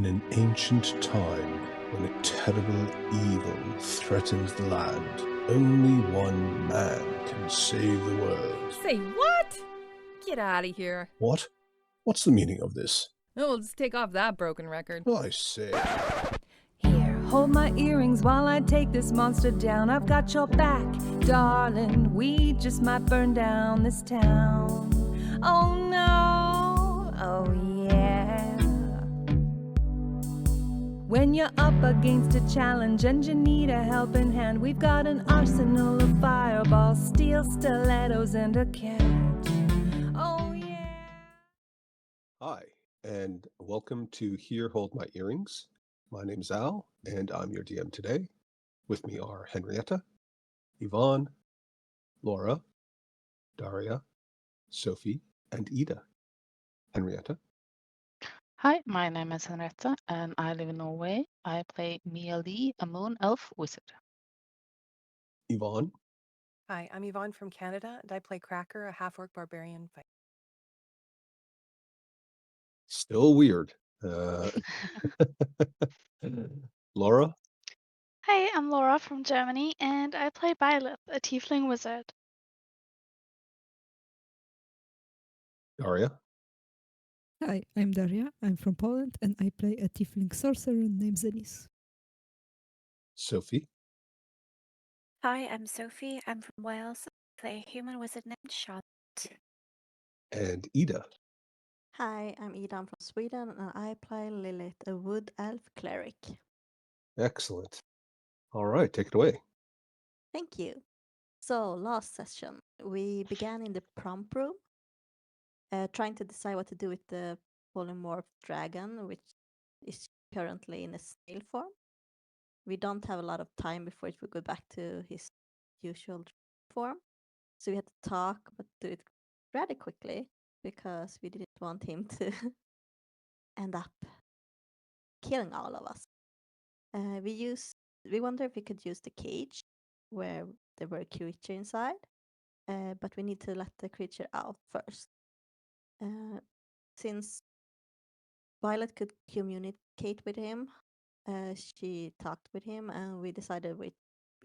In an ancient time, when a terrible evil threatens the land, only one man can save the world. Say what? Get out of here. What? What's the meaning of this? Oh, we'll just take off that broken record. I say. Here, hold my earrings while I take this monster down. I've got your back, darling. We just might burn down this town. Oh no, oh yeah. When you're up against a challenge and you need a helping hand, we've got an arsenal of fireballs, steel stilettos, and a catch. Oh yeah. Hi, and welcome to Here Hold My Earrings. My name's Al, and I'm your DM today. With me are Henrietta, Yvonne, Laura, Daria, Sophie, and Ida. Henrietta. Hi, my name is Henrietta, and I live in Norway. I play Mia Lee, a moon elf wizard. Yvonne. Hi, I'm Yvonne from Canada, and I play Cracker, a half-orc barbarian fighter. Still weird. Laura. Hi, I'm Laura from Germany, and I play Violet, a tiefling wizard. Daria. Hi, I'm Daria. I'm from Poland, and I play a tiefling sorcerer named Zenis. Sophie. Hi, I'm Sophie. I'm from Wales. I play a human wizard named Charlotte. And Ida. Hi, I'm Ida. I'm from Sweden, and I play Lilith, a wood elf cleric. Excellent. All right, take it away. Thank you. So, last session, we began in the prompt room, trying to decide what to do with the polymorph dragon, which is currently in a snail form. We don't have a lot of time before it will go back to his usual form, so we had to talk, but do it rather quickly because we didn't want him to end up killing all of us. We wonder if we could use the cage where there were a creature inside, but we need to let the creature out first. Since Violet could communicate with him, she talked with him, and we decided we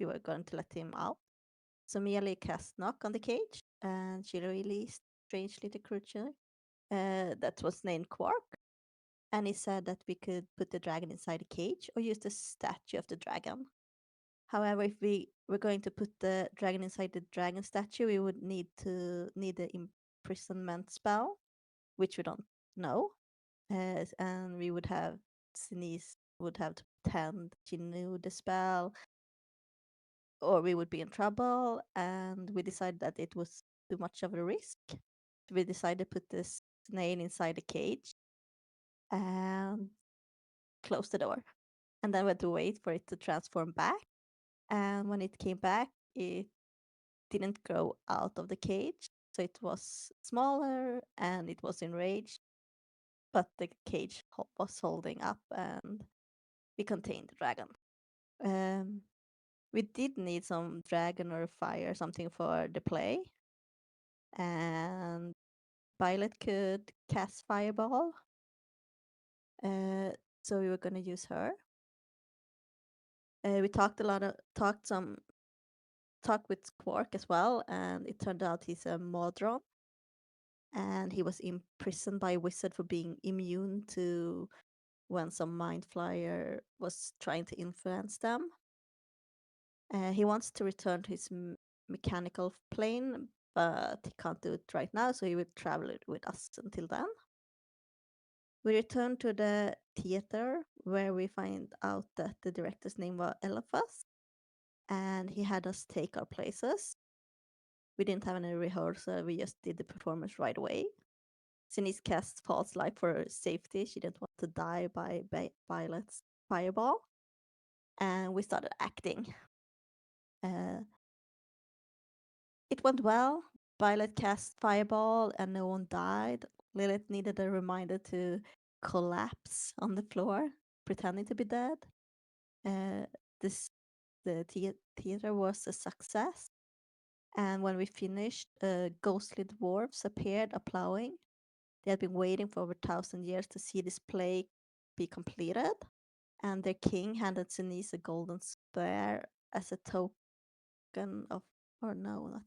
were going to let him out. So Miali cast knock on the cage, and she released strangely the creature that was named Quark. And he said that we could put the dragon inside the cage or use the statue of the dragon. However, if we were going to put the dragon inside the dragon statue, we would need the imprisonment spell, which we don't know. And we would have Sinise would have to pretend she knew the spell, or we would be in trouble. And we decided that it was too much of a risk. We decided to put the snail inside the cage and close the door. And then we had to wait for it to transform back. And when it came back, it didn't grow out of the cage. So it was smaller and it was enraged. But the cage was holding up and we contained the dragon. We did need some dragon or fire, something for the play. And Violet could cast Fireball. So we were going to use her. We talked with Quark as well, and it turned out he's a Modron. And he was imprisoned by a wizard for being immune to when some mind flyer was trying to influence them. He wants to return to his mechanical plane, but he can't do it right now, so he will travel with us until then. We return to the theater, where we find out that the director's name was Eliphas, and he had us take our places. We didn't have any rehearsal, we just did the performance right away. Sinise cast false life for safety. She didn't want to die by Violet's fireball. And we started acting. It went well. Violet cast fireball and no one died. Lilith needed a reminder to collapse on the floor, pretending to be dead. The theater was a success. And when we finished, ghostly dwarves appeared, applauding. They had been waiting for over 1,000 years to see this play be completed. And their king handed Sinise a golden spear as a token of, or no, not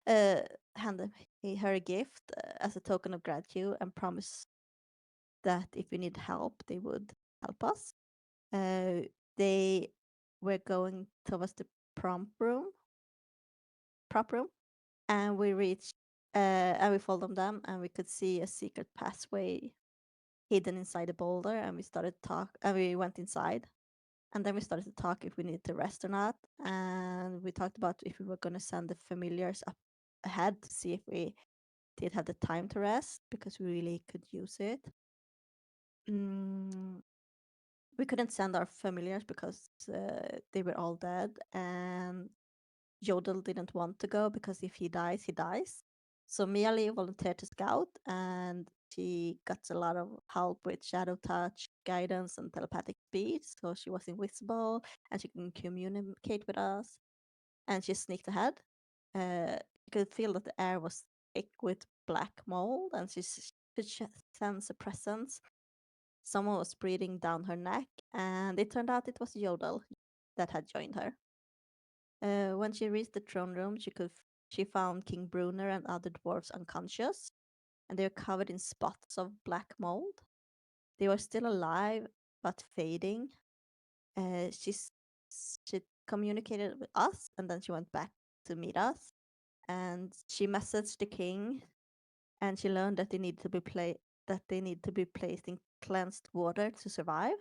a handed her a gift as a token of gratitude and promised that if we need help, they would help us. They were going towards the prop room, and we reached, and we followed them, and we could see a secret passway hidden inside a boulder, and we went inside, and then we started to talk if we needed to rest or not, and we talked about if we were going to send the familiars up ahead to see if we did have the time to rest because we really could use it. We couldn't send our familiars because they were all dead, and Jodel didn't want to go because if he dies, he dies. So Miali volunteered to scout, and she got a lot of help with shadow touch, guidance, and telepathic speech. So she was invisible, and she can communicate with us. And she sneaked ahead. You could feel that the air was thick with black mold, and she could sense a presence. Someone was breathing down her neck, and it turned out it was Jodel that had joined her. When she reached the throne room, she found King Bruenor and other dwarves unconscious, and they were covered in spots of black mold. They were still alive, but fading. She communicated with us, and then she went back to meet us. And she messaged the king, and she learned that they need to be placed in cleansed water to survive.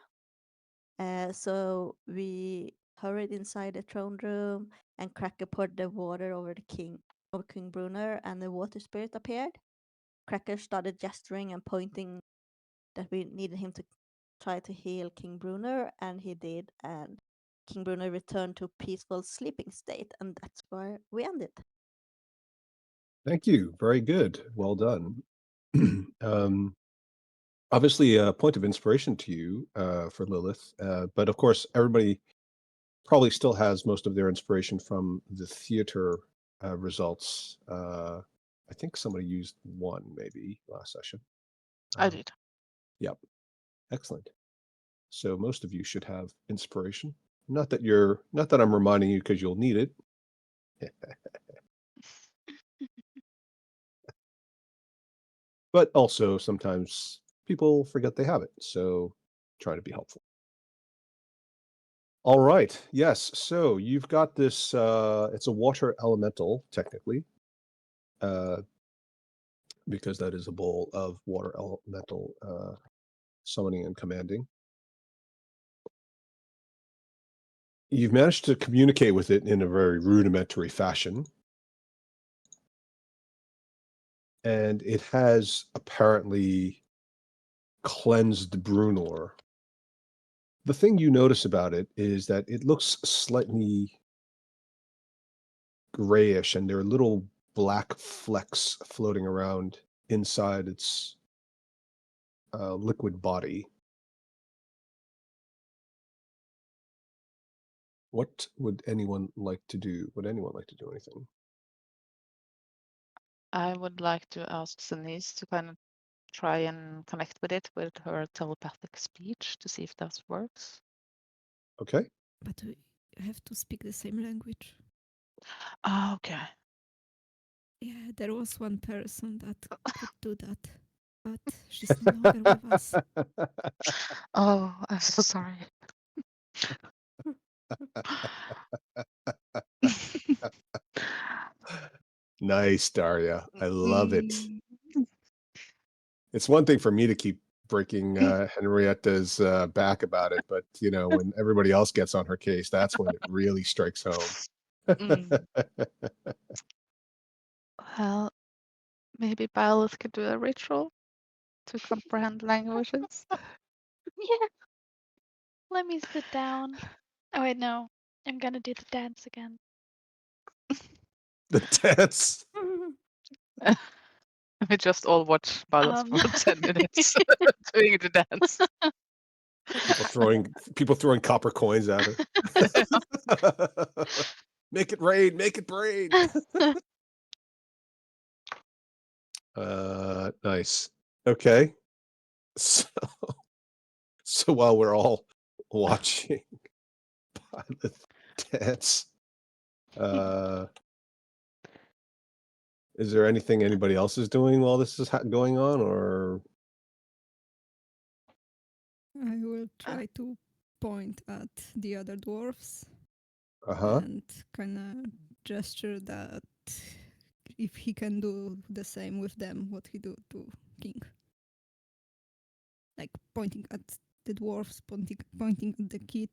So we hurried inside the throne room, and Cracker poured the water over King Bruenor, and the water spirit appeared. Cracker started gesturing and pointing that we needed him to try to heal King Bruenor, and he did, and King Bruenor returned to a peaceful sleeping state, and that's where we ended. Thank you. Very good. Well done. Obviously, a point of inspiration to you for Lilith, but of course, everybody probably still has most of their inspiration from the theater results. I think somebody used one maybe last session. I did. Yep. Excellent. So most of you should have inspiration. Not that I'm reminding you because you'll need it. But also sometimes people forget they have it. So trying to be helpful. All right. Yes. So you've got this, it's a water elemental, technically, because that is a bowl of water elemental summoning and commanding. You've managed to communicate with it in a very rudimentary fashion. And it has apparently cleansed Bruenor. The thing you notice about it is that it looks slightly grayish, and there are little black flecks floating around inside its liquid body. What would anyone like to do? Would anyone like to do anything? I would like to ask Denise to kind of try and connect with it with her telepathic speech to see if that works. Okay. But we have to speak the same language. Oh, okay. Yeah, there was one person that could do that, but she's no longer with us. Oh, I'm so sorry. Nice, Daria. I love it. Mm. It's one thing for me to keep breaking Henrietta's back about it, but when everybody else gets on her case, that's when it really strikes home. Mm. Well, maybe Violet could do a ritual to comprehend languages. Yeah. Let me sit down. Oh wait, no. I'm gonna do the dance again. The dance. We just all watch Violet for 10 minutes doing the dance. People throwing copper coins at her. Make it rain, make it rain. Nice. Okay. So while we're all watching Pilot dance. Is there anything anybody else is doing while this is going on, or? I will try to point at the other dwarfs Uh-huh. and kind of gesture that if he can do the same with them, what he do to King. Like pointing at the dwarfs, pointing at the kid.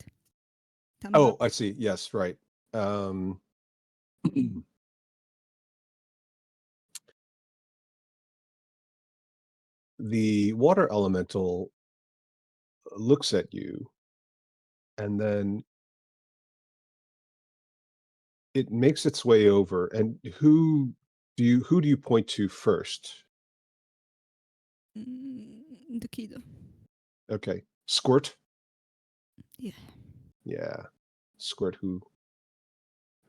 Thumbs Oh, up. I see. Yes, right. The water elemental looks at you, and then it makes its way over. And who do you point to first? The kid. Okay, Squirt. Yeah. Yeah, Squirt, who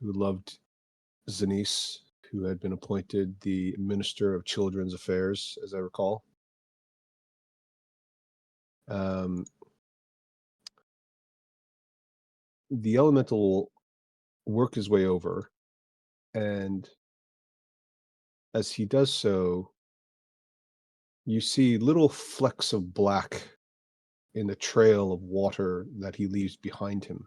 loved Zanice, who had been appointed the Minister of Children's Affairs, as I recall. The elemental will work his way over, and as he does so, you see little flecks of black in the trail of water that he leaves behind him.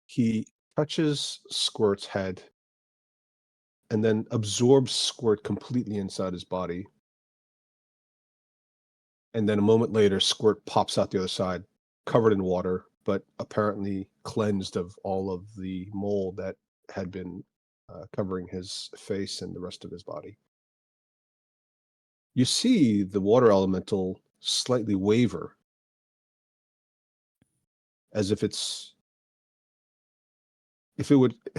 He touches Squirt's head and then absorbs Squirt completely inside his body. And then a moment later, Squirt pops out the other side, covered in water, but apparently cleansed of all of the mold that had been covering his face and the rest of his body. You see the water elemental slightly waver, as if if it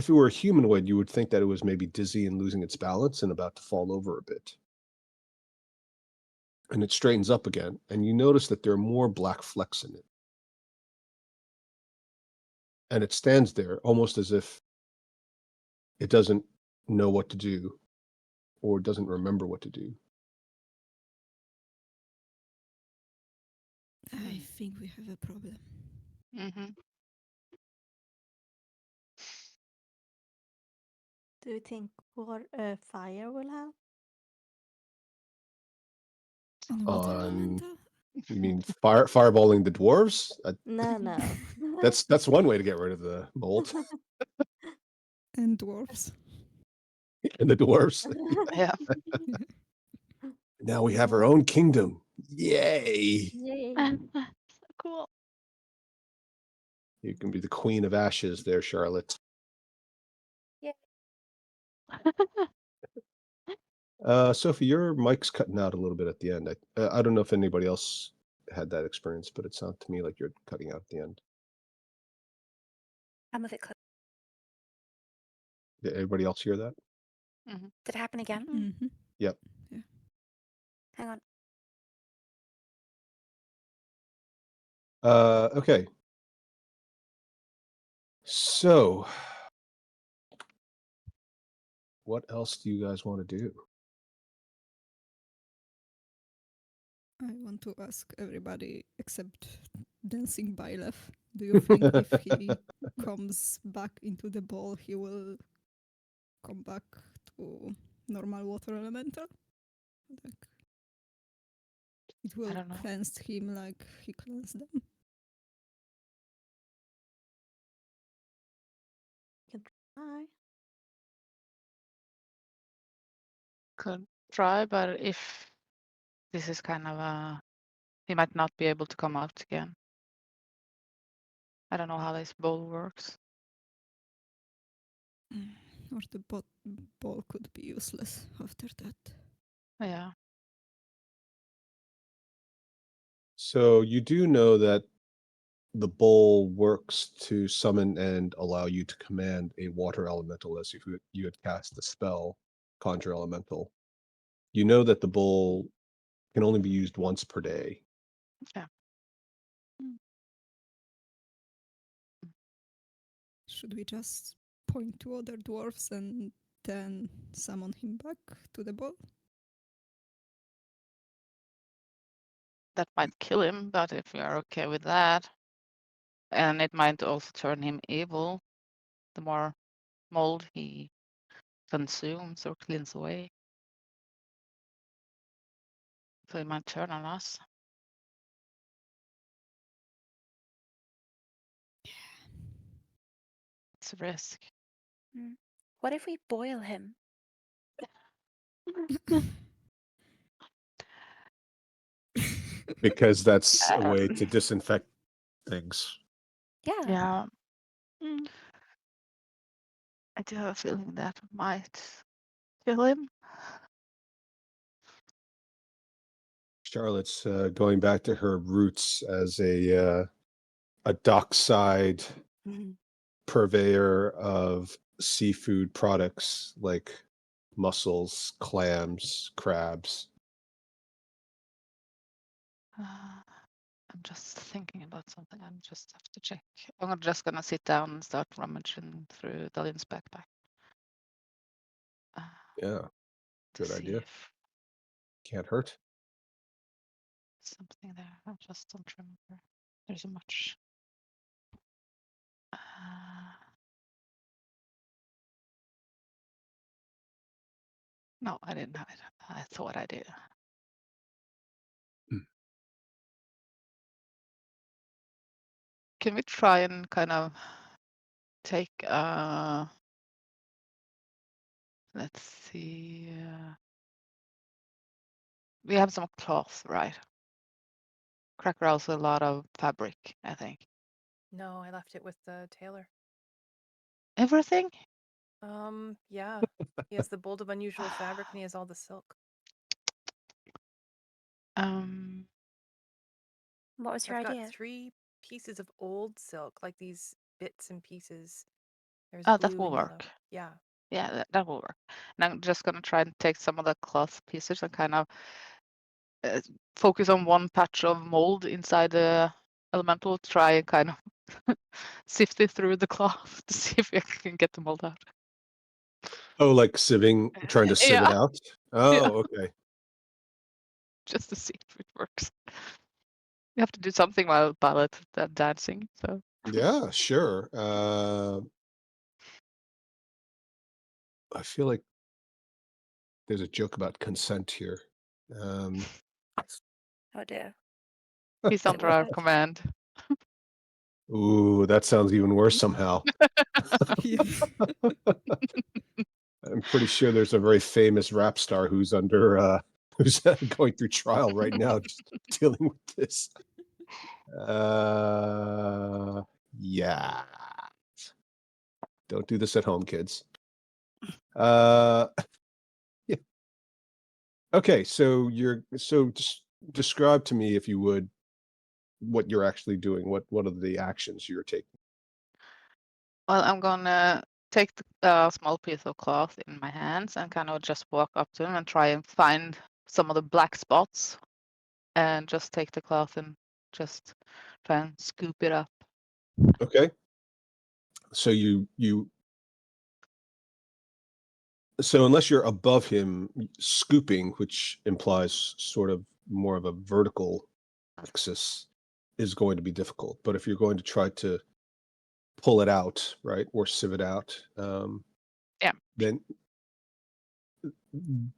were a humanoid, you would think that it was maybe dizzy and losing its balance and about to fall over a bit. And it straightens up again, and you notice that there are more black flecks in it. And it stands there almost as if it doesn't know what to do or doesn't remember what to do. I think we have a problem. Mm-hmm. Do you think fire will help? On water On elemental? You mean fireballing the dwarves? No, no. That's one way to get rid of the mold. And dwarfs. And the dwarves. Yeah. Now we have our own kingdom. Yay! Yay. So cool. You can be the queen of ashes there, Charlotte. Sophie, your mic's cutting out a little bit at the end. I don't know if anybody else had that experience, but it sounded to me like you're cutting out at the end. I'll move it close. Did everybody else hear that? Mm-hmm. Did it happen again? Mm-hmm. Yep. Yeah. Hang on. Okay. So, what else do you guys want to do? I want to ask everybody except Dancing Byleth. Do you think if he comes back into the ball, he will come back to normal water elemental? Like, it will don't know. cleanse him like he cleansed them. Can try. Could try, but if this is kind of he might not be able to come out again. I don't know how this bowl works. Or the ball could be useless after that. Yeah. So you do know that the bowl works to summon and allow you to command a water elemental as if you had cast the spell Conjure Elemental. You know that the bowl can only be used once per day. Yeah. Should we just point to other dwarfs and then summon him back to the ball? that might kill him, but if you are okay with that, and it might also turn him evil, the more mold he consumes or cleans away. So he might turn on us. It's a risk. What if we boil him? Because that's a way to disinfect things. Yeah. Yeah, Mm. I do have a feeling that might kill him. Charlotte's going back to her roots as a dockside purveyor of seafood products like mussels, clams, crabs. I'm just thinking about something. I just have to check. I'm just gonna sit down and start rummaging through Dalin's backpack. Yeah, To good see idea. if Can't hurt. something there. I just don't remember. There's so much. No, I didn't have it. I thought I did. Can we try and kind of take let's see. We have some cloth, right? Cracker also a lot of fabric, I think. No, I left it with the tailor. Everything? Yeah. He has the bolt of unusual fabric and he has all the silk. What was your I've idea? got 3 pieces of old silk, like these bits and pieces. There's Oh, blue that will and yellow. work. Yeah. Yeah, that will work. And I'm just gonna try and take some of the cloth pieces and kind of focus on one patch of mold inside the elemental, try and kind of sift it through the cloth to see if we can get the mold out. Oh, like sieving, trying to sieve it Yeah. out? Oh, okay. Just to see if it works. You have to do something while ballet dancing, so. Yeah, sure. I feel like there's a joke about consent here. Oh dear. He's Is it under worth our it? command. Ooh, that sounds even worse somehow. Yeah. I'm pretty sure there's a very famous rap star who's under who's going through trial right now, just dealing with this. Yeah. Don't do this at home, kids. Yeah. Okay, so just describe to me, if you would, what you're actually doing. What are the actions you're taking? Well, I'm gonna take the small piece of cloth in my hands and kind of just walk up to him and try and find some of the black spots and just take the cloth and just try and scoop it up. Okay. So so unless you're above him, scooping, which implies sort of more of a vertical axis, is going to be difficult. But if you're going to try to pull it out, right, or sieve it out, Yeah. then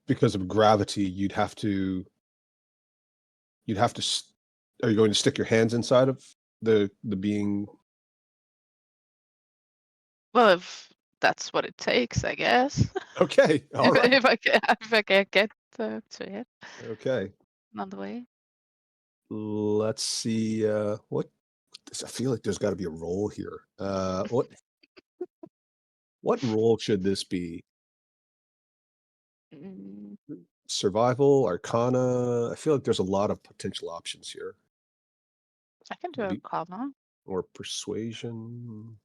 because of gravity, are you going to stick your hands inside of the being? Well, if that's what it takes, I guess. Okay, all right. If I can get to it Okay. another way. Let's see. I feel like there's got to be a role here. What role should this be? Mm, Survival, Arcana? I feel like there's a lot of potential options here. I can do a Maybe comma. or persuasion.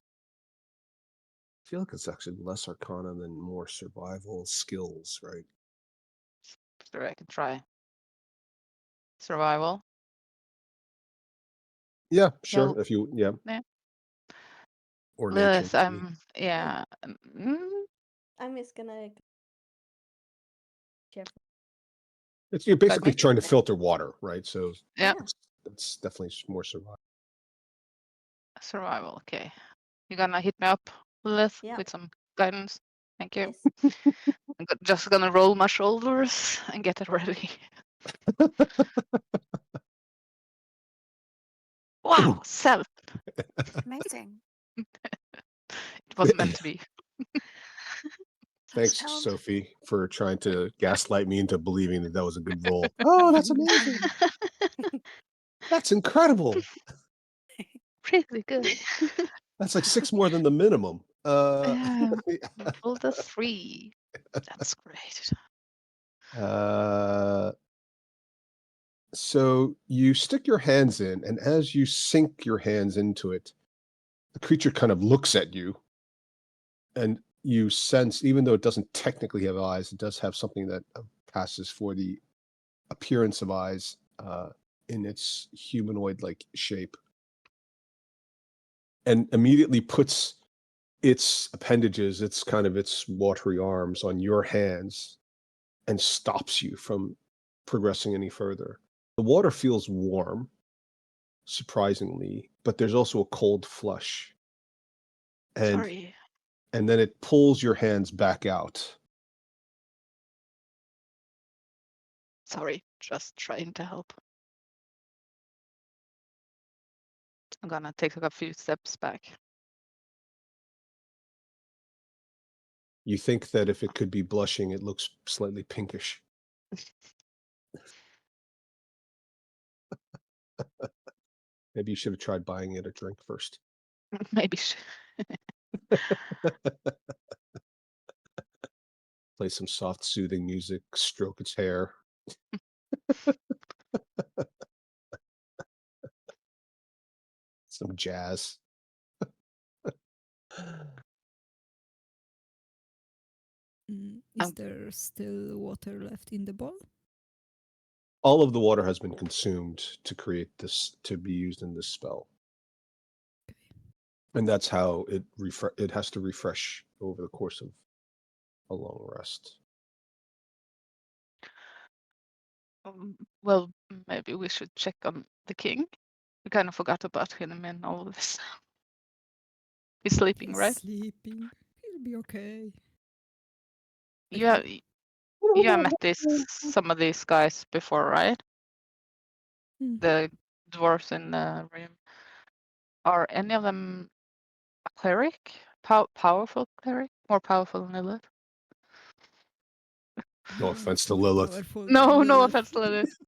I feel like it's actually less Arcana than more survival skills, right? Sure, I can try survival. Yeah, sure. He'll, Yeah, yeah. or nature Lilith, maybe. yeah. I'm just gonna check. You're basically me. trying to filter water, right? So Yeah. it's definitely more survival. Survival. Okay. You're gonna hit me up, Lilith, Yeah. with some guidance. Thank you. Yes. I'm just gonna roll my shoulders and get it ready. Wow, 7. Amazing. It was meant to be. Thanks, Sound. Sophie, for trying to gaslight me into believing that that was a good roll. Oh, that's amazing. That's incredible. Really good. That's like 6 more than the minimum. Yeah. Rolled a 3. That's great. So you stick your hands in, and as you sink your hands into it, the creature kind of looks at you, and you sense, even though it doesn't technically have eyes, it does have something that passes for the appearance of eyes in its humanoid-like shape, and immediately puts its appendages, its watery arms on your hands and stops you from progressing any further. The water feels warm, surprisingly, but there's also a cold flush. And Sorry. and then it pulls your hands back out. Sorry. Just trying to help. I'm gonna take a few steps back. You think that if it could be blushing, it looks slightly pinkish. Maybe you should have tried buying it a drink first. Maybe. Play some soft, soothing music, stroke its hair. Some jazz. Is there still water left in the bowl? All of the water has been consumed to create this, to be used in this spell. And that's how it has to refresh over the course of a long rest. Well, maybe we should check on the king. We kind of forgot about him in all of this. He's sleeping, He's right? sleeping. He'll be okay. Yeah, you have met some of these guys before, right? The dwarves in the room. Are any of them a cleric? Powerful cleric? More powerful than Lilith? No offense to More Lilith. powerful No, than no Lilith. offense to Lilith.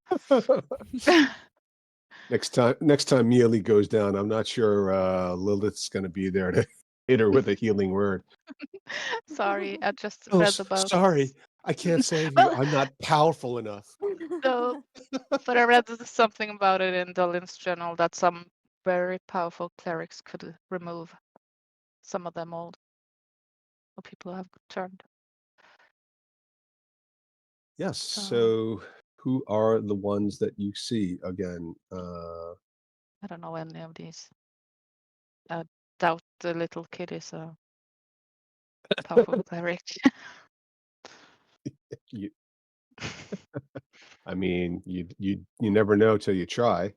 Next time Mealy goes down, I'm not sure Lilith's going to be there to hit her with a healing word. Sorry, I just Oh, read about. sorry, I can't save you. I'm not powerful enough. No, but I read something about it in Dolin's journal that some very powerful clerics could remove some of them old. Or people have turned. Yes. So, who are the ones that you see again? I don't know any of these. I doubt the little kid is a powerful cleric. you, I mean, you never know till you try.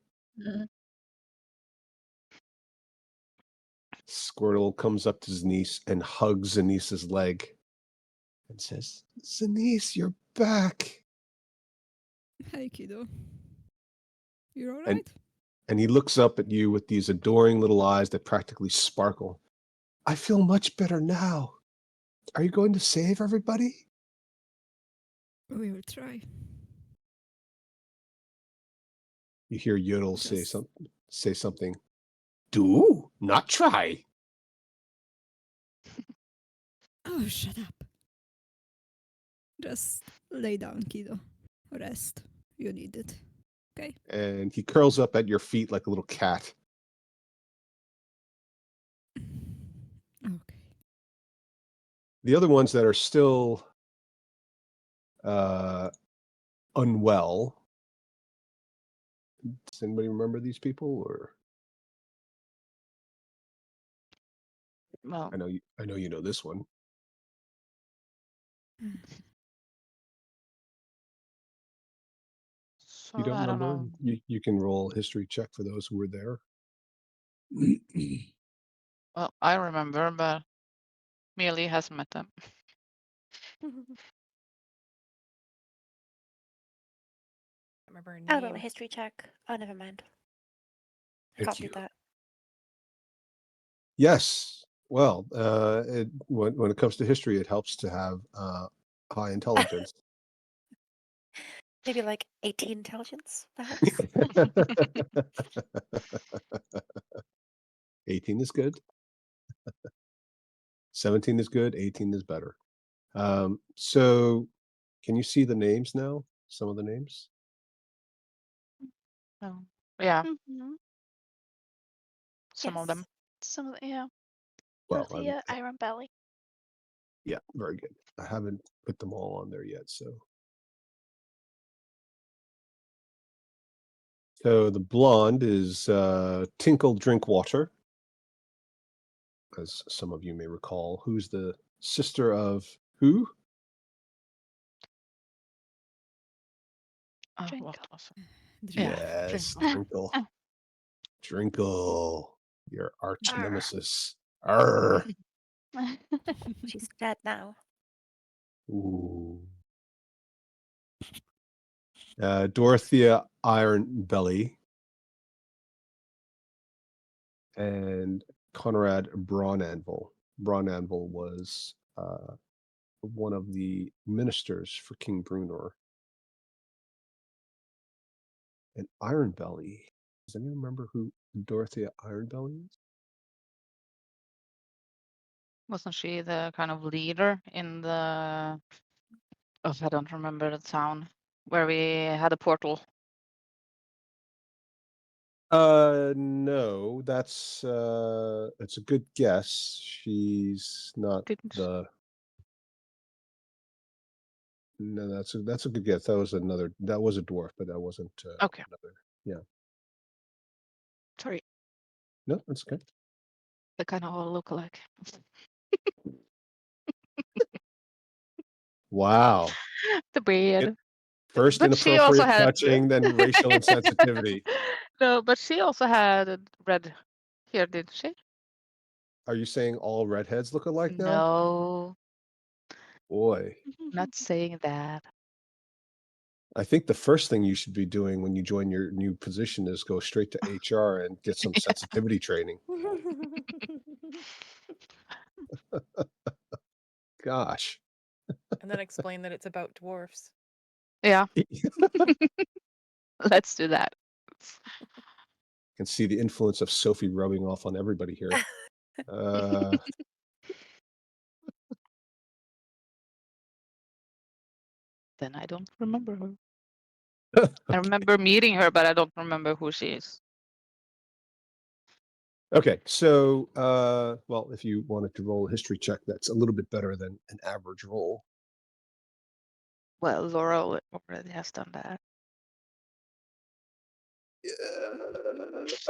Squirtle comes up to Zanice and hugs Zanice's leg and says, "Zanice, you're back." Hey, kiddo. You're all right? And he looks up at you with these adoring little eyes that practically sparkle. "I feel much better now. Are you going to save everybody?" We will try. You hear Yodel say something. Do, not try. Oh, shut up. Just lay down, kiddo. Rest. You need it. Okay? And he curls up at your feet like a little cat. Okay. The other ones that are still unwell. Does anybody remember these people? Or Well, I know you know this one. So You don't I don't remember? know. You can roll a history check for those who were there. Well, I remember, but Mealy hasn't met them. Remember her I'll roll a name. history check. Oh, never mind. I It's can't do you. that. Yes. Well, when it comes to history, it helps to have high intelligence. Maybe like 18 intelligence, perhaps. 18 is good. 17 is good. 18 is better. So can you see the names now? Some of the names? Oh, yeah, Mm-hmm. some of them. Some of the, yeah. Well, Dorothea, Iron Belly. yeah, very good. I haven't put them all on there yet, so. So the blonde is Tinkle Drinkwater, as some of you may recall, who's the sister of who? What Drinkle. was it? Drink. Yeah, Yes, Drinkle. Drinkle. Drinkle, your arch Arr. nemesis. Arr. She's dead now. Ooh. Dorothea Ironbelly and Conrad Braunanvil. Braunanvil was one of the ministers for King Bruenor. And Ironbelly. Does anyone remember who Dorothea Ironbelly is? Wasn't she the kind of leader in the? Oh, I don't remember the town where we had a portal. No, that's it's a good guess. She's not Didn't. the. No, that's a good guess. That was a dwarf, but that wasn't Okay, another. Yeah. sorry. No, that's okay. They kind of all look alike. Wow. The beard. First But she also inappropriate had touching, then racial insensitivity. No, but she also had red hair, didn't she? Are you saying all redheads look alike now? No, Boy, not saying that. I think the first thing you should be doing when you join your new position is go straight to HR and get some sensitivity training. Gosh. And then explain that it's about dwarfs. Yeah, let's do that. Can see the influence of Sophie rubbing off on everybody here. Then I don't remember her. I remember meeting her, but I don't remember who she is. Okay, so well, if you wanted to roll a history check, that's a little bit better than an average roll. Well, Laura already has done that.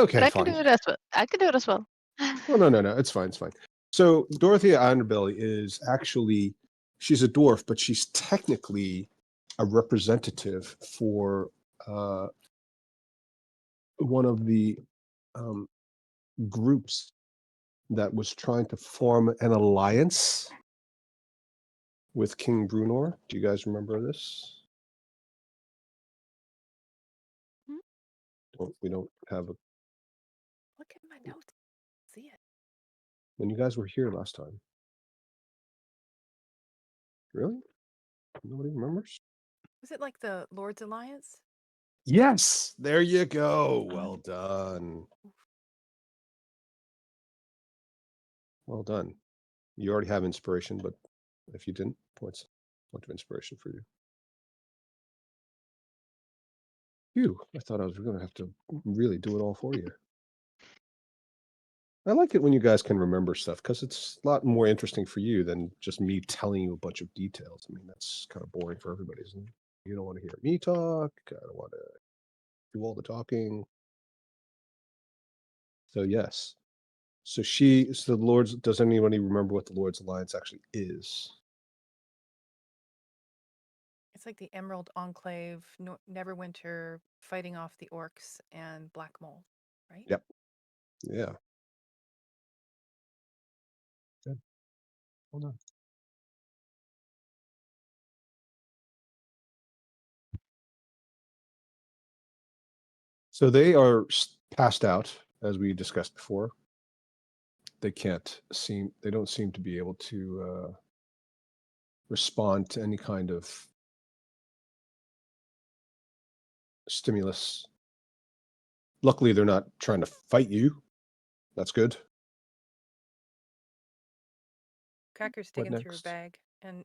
Okay, But I fine. can do it as well. I can do it as well. Oh, no, it's fine, it's fine. So Dorothea Ironbelly is actually, she's a dwarf, but she's technically a representative for one of the groups that was trying to form an alliance with King Bruenor. Do you guys remember this? We don't have a. Look at my notes. See it. When you guys were here last time. Really? Nobody remembers? Was it like the Lord's Alliance? Yes, there you go. Well done. Well done. You already have inspiration, but if you didn't, points. Point of inspiration for you. Phew, I thought I was going to have to really do it all for you. I like it when you guys can remember stuff because it's a lot more interesting for you than just me telling you a bunch of details. I mean, that's kind of boring for everybody, isn't it? You don't want to hear me talk. I don't want to do all the talking. So yes. So the Lord's, does anybody remember what the Lord's Alliance actually is? It's like the Emerald Enclave, Neverwinter fighting off the orcs and Black Mold, right? Yep. Yeah. Good. Hold on. So they are passed out, as we discussed before. They don't seem to be able to respond to any kind of stimulus. Luckily, they're not trying to fight you. That's good. Cracker's What digging through her next? bag and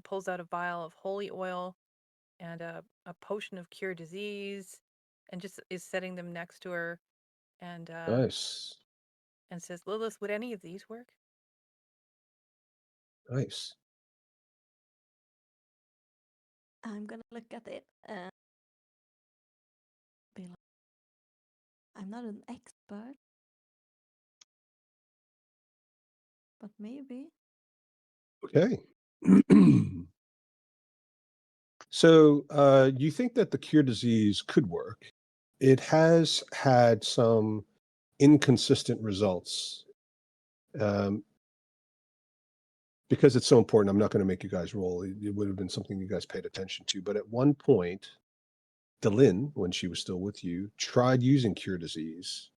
pulls out a vial of holy oil and a potion of cure disease, and just is setting them next to her, and Nice. and says, "Lilith, would any of these work?" Nice. I'm gonna look at it and be like, I'm not an expert, but maybe. Okay. So you think that the cure disease could work. It has had some inconsistent results. Because it's so important, I'm not going to make you guys roll. It would have been something you guys paid attention to. But at one point, Delin, when she was still with you, tried using cure disease,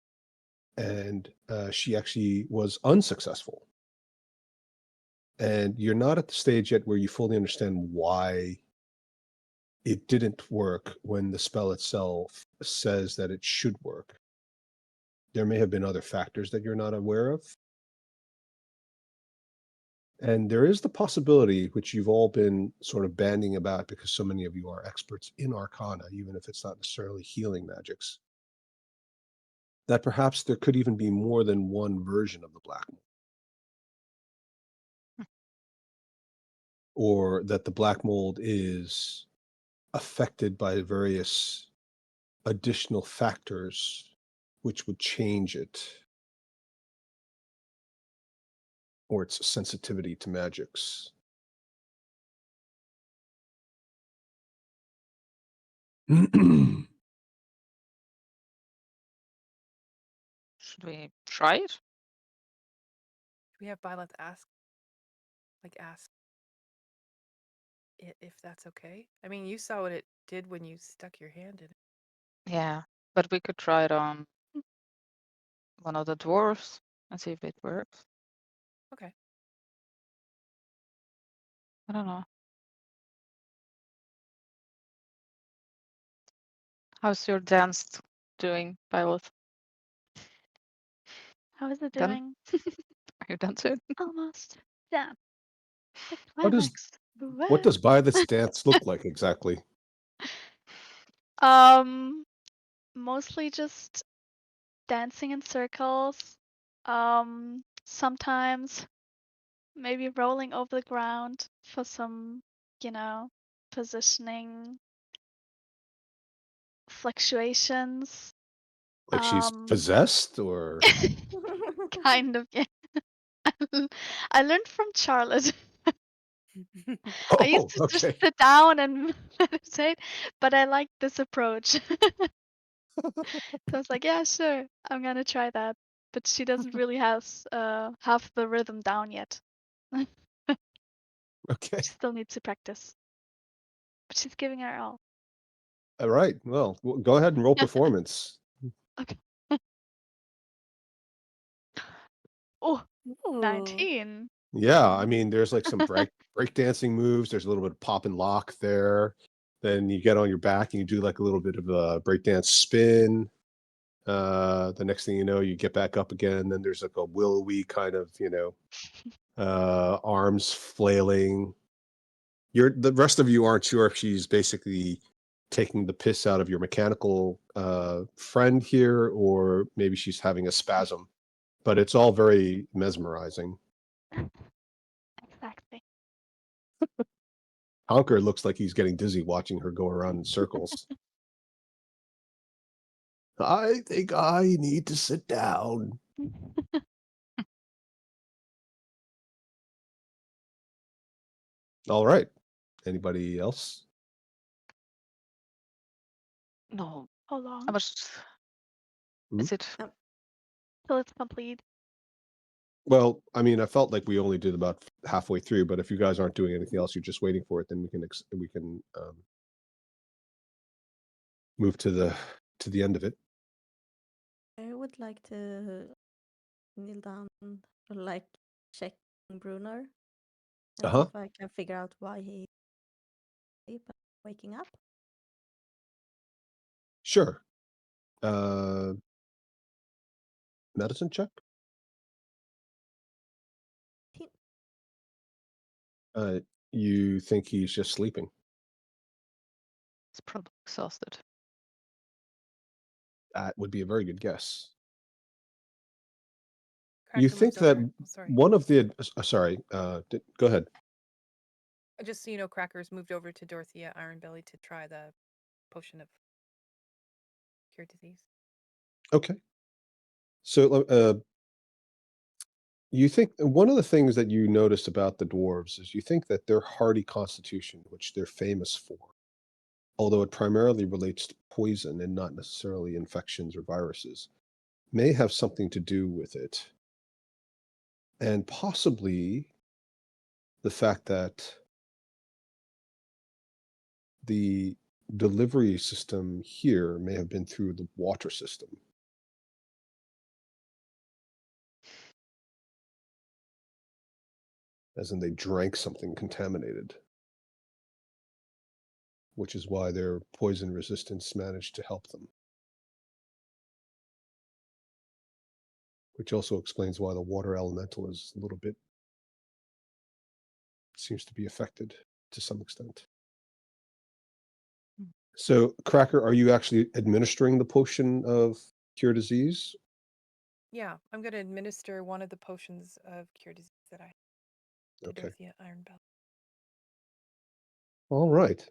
and she actually was unsuccessful. And you're not at the stage yet where you fully understand why it didn't work when the spell itself says that it should work. There may have been other factors that you're not aware of. And there is the possibility, which you've all been sort of banding about because so many of you are experts in Arcana, even if it's not necessarily healing magics, that perhaps there could even be more than one version of the Black Mold. Or that the Black Mold is affected by various additional factors which would change it, or its sensitivity to magics. Should we try it? We have Violet ask if that's okay. I mean, you saw what it did when you stuck your hand in it. Yeah, but we could try it on one of the dwarves and see if it works. Okay. I don't know. How's your dance doing, Violet? How is it Done? doing? Are you done soon? Almost. Yeah. The How does climax. what does Violet's dance look like exactly? Mostly just dancing in circles. Sometimes maybe rolling over the ground for some, positioning fluctuations. Like she's possessed, or Kind of, yeah. I learned from Charlotte. I used oh, to just okay. sit down and meditate, but I like this approach. So I was like, yeah, sure, I'm gonna try that. But she doesn't really have the rhythm down yet. Okay. She still needs to practice. But she's giving her all. All right. Well, go ahead and roll performance. Okay. Oh, Ooh. 19. Yeah, I mean, there's like some breakdancing moves. There's a little bit of pop and lock there. Then you get on your back and you do like a little bit of a breakdance spin. The next thing you know, you get back up again. Then there's like a willowy kind of, arms flailing. The rest of you aren't sure if she's basically taking the piss out of your mechanical friend here, or maybe she's having a spasm. But it's all very mesmerizing. Exactly. Honker looks like he's getting dizzy watching her go around in circles. I think I need to sit down. All right. Anybody else? No. How How long much is it? till it's complete? Well, I mean, I felt like we only did about halfway through, but if you guys aren't doing anything else, you're just waiting for it, then we can move to the end of it. I would like to kneel down or like check King Bruenor and see Uh-huh. if I can figure out why he's waking up. Sure. Medicine check. You think he's just sleeping? It's probably exhausted. That would be a very good guess. Cracker You think moves that over. Oh, sorry. one of the sorry, go ahead. Just so you know, Cracker's moved over to Dorothea Ironbelly to try the potion of cure disease. Okay. So you think one of the things that you notice about the dwarves is you think that their hardy constitution, which they're famous for, although it primarily relates to poison and not necessarily infections or viruses, may have something to do with it. And possibly the fact that the delivery system here may have been through the water system. As in they drank something contaminated, which is why their poison resistance managed to help them. Which also explains why the water elemental is a little bit, seems to be affected to some extent. So, Cracker, are you actually administering the potion of cure disease? Yeah, I'm going to administer one of the potions of cure disease that I have to Okay. Dorothea Ironbelly. All right.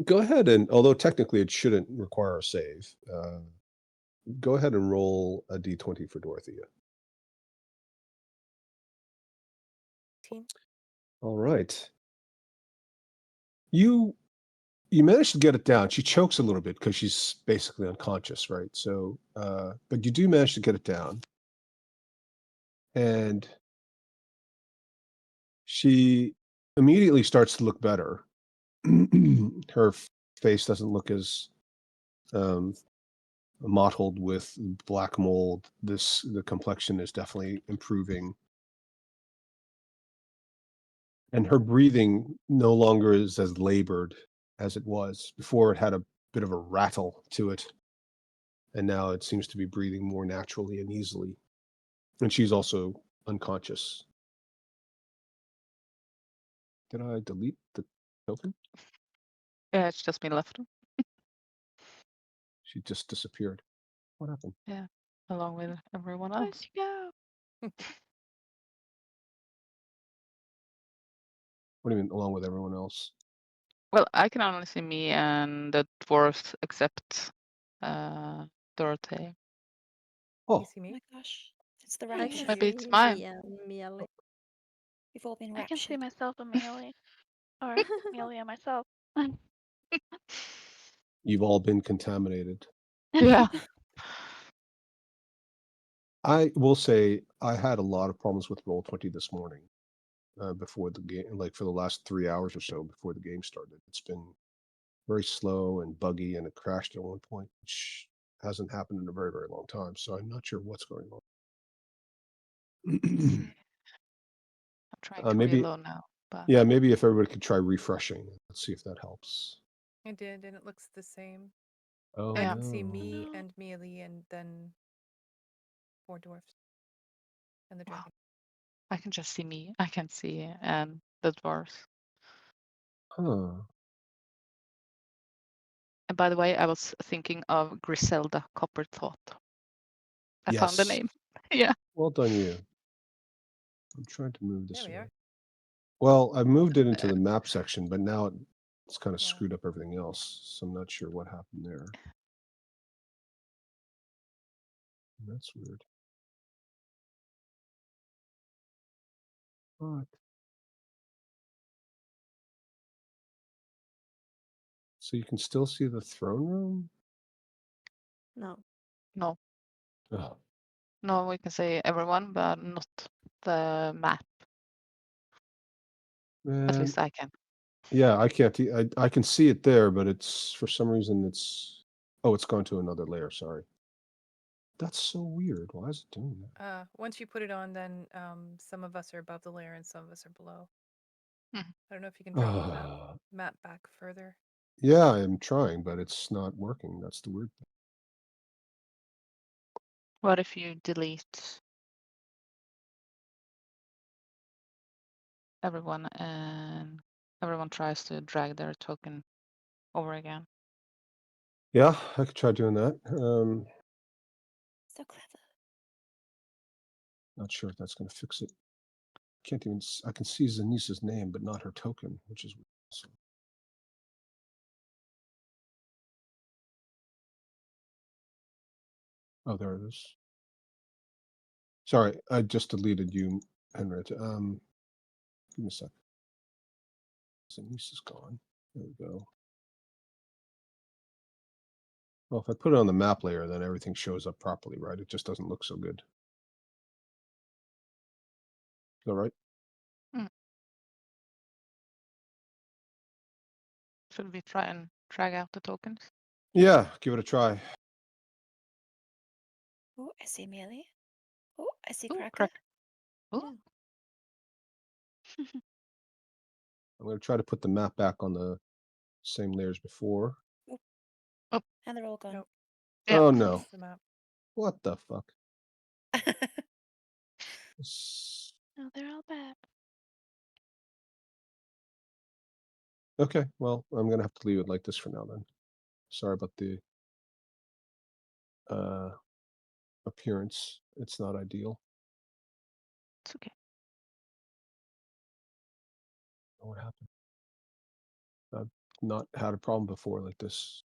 Go ahead and, although technically it shouldn't require a save, go ahead and roll a d20 for Dorothea. 18. All right. You managed to get it down. She chokes a little bit because she's basically unconscious, right? So, but you do manage to get it down. And she immediately starts to look better. Her face doesn't look as mottled with black mold. The complexion is definitely improving. And her breathing no longer is as labored as it was. Before it had a bit of a rattle to it. And now it seems to be breathing more naturally and easily. And she's also unconscious. Did I delete the token? Yeah, it's just me left. She just disappeared. What happened? Yeah, along with everyone Where'd else. she go? What do you mean, along with everyone else? Well, I can only see me and the dwarves except Dorothea. You Oh, see Oh me? my gosh, it's the I Yeah. can rapture. Maybe see it's mine. me and Miele. We've all been I can see raptured. myself immediately. Or Amelia and myself. you've all been contaminated. Yeah. I will say I had a lot of problems with Roll20 this morning before the game, like for the last 3 hours or so before the game started. It's been very slow and buggy, and it crashed at one point, which hasn't happened in a very, very long time. So I'm not sure what's going Let's see. on. I'm trying to Maybe, reload now, but yeah, maybe if everybody could try refreshing. Let's see if that helps. I did, and it looks the same. Oh, I Yeah. can see no. me No. and Mealy and then 4 dwarfs and the wow, dragon. I can just see me. I can see the dwarves. Huh. And by the way, I was thinking of Griselda Copperthought. I found the Yes. name. Yeah. Well done, you. I'm trying to move There this we way. are. Well, I moved it into Uh, the map section, but now it's kind of Yeah. screwed up everything else. So I'm not sure what happened there. That's weird. But So you can still see the throne room? No. No, Oh, no, we can say everyone, but not the map. At man. least I can. Yeah, I can't. I can see it there, but it's for some reason it's. Oh, it's gone to another layer. Sorry. That's so weird. Why is it doing that? Once you put it on, then some of us are above the layer and some of us are below. Mhm. I don't know if you can drop the map back further. Yeah, I'm trying, but it's not working. That's the weird thing. What if you delete everyone and everyone tries to drag their token over again? Yeah, I could try doing that. So clever. Not sure if that's going to fix it. Can't even. I can see Zanisa's name, but not her token, which is weird. So. Oh, there it is. Sorry, I just deleted you, Henrietta. Give me a sec. Zanisa's gone. There we go. Well, if I put it on the map layer, then everything shows up properly, right? It just doesn't look so good. Is that right? Should we try and drag out the tokens? Yeah, give it a try. Oh, I see Melee. Oh, I see Ooh, Cracker. crack. Ooh. I'm going to try to put the map back on the same layers before. And they're all gone. Nope. Yeah. Oh no. That's the map. What the fuck? No, they're all bad. Okay, well, I'm going to have to leave it like this for now then. Sorry about the appearance. It's not ideal. It's okay. What happened? I've not had a problem before like this.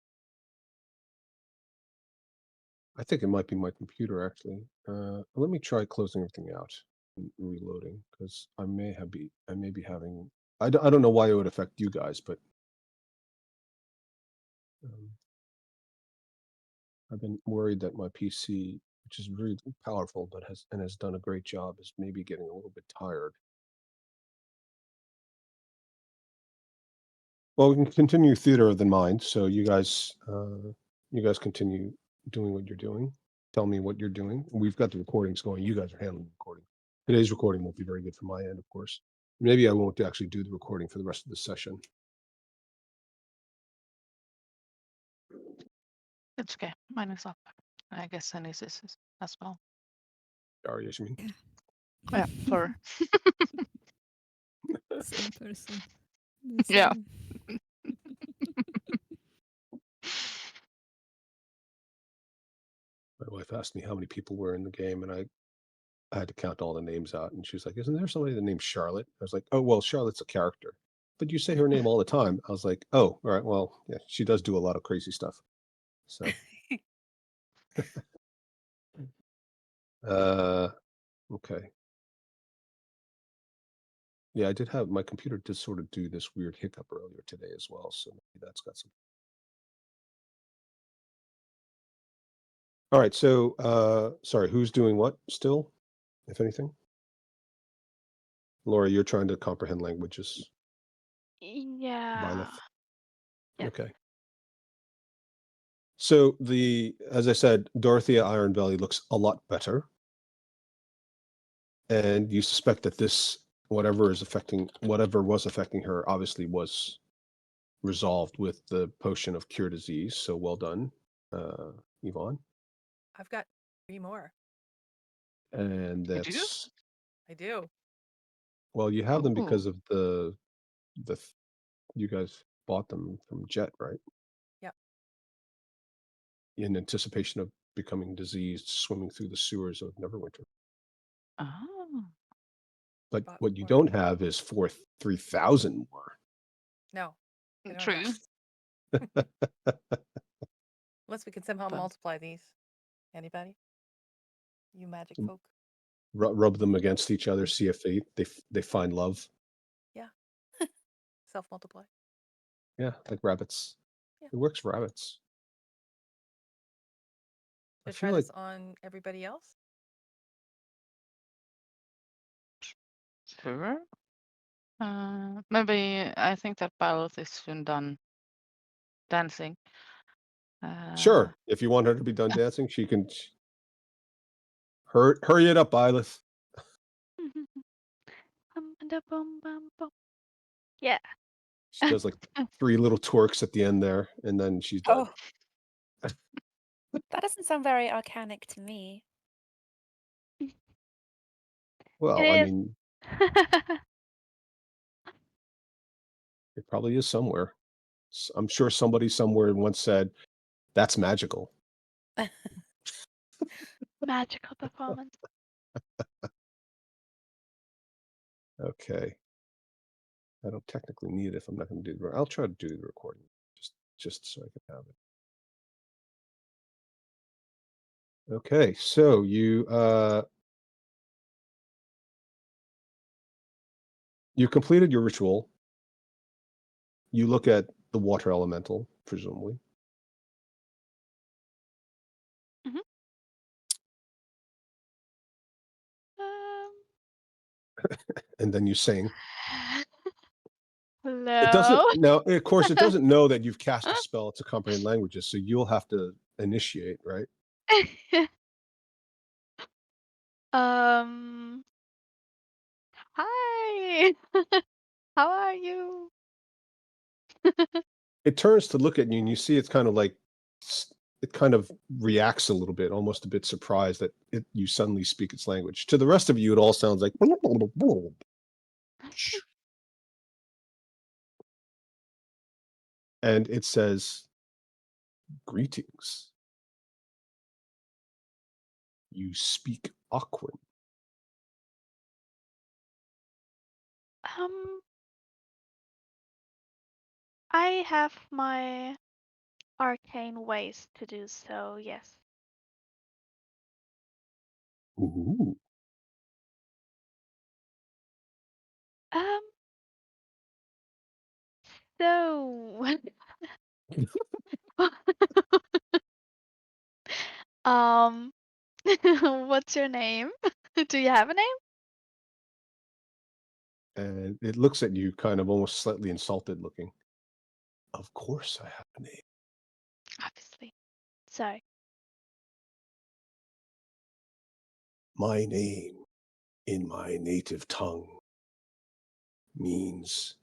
I think it might be my computer actually. Let me try closing everything out and reloading because I may be having. I don't know why it would affect you guys, but I've been worried that my PC, which is really powerful, but has done a great job, is maybe getting a little bit tired. Well, we can continue theater of the mind. So you guys continue doing what you're doing. Tell me what you're doing. We've got the recordings going. You guys are handling the recording. Today's recording won't be very good from my end, of course. Maybe I won't actually do the recording for the rest of the session. It's okay. Mine is up. I guess Sunny's is as well. Daria, you mean? Yeah, sorry. Same person. Yeah. My wife asked me how many people were in the game, and I had to count all the names out. And she was like, "Isn't there somebody named Charlotte?" I was like, "Oh, well, Charlotte's a character, but you say her name all the time." I was like, "Oh, all right. Well, yeah, she does do a lot of crazy stuff." So, okay. Yeah, I did have my computer did sort of do this weird hiccup earlier today as well, so maybe that's got some. All right, so sorry, who's doing what still, if anything? Laura, you're trying to comprehend languages. Yeah. Byleth. Yeah. Okay. So as I said, Dorothea Ironbelly looks a lot better, and you suspect that this whatever was affecting her obviously was resolved with the potion of cure disease. So well done, Yvonne. I've got 3 more. And You do? that's I do. well, you have them Ooh. because of the you guys bought them from Jet, right? Yep. In anticipation of becoming diseased, swimming through the sewers of Neverwinter. Oh. But Bought what you 4. don't have is 3,000 more. No. I don't True. have that. Unless we can somehow Fun. multiply these. Anybody? You magic folk. Rub them against each other, see if they find love. Yeah. Self-multiply. Yeah, like rabbits. It works for rabbits. I To feel try like this on everybody else? Sure. Maybe I think that Violet is soon done dancing. sure. If you want her to be done dancing, she can. Hurry it up, Violet. Yeah. She does like 3 little twerks at the end there, and then she's done. Oh, that doesn't sound very organic to me. Well, I It is. mean, it probably is somewhere. I'm sure somebody somewhere once said, "That's magical." Magical performance. Okay. I don't technically need it if I'm not gonna do the I'll try to do the recording, just so I can have it. Okay, so you completed your ritual. You look at the water elemental, presumably, Mhm. Um, and then you sing. It doesn't Hello. now, of course, it doesn't know that you've cast a spell to comprehend languages, so you'll have to initiate, right? um. Hi. How are you? It turns to look at you, and you see it's kind of like it kind of reacts a little bit, almost a bit surprised that you suddenly speak its language. To the rest of you, it all sounds like and it says, "Greetings. You speak Aquan." Um, I have my arcane ways to do so, yes. Ooh. Um, so um what's your name? Do you have a name? And it looks at you kind of almost slightly insulted looking. Of course I have a name. Obviously. Sorry. My name in my native tongue means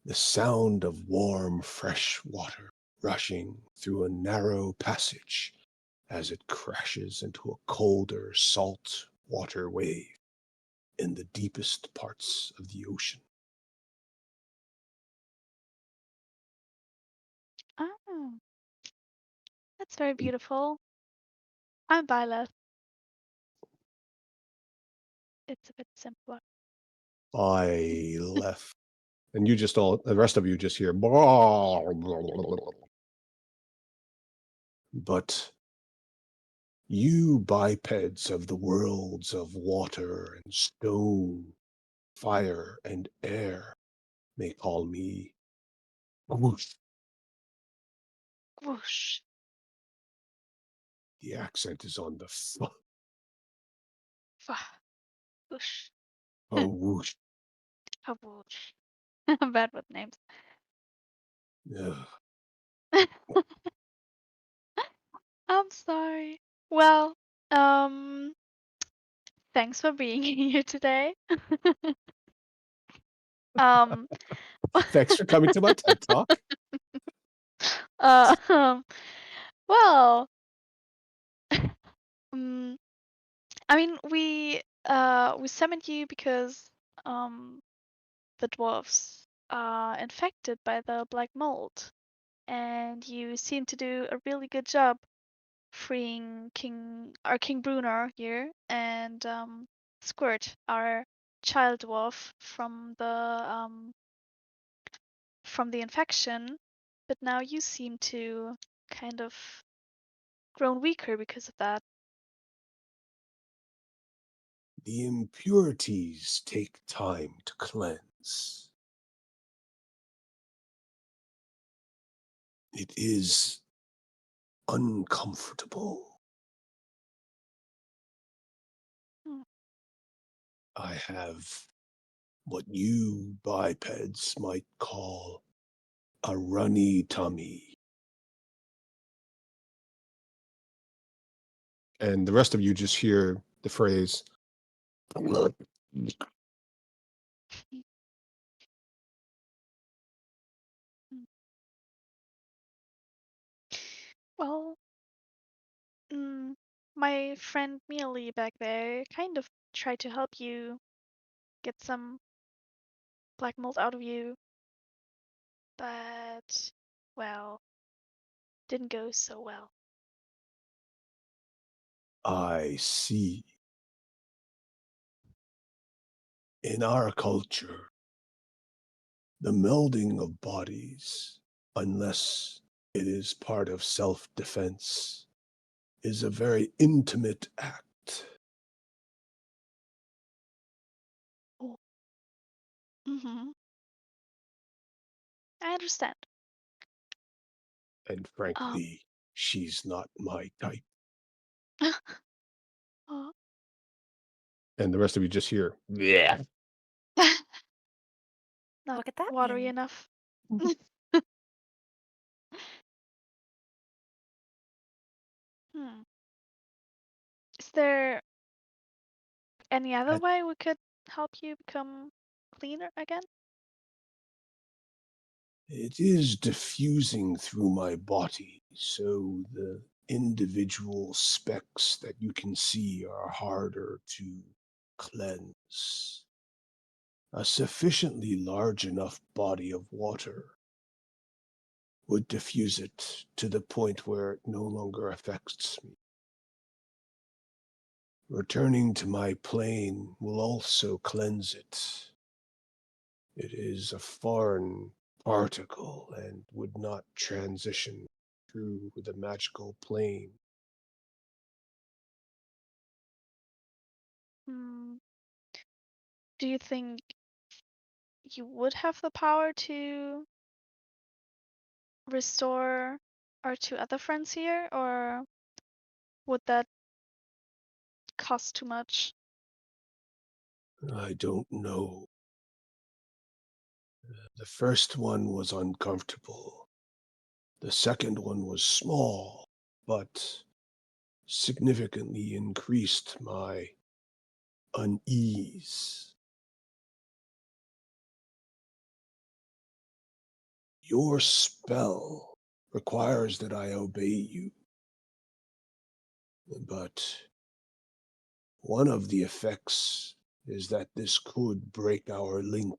the sound of warm, fresh water rushing through a narrow passage as it crashes into a colder, salt water wave in the deepest parts of the ocean. Oh, that's very beautiful. I'm Violet. It's a bit simpler. I left. And you just all, the rest of you just hear, but you bipeds of the worlds of water and stone, fire and air may call me Whoosh. Whoosh. The accent is on the Whoosh. oh whoosh. A whoosh. I'm bad with names. Ugh. I'm sorry. Well, um, thanks for being here today. Um, Thanks for coming to my TED Talk. uh, um, well, um, I mean, we summoned you because um the dwarfs are infected by the black mold, and you seem to do a really good job freeing King Bruenor here and Squirt, our child dwarf, from the infection. But now you seem to kind of grown weaker because of that. The impurities take time to cleanse. It is uncomfortable. Hmm. I have what you bipeds might call a runny tummy. And the rest of you just hear the phrase, Well, my friend Mealy back there kind of tried to help you get some black mold out of you, but, well, didn't go so well. I see. In our culture, the melding of bodies, unless it is part of self-defense, is a very intimate act. Oh. Mm-hmm. I understand. And Um. frankly, she's not my type. Oh. And the rest of you just hear, yeah. Not What could that watery mean? enough. Hmm. Is there any other That way we could help you become cleaner again? it is diffusing through my body, so the individual specks that you can see are harder to cleanse. A sufficiently large enough body of water would diffuse it to the point where it no longer affects me. Returning to my plane will also cleanse it. It is a foreign particle and would not transition through the magical plane. Hmm. Do you think you would have the power to restore our two other friends here, or would that cost too much? I don't know. The first one was uncomfortable. The second one was small, but significantly increased my unease. Your spell requires that I obey you, but one of the effects is that this could break our link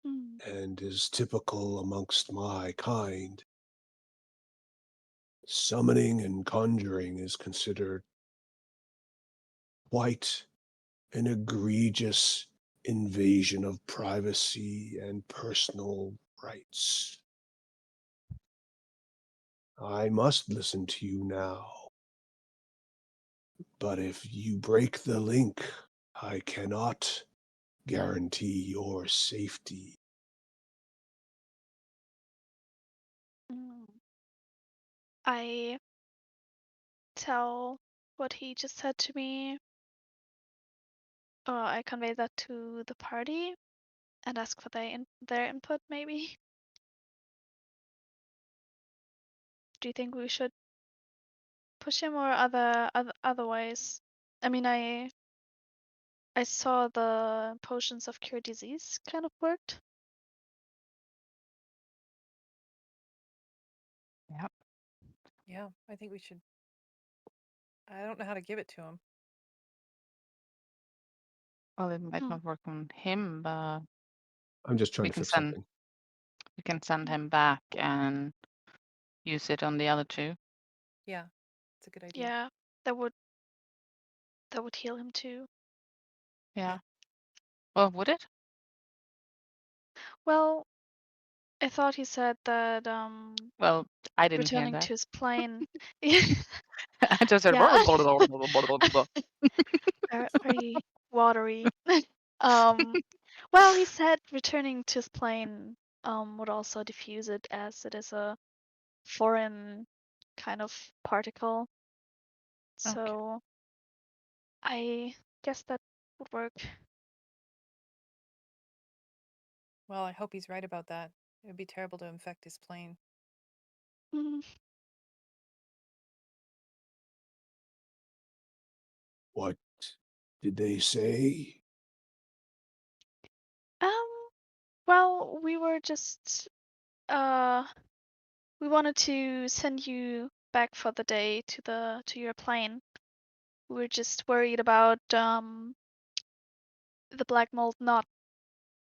Hmm. and is typical amongst my kind. Summoning and conjuring is considered quite an egregious invasion of privacy and personal rights. I must listen to you now, but if you break the link, I cannot guarantee your safety. Mm. I tell what he just said to me. I convey that to the party and ask for their input, maybe. Do you think we should push him or otherwise? I mean, I saw the potions of cure disease kind of worked. Yeah. Yeah, I think we should. I don't know how to give it to him. Well, it might Hmm. not work on him, but I'm just trying we to can fix send something. we can send him back and use it on the other two. Yeah, it's a good idea. Yeah, that would heal him too. Yeah. Well, would it? Well, I thought he said that Well, I didn't hear returning that. to his plane. I just said Yeah, blah, blah, blah. very watery. Um, Well, he said returning to his plane would also diffuse it as it is a foreign kind of particle. Okay. So I guess that would work. Well, I hope he's right about that. It would be terrible to infect his plane. Mm, What did they say? well, we were just we wanted to send you back for the day to your plane. We were just worried about the black mold not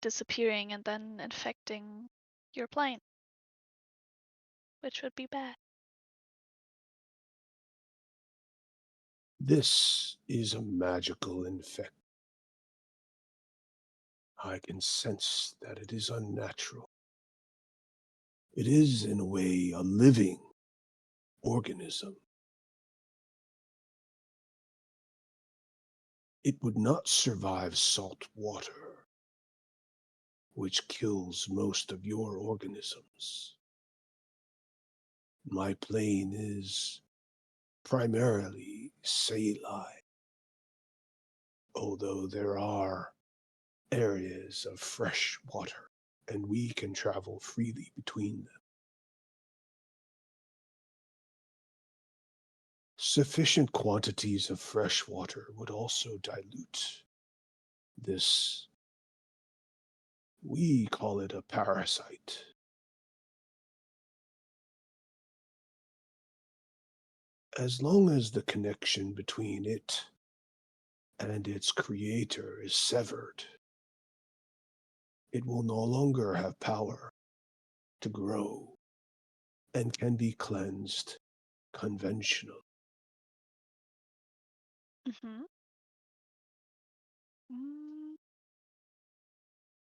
disappearing and then infecting your plane, which would be bad. This is a magical infect. I can sense that it is unnatural. It is, in a way, a living organism. It would not survive salt water, which kills most of your organisms. My plane is primarily saline, although there are areas of fresh water, and we can travel freely between them. Sufficient quantities of fresh water would also dilute this. We call it a parasite. As long as the connection between it and its creator is severed, it will no longer have power to grow and can be cleansed conventional. Mm-hmm. Mm,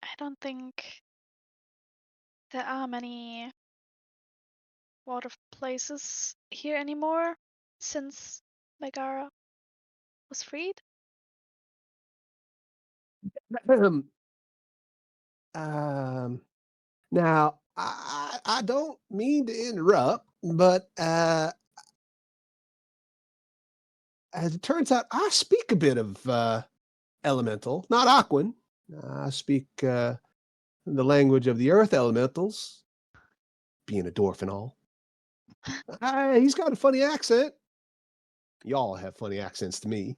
I don't think there are many water places here anymore since Megara was freed. Um, um, now, I don't mean to interrupt, but as it turns out, I speak a bit of elemental, not Aquan. I speak the language of the earth elementals, being a dwarf and all. He's got a funny accent. Y'all have funny accents to me.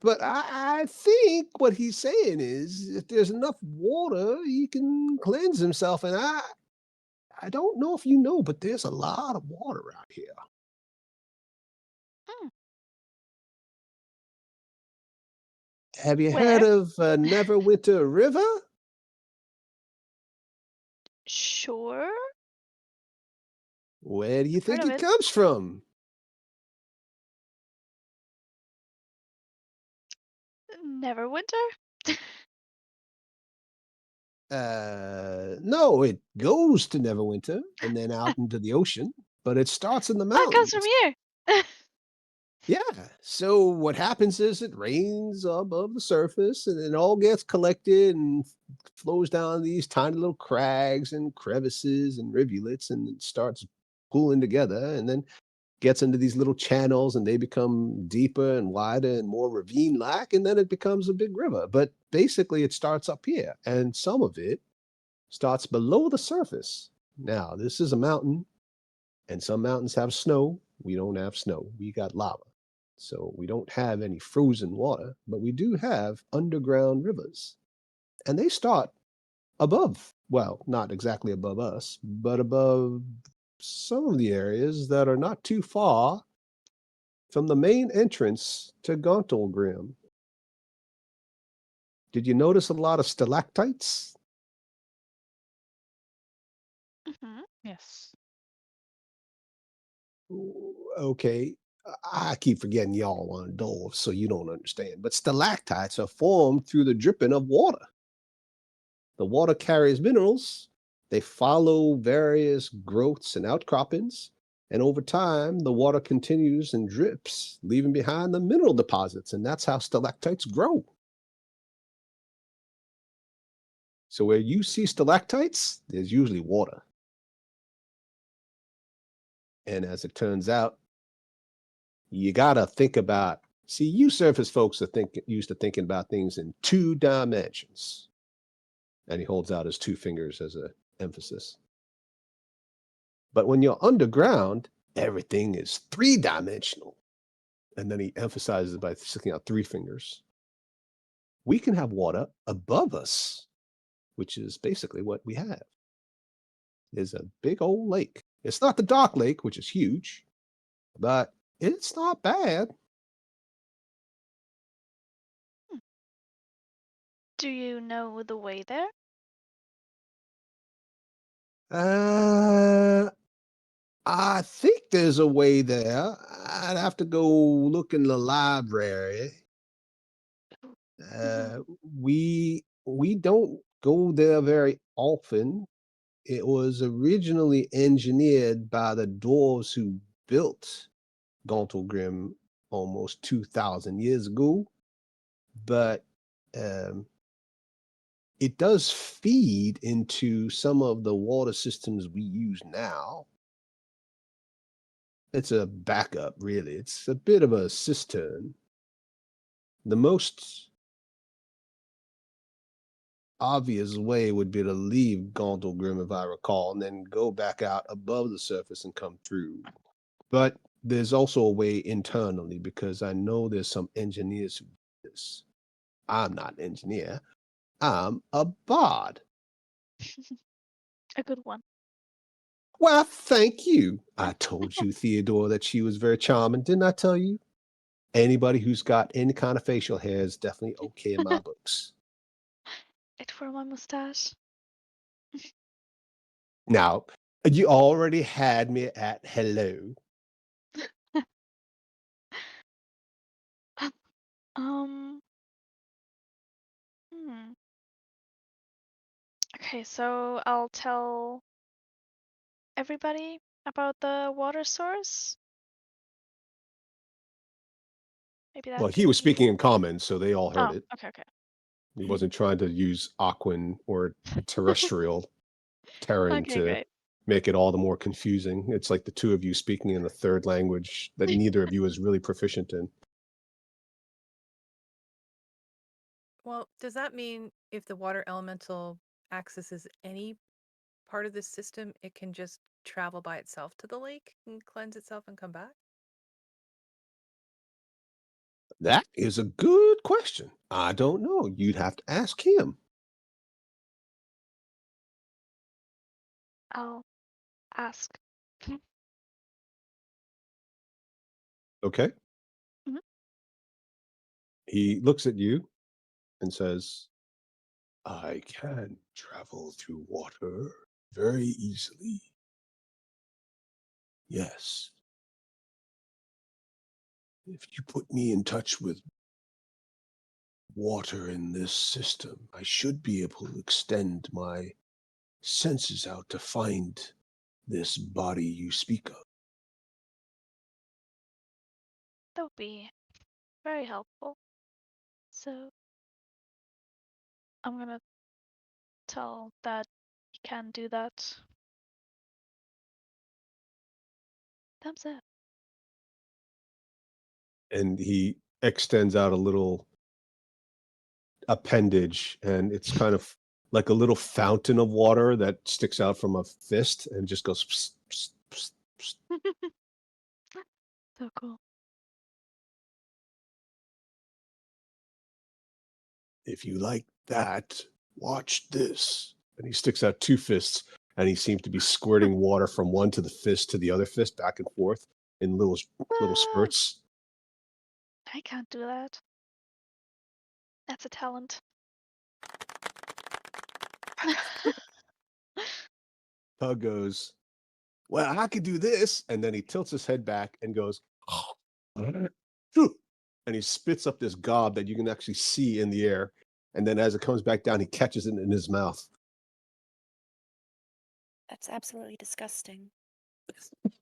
But I think what he's saying is if there's enough water, he can cleanse himself. And I don't know if you know, but there's a lot of water out here. Hmm. Have you heard Where? of Neverwinter River? Sure. Where do you Heard think of it it. comes from? Neverwinter? No, it goes to Neverwinter and then out into the ocean, but it starts in the Oh, it comes from mountains. here. Yeah. So what happens is it rains above the surface and it all gets collected and flows down these tiny little crags and crevices and rivulets and it starts pooling together and then gets into these little channels and they become deeper and wider and more ravine like and then it becomes a big river. But basically it starts up here and some of it starts below the surface. Now, this is a mountain and some mountains have snow. We don't have snow. We got lava. So we don't have any frozen water, but we do have underground rivers. And they start above, well, not exactly above us, but above some of the areas that are not too far from the main entrance to Gauntlgrym. Did you notice a lot of stalactites? Hmm. Yes. Okay, I keep forgetting y'all on dwarves, so you don't understand. But stalactites are formed through the dripping of water. The water carries minerals. They follow various growths and outcroppings. And over time, the water continues and drips, leaving behind the mineral deposits. And that's how stalactites grow. So where you see stalactites, there's usually water. And as it turns out, you gotta think about. See, you surface folks are used to thinking about things in 2 dimensions. And he holds out his 2 fingers as an emphasis. But when you're underground, everything is 3 dimensional. And then he emphasizes by sticking out 3 fingers. We can have water above us, which is basically what we have. There's a big old lake. It's not the Dark Lake, which is huge, but it's not bad. Do you know the way there? I think there's a way there. I'd have to go look in the library. Uh, we don't go there very often. It was originally engineered by the dwarves who built Gauntlgrym almost 2,000 years ago, but um, it does feed into some of the water systems we use now. It's a backup, really. It's a bit of a cistern. The most obvious way would be to leave Gauntlgrym, if I recall, and then go back out above the surface and come through. But there's also a way internally, because I know there's some engineers who do this. I'm not an engineer. I'm a bard. A good one. Well, thank you. I told you, Theodore, that she was very charming. Didn't I tell you? Anybody who's got any kind of facial hair is definitely okay in my books. It for my mustache. Now, you already had me at hello. Um. Hmm. Okay, so I'll tell everybody about the water source. Maybe Well, that's he was speaking easier. in common, so they all heard Oh, it. okay, okay. He wasn't trying to use Aquan or terrestrial Terran Okay, to great. make it all the more confusing. It's like the two of you speaking in a third language that neither of you is really proficient in. Well, does that mean if the water elemental accesses any part of this system, it can just travel by itself to the lake and cleanse itself and come back? That is a good question. I don't know. You'd have to ask him. I'll ask. Okay. Mhm. He looks at you and says, I can travel through water very easily. Yes. If you put me in touch with water in this system, I should be able to extend my senses out to find this body you speak of. That would be very helpful. So I'm gonna tell that he can do that. Thumbs up. And he extends out a little appendage, and it's kind of like a little fountain of water that sticks out from a fist and just goes psst, psst, psst, psst. So cool. If you like that, watch this. And he sticks out 2 fists, and he seems to be squirting water from one to the fist to the other fist, back and forth in little Ah, spurts. I can't do that. That's a talent. Tug goes, well, I could do this. And then he tilts his head back and goes, and he spits up this gob that you can actually see in the air. And then as it comes back down, he catches it in his mouth. That's absolutely disgusting. What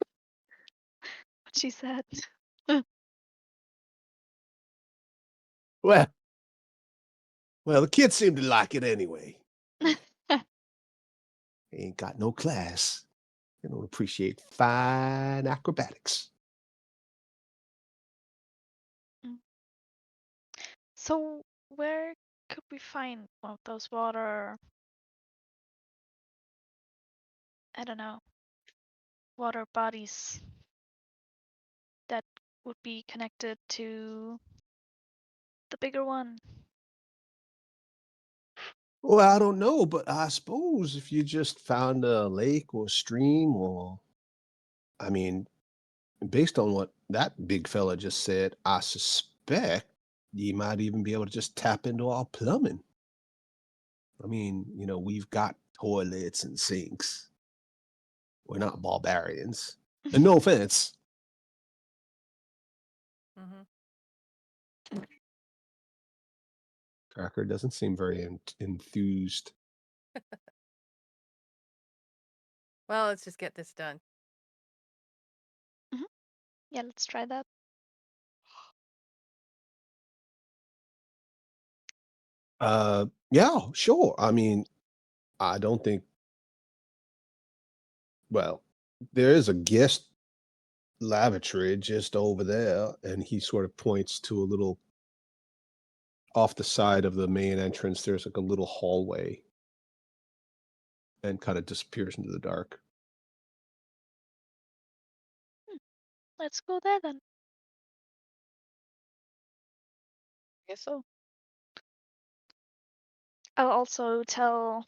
she said. Well, the kids seem to like it anyway. Ain't got no class. They don't appreciate fine acrobatics. So where could we find one of those water, I don't know, water bodies that would be connected to the bigger one? Well, I don't know, but I suppose if you just found a lake or stream or, I mean, based on what that big fella just said, I suspect you might even be able to just tap into our plumbing. I mean, we've got toilets and sinks. We're not barbarians. And no offense. Mm-hmm. Cracker doesn't seem very enthused. Well, let's just get this done. Yeah, let's try that. Yeah, sure. I mean, I don't think, well, there is a guest lavatory just over there, and he sort of points to a little off the side of the main entrance. There's like a little hallway and kind of disappears into the dark. Let's go there then. Guess so. I'll also tell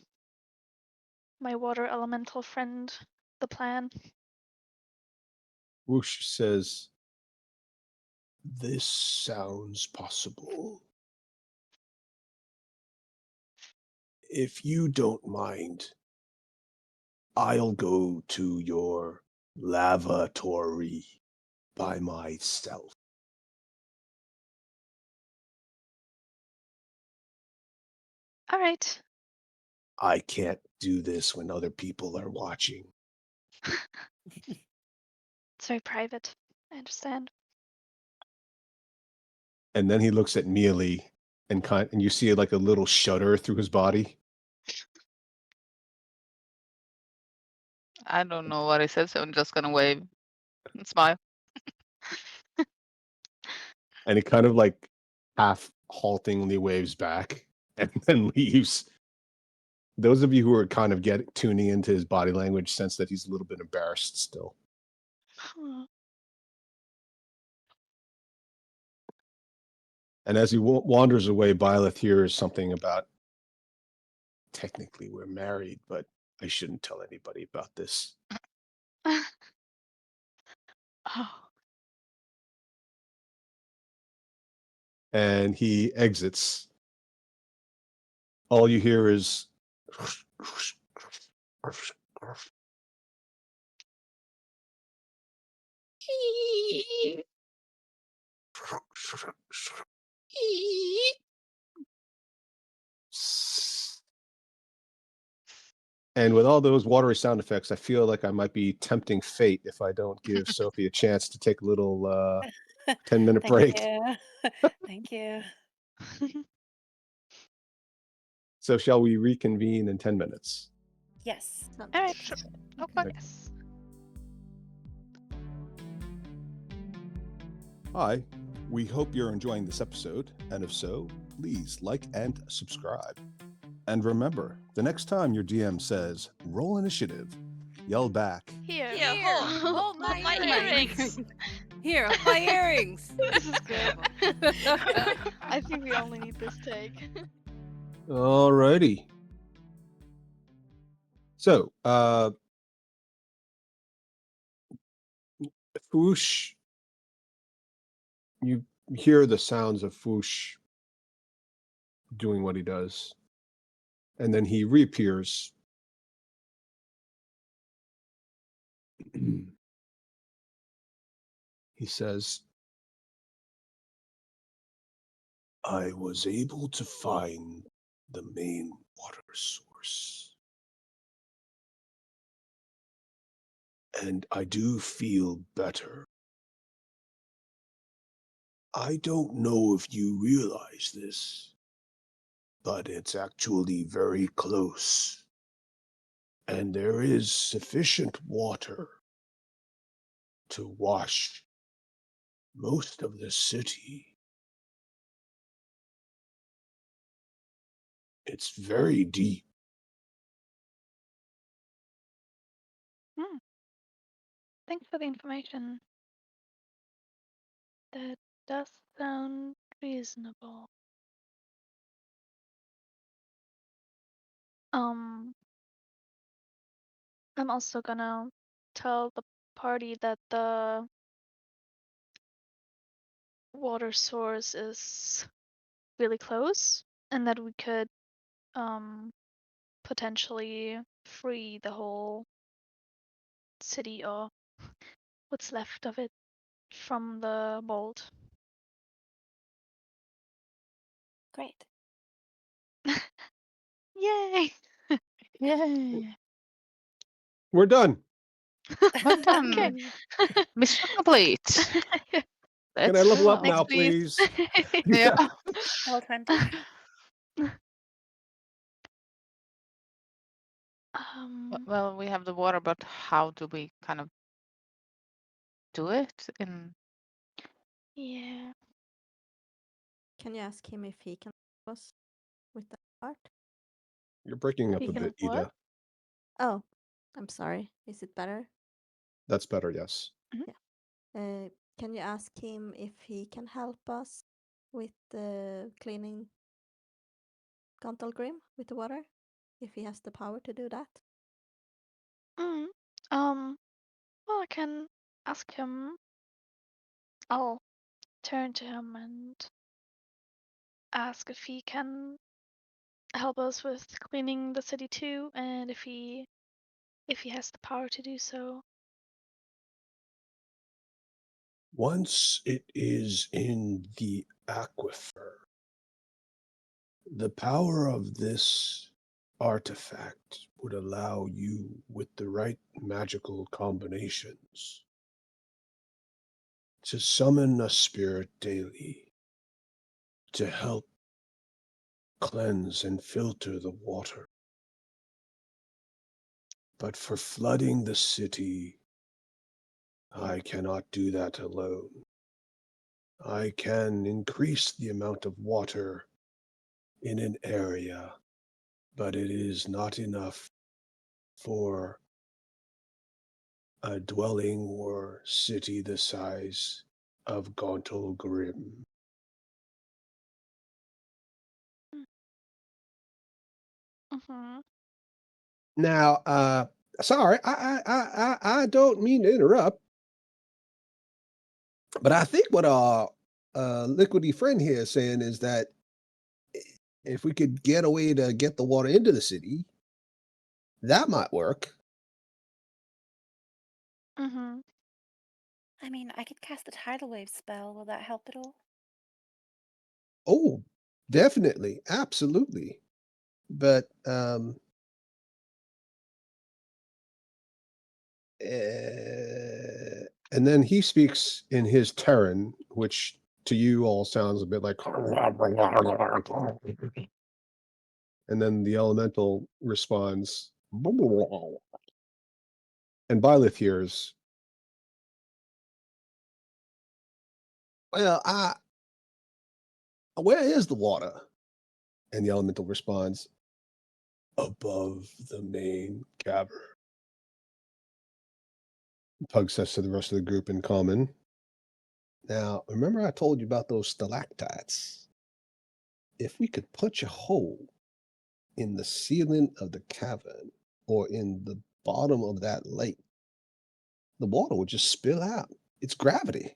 my water elemental friend the plan. Whoosh says, "This sounds possible. If you don't mind, I'll go to your lavatory by myself." All right. I can't do this when other people are watching. It's very private. I understand. And then he looks at Mealy and you see like a little shudder through his body. I don't know what he said, so I'm just gonna wave and smile. And he kind of like half haltingly waves back and then leaves. Those of you who are kind of tuning into his body language sense that he's a little bit embarrassed still. And as he wanders away, Byleth hears something about, technically we're married, but I shouldn't tell anybody about this. Oh. And he exits. All you hear is and with all those watery sound effects, I feel like I might be tempting fate if I don't give Sophie a chance to take a little 10-minute break. You. Thank you. So shall we reconvene in 10 minutes? Yes. All right. Sure. Okay. Okay. Yes. Hi, we hope you're enjoying this episode, and if so, please like and subscribe. And remember, the next time your DM says, roll initiative, yell back, Here. Hold my earrings. Here, hold my earrings. This is good. I think we only need this take. alrighty. So, Foosh, you hear the sounds of Foosh doing what he does, and then he reappears. He says, I was able to find the main water source, and I do feel better. I don't know if you realize this, but it's actually very close and there is sufficient water to wash most of the city. It's very deep. Hmm. Thanks for the information. That does sound reasonable. Um, I'm also gonna tell the party that the water source is really close and that we could potentially free the whole city or what's left of it from the mold. Great. Yay! Yay. We're done. Well done. Okay. Mission complete. Can I Let's level up go. now, Next, please. please? Yeah. Level 20. Well, we have the water, but how do we kind of do it in Yeah. Can you ask him if he can help us with that part? You're breaking up a Speaking bit, of what? Ida. Oh, I'm sorry. Is it better? That's better, yes. Can you ask him if he can help us with cleaning Gauntlgrym with the water? If he has the power to do that? Mm. Well, I can ask him. I'll turn to him and ask if he can help us with cleaning the city too, and if he has the power to do so. Once it is in the aquifer, the power of this artifact would allow you, with the right magical combinations, to summon a spirit daily to help cleanse and filter the water. But for flooding the city, I cannot do that alone. I can increase the amount of water in an area, but it is not enough for a dwelling or city the size of Gauntlgrym. Mm-hmm. Now, sorry, I don't mean to interrupt, but I think what our liquidy friend here is saying is that if we could get a way to get the water into the city, that might work. Mm-hmm. I mean, I could cast a tidal wave spell. Will that help at all? Oh, definitely, absolutely. But and then he speaks in his Terran, which to you all sounds a bit like. And then the elemental responds, and Byleth hears, well, where is the water? And the elemental responds, above the main cavern. Pug says to the rest of the group in common, now, remember I told you about those stalactites? If we could punch a hole in the ceiling of the cavern or in the bottom of that lake, the water would just spill out. It's gravity.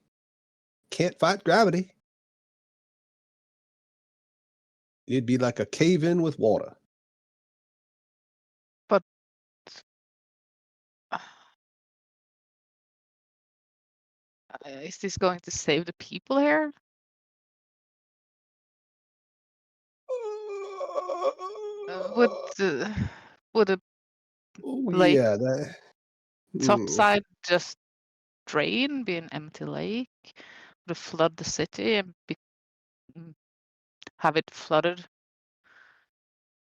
Can't fight gravity. It'd be like a cave in with water. but uh, is this going to save the people here? Would a Oh lake yeah, that. topside just drain, be an empty lake? Would it flood the city and have it flooded?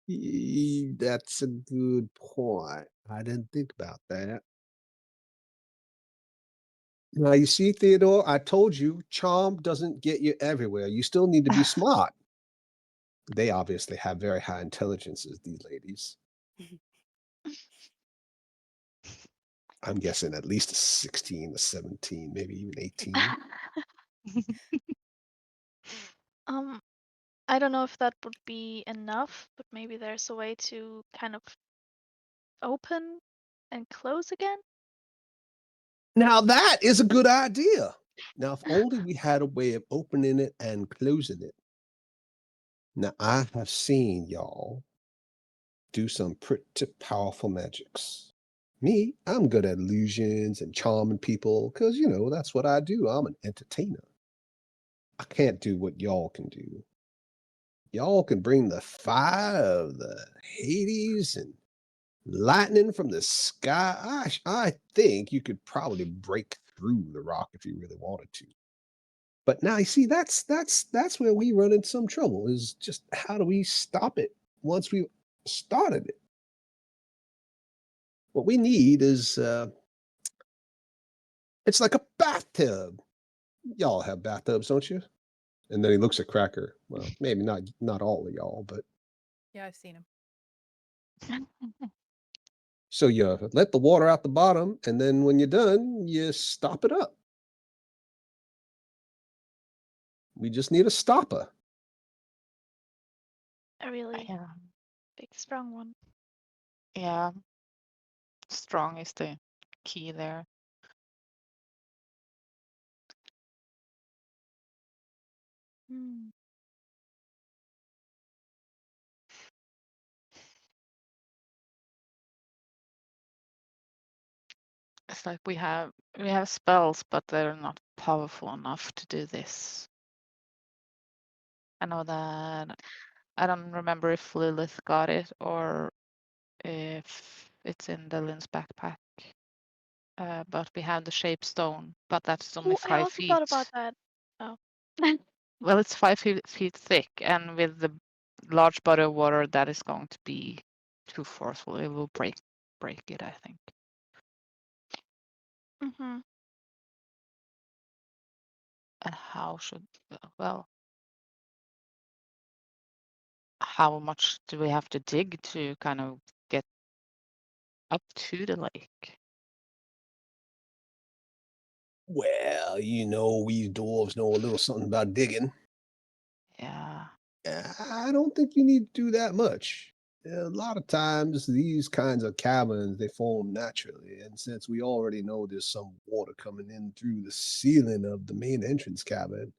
That's a good point. I didn't think about that. Now, you see, Theodore, I told you charm doesn't get you everywhere. You still need to be smart. They obviously have very high intelligences, these ladies. I'm guessing at least a 16, a 17, maybe even 18. Um, I don't know if that would be enough, but maybe there's a way to kind of open and close again. Now, that is a good idea. Now, if only we had a way of opening it and closing it. Now, I have seen y'all do some pretty powerful magics. Me, I'm good at illusions and charming people because, that's what I do. I'm an entertainer. I can't do what y'all can do. Y'all can bring the fire of the Hades and lightning from the sky. I think you could probably break through the rock if you really wanted to. But now you see that's where we run into some trouble is just how do we stop it once we started it? What we need is it's like a bathtub. Y'all have bathtubs, don't you? And then he looks at Cracker. Well, maybe not all of y'all, but Yeah, I've seen him. so you let the water out the bottom, and then when you're done, you stop it up. We just need a stopper. A really Yeah. big, strong one. Yeah. Strong is the key there. Hmm. It's like we have spells, but they're not powerful enough to do this. I know that I don't remember if Lilith got it or if it's in the Lynn's backpack. But we have the shape stone, but that's only Oh, I 5 also thought feet. about that. Oh. Well, it's 5 feet thick, and with the large body of water, that is going to be too forceful. It will break it, I think. Mm-hmm. And how should well, how much do we have to dig to kind of get up to the lake? Well, we dwarves know a little something about digging. Yeah. I don't think you need to do that much. A lot of times, these kinds of caverns they form naturally, and since we already know there's some water coming in through the ceiling of the main entrance cavern,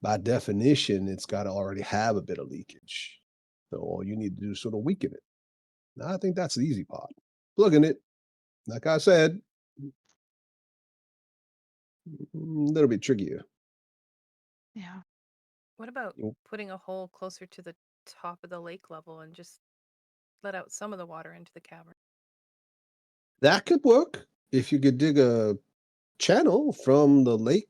by definition, it's got to already have a bit of leakage. So all you need to do is sort of weaken it. Now, I think that's the easy part. Plugging it, like I said, a little bit trickier. Yeah. What about You- putting a hole closer to the top of the lake level and just let out some of the water into the cavern? That could work if you could dig a channel from the lake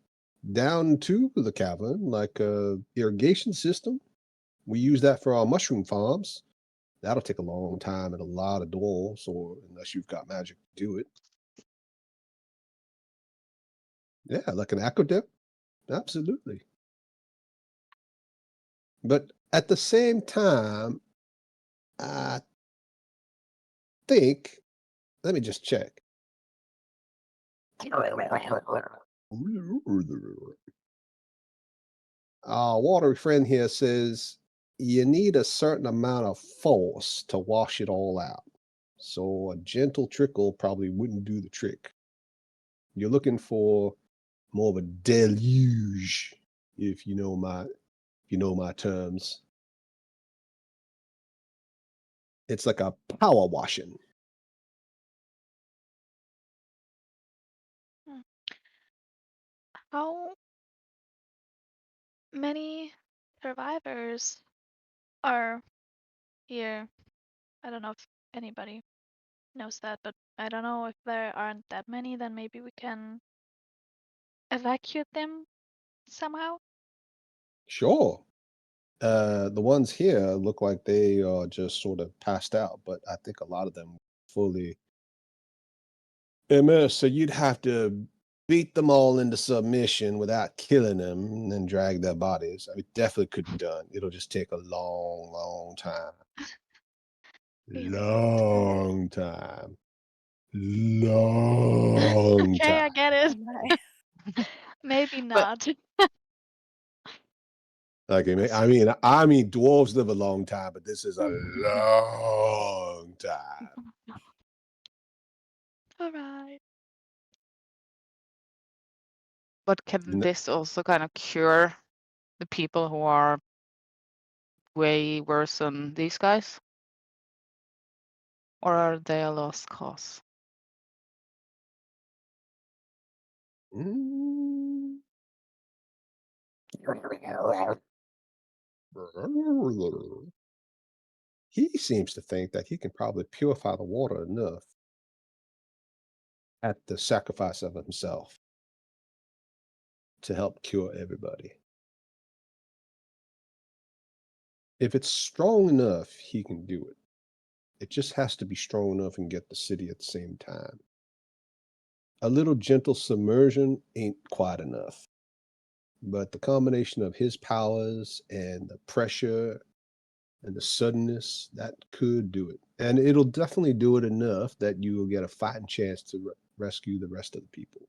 down to the cavern, like a irrigation system. We use that for our mushroom farms. That'll take a long time and a lot of dwarves, or unless you've got magic to do it. Yeah, like an aqueduct. Absolutely. But at the same time, I think, let me just check. Our water friend here says you need a certain amount of force to wash it all out. So a gentle trickle probably wouldn't do the trick. You're looking for more of a deluge, if you know my terms. It's like a power washing. Hmm. How many survivors are here? I don't know if anybody knows that, but I don't know if there aren't that many, then maybe we can evacuate them somehow. Sure. The ones here look like they are just sort of passed out, but I think a lot of them fully immersed. So you'd have to beat them all into submission without killing them and then drag their bodies. I mean, definitely could be done. It'll just take a long, long time. Long time. Long Okay, I time. get Oh it. my. Maybe But not. Okay, I mean, dwarves live a long time, but this is a long time. All right. but can You know, this also kind of cure the people who are way worse than these guys? Or are they a lost cause? mm, he seems to think that he can probably purify the water enough at the sacrifice of himself to help cure everybody. If it's strong enough, he can do it. It just has to be strong enough and get the city at the same time. A little gentle submersion ain't quite enough. But the combination of his powers and the pressure and the suddenness, that could do it. And it'll definitely do it enough that you will get a fighting chance to rescue the rest of the people.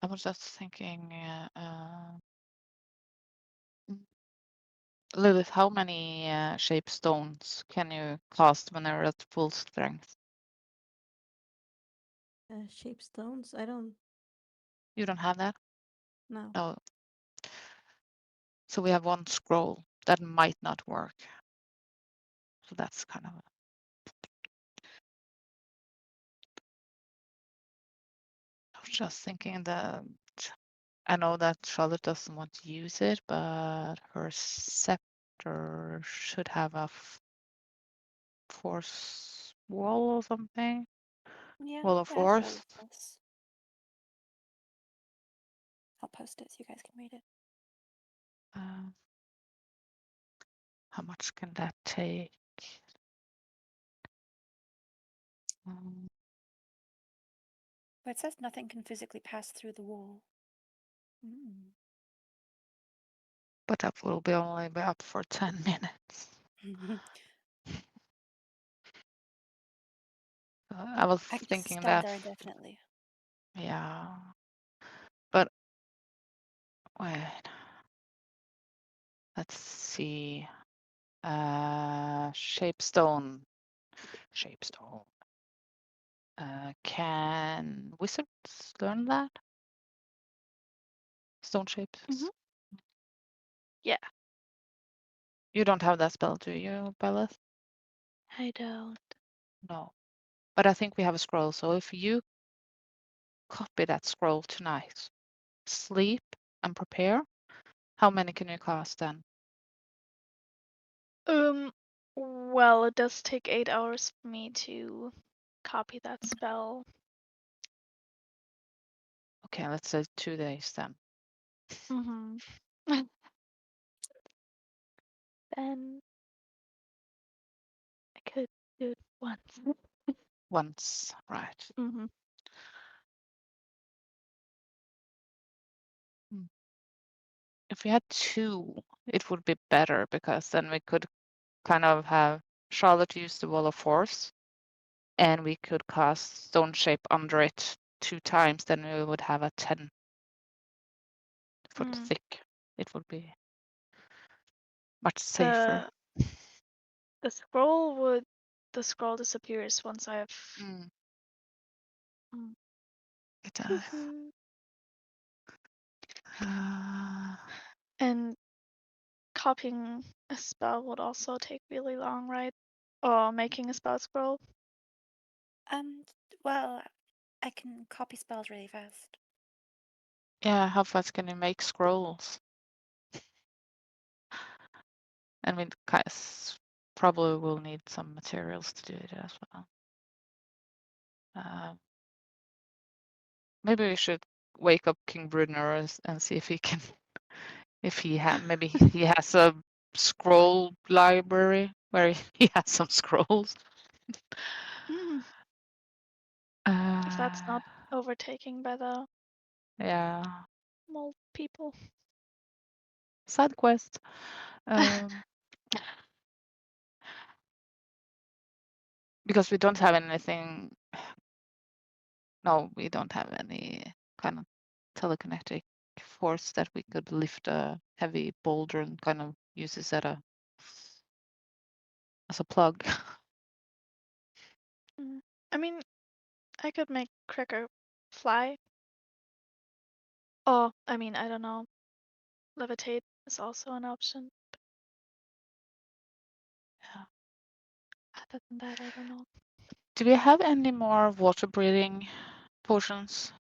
I was just thinking, mm, Lilith, how many shape stones can you cast when they're at full strength? Shape stones. I don't You don't have that? know. No. So we have one scroll that might not work. So that's kind of. I was just thinking that I know that Charlotte doesn't want to use it, but her scepter should have a force wall or something. Yeah, Wall of I have all force. of this. I'll post it so you guys can read it. How much can that take? Um, But it says nothing can physically pass through the wall. Mm. but that will be only be up for 10 minutes. I was I can thinking stand that, there indefinitely. yeah. But wait, let's see. Shapestone. Shapestone. Can wizards learn that? Stone shapes? Mhm. Yeah, You don't have that spell, do you, Belleth? I don't. No. But I think we have a scroll. So if you copy that scroll tonight, sleep and prepare, how many can you cast then? Well, it does take 8 hours for me to copy that spell. Okay, let's say 2 days then. Mm-hmm. Then I could do it once. Once, right. Mm-hmm. If we had 2, it would be better because then we could kind of have Charlotte use the wall of force and we could cast stone shape under it 2 times, then we would have a 10-foot thick. It would be much safer. The scroll disappears once I've It does. and copying a spell would also take really long, right? Or making a spell scroll. Well, I can copy spells really fast. Yeah, how fast can you make scrolls? And we probably will need some materials to do it as well. Maybe we should wake up King Bruenor and see if he can, maybe he has a scroll library where he has some scrolls. If that's Uh, not overtaking by the yeah, mold people. side quest. Um, because we don't have anything. No, we don't have any kind of telekinetic force that we could lift a heavy boulder and kind of use this as a plug. I mean, I could make Cracker fly. Oh, I mean, I don't know. Levitate is also an option. Yeah. Other than that, I don't know. Do we have any more water breathing potions?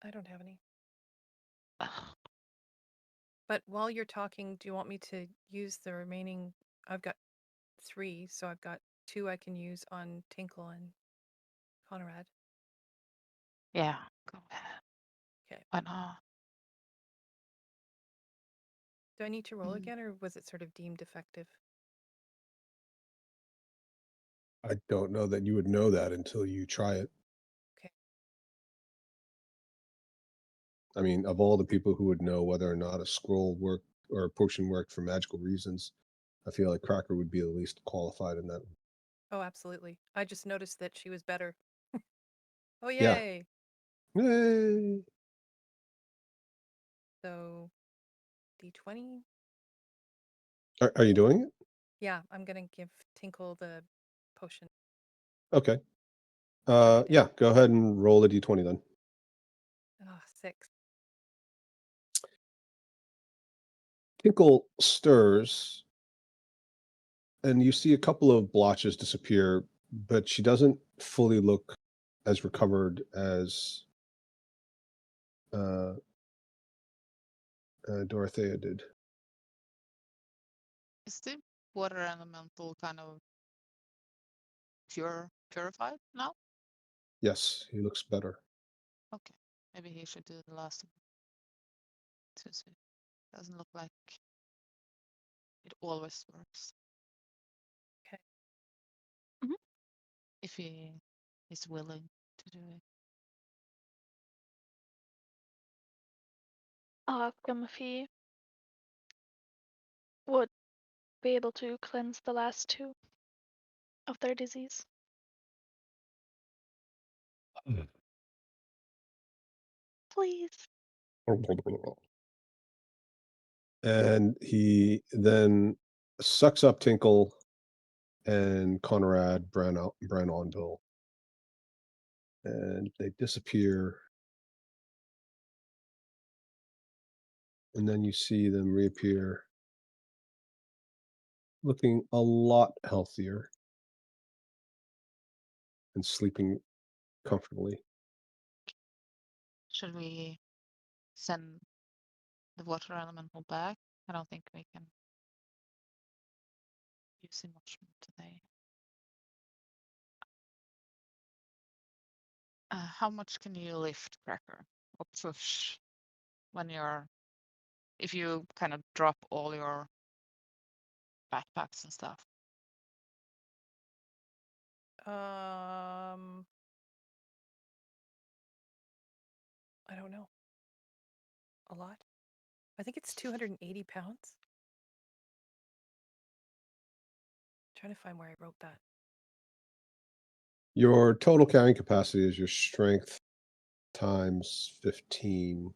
I don't have any. Ugh. But while you're talking, do you want me to use the remaining? I've got 3, so I've got 2 I can use on Tinkle and Conrad. Yeah, go ahead. Okay. Why not? Do I need to roll Mm. again, or was it sort of deemed effective? I don't know that you would know that until you try it. Okay. I mean, of all the people who would know whether or not a scroll worked or a potion worked for magical reasons, I feel like Cracker would be the least qualified in that. Oh, absolutely. I just noticed that she was better. Oh, Yeah. yay. Yay! So D20. Are you doing it? Yeah, I'm going to give Tinkle the potion. Okay. Mark it down. Yeah, go ahead and roll a d20 then. Oh, 6. Tinkle stirs, and you see a couple of blotches disappear, but she doesn't fully look as recovered as uh, Dorothea did. Is the water elemental kind of purified now? Yes, he looks better. Okay, maybe he should do the last one. Since it doesn't look like it always works. Okay. If he is willing to do it. I'll ask him if he would be able to cleanse the last 2 of their disease. Please. And he then sucks up Tinkle and Conrad Branonville, and they disappear. And then you see them reappear, looking a lot healthier and sleeping comfortably. Should we send the water elemental back? I don't think we can use him much more today. How much can you lift, Cracker, or push when if you kind of drop all your backpacks and stuff? I don't know. A lot. I think it's 280 pounds. Trying to find where I wrote that. Your total carrying capacity is your strength times 15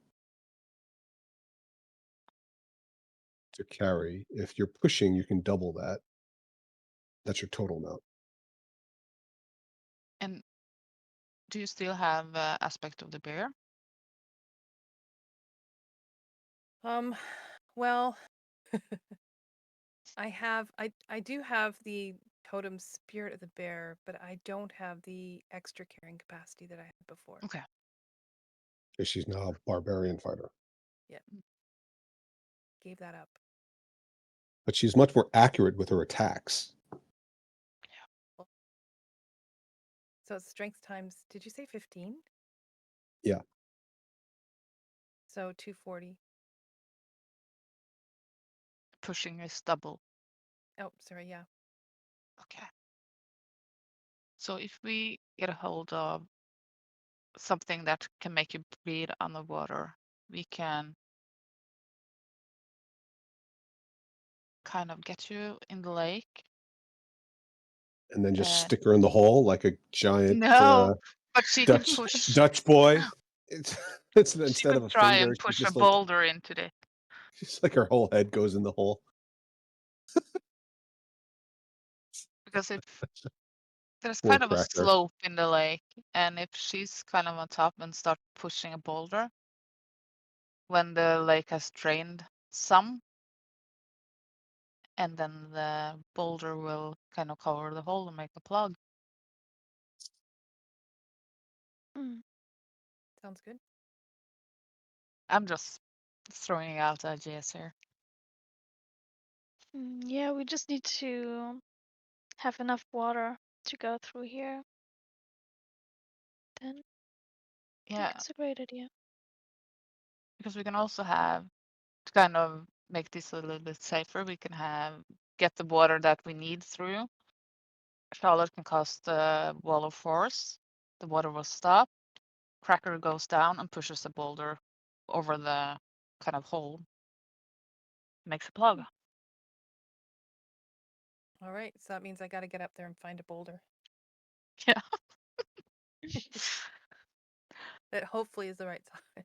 to carry. If you're pushing, you can double that. That's your total amount. And do you still have aspect of the bear? Well, I do have the totem spirit of the bear, but I don't have the extra carrying capacity that I had before. Okay. She's now a barbarian fighter. Yeah. Gave that up. But she's much more accurate with her attacks. So it's strength times, did you say 15? Yeah. So 240. pushing is double. Oh, sorry. Yeah. Okay. So if we get a hold of something that can make you breathe underwater, we can kind of get you in the lake. And then just Uh, stick her in the hole like a giant no, but she can push. Dutch boy. It's She instead will of a try finger, and she's push a just like boulder into the. she's like her whole head goes in the hole. Because if there's Poor kind of a cracker. slope in the lake, and if she's kind of on top and start pushing a boulder, when the lake has drained some, and then the boulder will kind of cover the hole and make a plug. Mm. Sounds good. I'm just throwing out ideas here. Yeah, we just need to have enough water to go through here. Then I think Yeah, it's a great idea. because we can also have, to kind of make this a little bit safer, we can get the water that we need through. Charlotte can cast the wall of force. The water will stop. Cracker goes down and pushes the boulder over the kind of hole. Makes a plug. All right. So that means I got to get up there and find a boulder Yeah. that hopefully is the right size.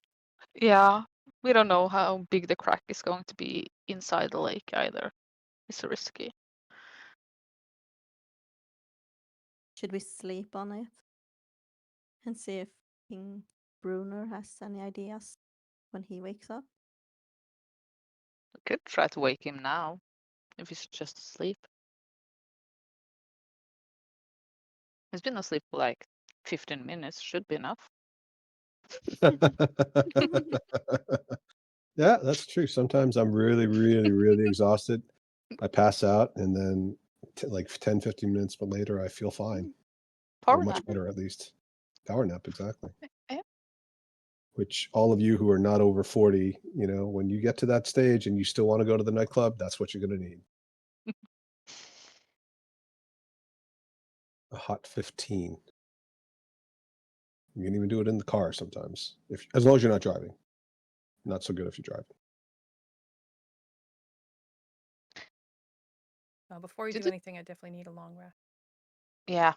Yeah. We don't know how big the crack is going to be inside the lake either. It's risky. Should we sleep on it and see if King Bruenor has any ideas when he wakes up? We could try to wake him now if he's just asleep. He's been asleep for like 15 minutes. Should be enough. Yeah, that's true. Sometimes I'm really, really, really exhausted. I pass out, and then like 10, 15 minutes but later, I feel fine. Or Power much nap. better, at least. Power nap, exactly. Yeah. Which all of you who are not over 40, when you get to that stage and you still want to go to the nightclub, that's what you're going to need. A hot 15. You can even do it in the car sometimes, as long as you're not driving. Not so good if you're driving. Before you Did do it- anything, I definitely need a long rest. Yeah.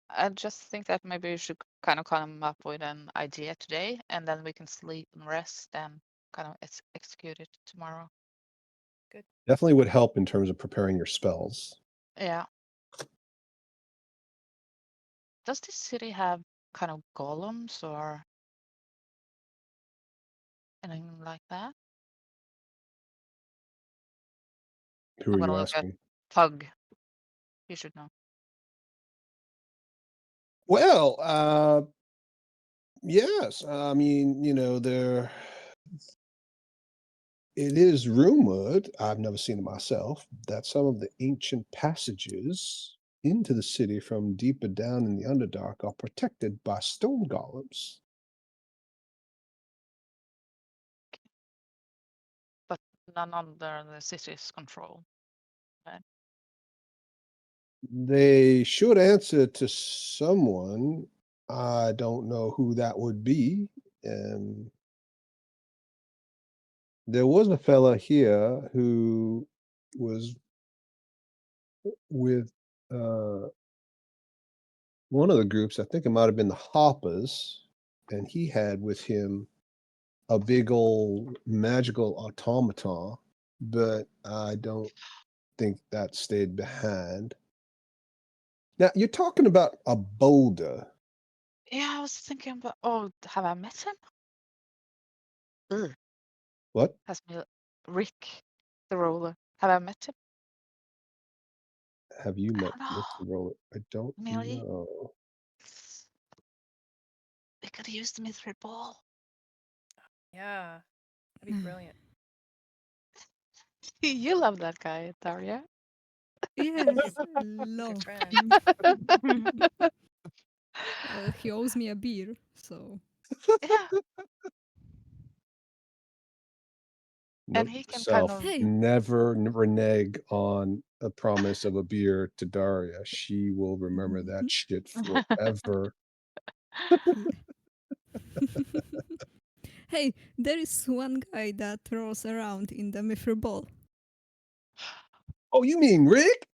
I just think that maybe we should kind of come up with an idea today, and then we can sleep and rest and kind of execute it tomorrow. Definitely would help in terms of preparing your spells. Yeah. Does this city have kind of golems or anything like that? Who I'm are gonna you look at asking? Pug. You should know. Well, yes. I mean, it is rumored, I've never seen it myself, that some of the ancient passages into the city from deeper down in the Underdark are protected by stone golems. But none under the city's control. Right? They should answer to someone. I don't know who that would be. There was a fella here who was with one of the groups. I think it might have been the Hoppers, and he had with him a big old magical automaton, but I don't think that stayed behind. Now, you're talking about a boulder. Yeah, I was thinking about. Oh, have I met him? Ugh, What? has me Rick, the roller. Have I met him? Have you I met don't know. Mr. Roller? I don't Maybe know. we could use the mithril ball. Yeah, that'd be brilliant. You love that guy, Daria. Yes, Good love friend. him. Well, he owes me a beer, so Yeah. And Note he to can kind self: of Hey, never renege on a promise of a beer to Daria. She will remember that mhm, shit forever. yeah. Hey, there is one guy that rolls around in the mithril ball. Oh, you mean Rick?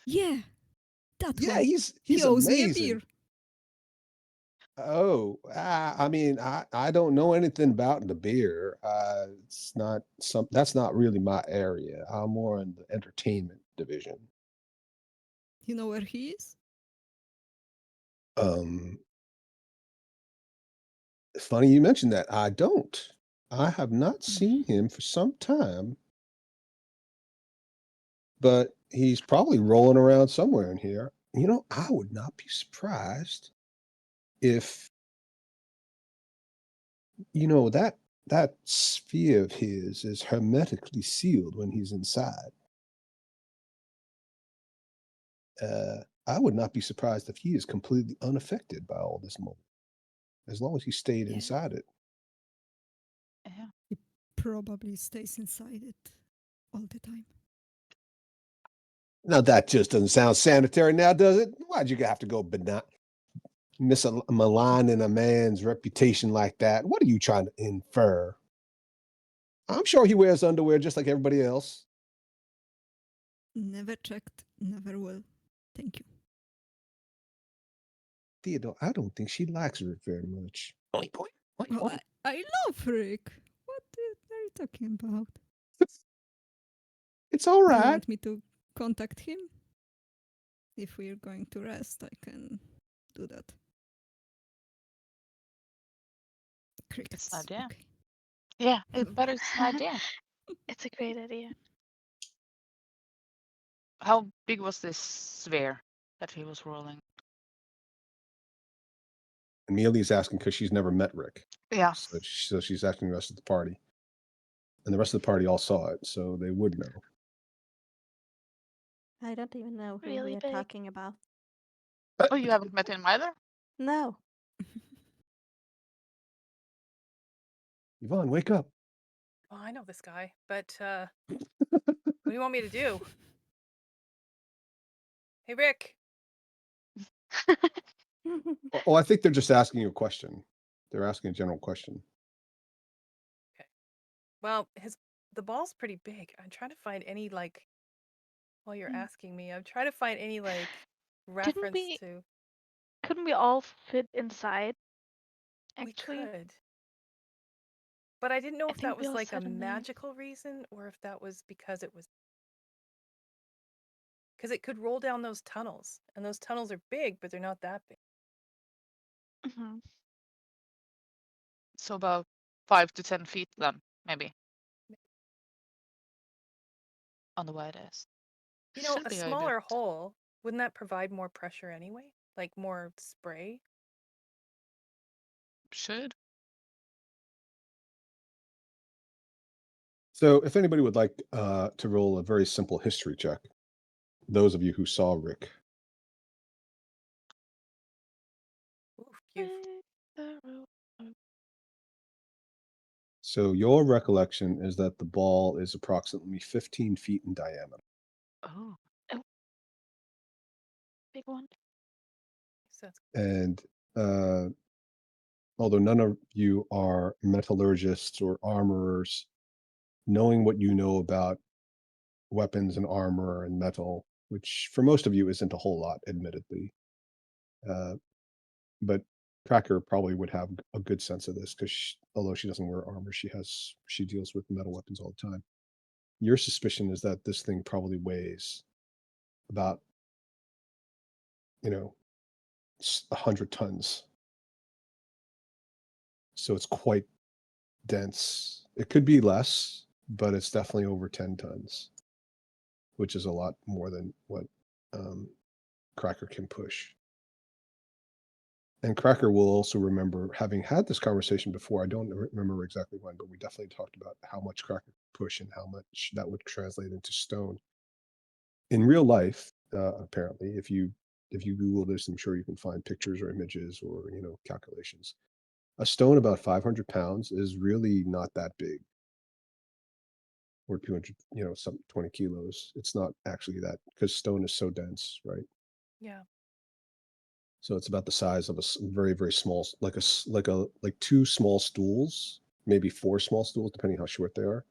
Yeah, that Yeah, one. He he's owes me a amazing. beer. Oh, I mean, I don't know anything about the beer. It's not that's not really my area. I'm more in the entertainment division. You know where he is? Um, Funny you mentioned that. I don't. I have not seen him for some time, but he's probably rolling around somewhere in here. I would not be surprised if, that sphere of his is hermetically sealed when he's inside. I would not be surprised if he is completely unaffected by all this moment, as long as he stayed Yeah, inside it. yeah. he probably stays inside it all the time. Now that just doesn't sound sanitary now, does it? Why'd you have to go maligning a man's reputation like that? What are you trying to infer? I'm sure he wears underwear just like everybody else. Never checked, never will. Thank you. Theodore, I don't think she likes Rick very much. Oink, oink, oink, Oh, oink. I love Rick. What are you talking about? It's all Do you right. want me to contact him? If we're going to rest, I can do that. It's Crickets. an idea. Okay. Yeah, but it's an idea. It's a great idea. How big was this sphere that he was rolling? Amelia's asking because she's never met Rick. Yeah. So she's asking the rest of the party. And the rest of the party all saw it, so they would know. I don't even know who Really we are big. talking about. Oh, you haven't met him either? No. Yvonne, wake up. Well, I know this guy, but what do you want me to do? Hey, Rick. Oh, I think they're just asking you a question. They're asking a general question. Well, the ball's pretty big. I'm trying to find any while you're Mm. asking me, I'm trying to find any reference to. Couldn't we all fit inside? We Actually, could. But I didn't know I if that think we was all a sat in there. magical reason or if that was because it could roll down those tunnels, and those tunnels are big, but they're not that big. Mhm. So about 5 to 10 feet then, maybe. On the widest. Should A be smaller hole, wouldn't that provide more pressure anyway? Like more spray? Should. So if anybody would like to roll a very simple history check, those of you who saw Rick. Oof, you've So your recollection is that the ball is approximately 15 feet in diameter. Oh. Big one. so that's And although none of you are metallurgists or armorers, knowing what you know about weapons and armor and metal, which for most of you isn't a whole lot, admittedly. But Cracker probably would have a good sense of this because although she doesn't wear armor, she deals with metal weapons all the time. Your suspicion is that this thing probably weighs about, 100 tons. So it's quite dense. It could be less, but it's definitely over 10 tons, which is a lot more than what Cracker can push. And Cracker will also remember having had this conversation before. I don't remember exactly when, but we definitely talked about how much Cracker could push and how much that would translate into stone. In real life, apparently, if you Google this, I'm sure you can find pictures or images or calculations. A stone about 500 pounds is really not that big. or 200, some 20 kilos. It's not actually that, because stone is so dense, right? Yeah. So it's about the size of a very, very small, like two small stools, maybe four small stools, depending how short they are.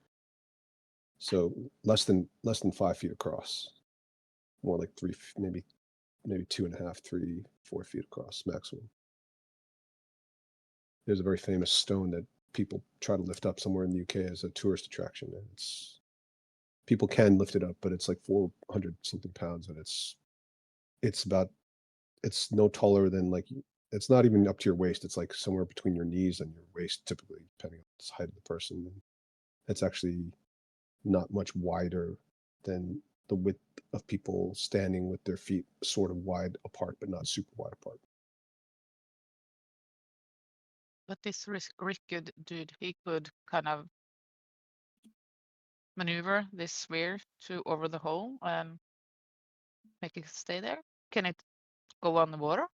So less than 5 feet across, more like three, maybe 2.5, 3, 4 feet across maximum. There's a very famous stone that people try to lift up somewhere in the UK as a tourist attraction, and people can lift it up, but it's like 400 something pounds, and it's no taller than, like, it's not even up to your waist. It's like somewhere between your knees and your waist, typically, depending on the height of the person. And it's actually not much wider than the width of people standing with their feet sort of wide apart, but not super wide apart. But this Rickard dude, he could kind of maneuver this sphere to over the hole and make it stay there. Can it go on the water?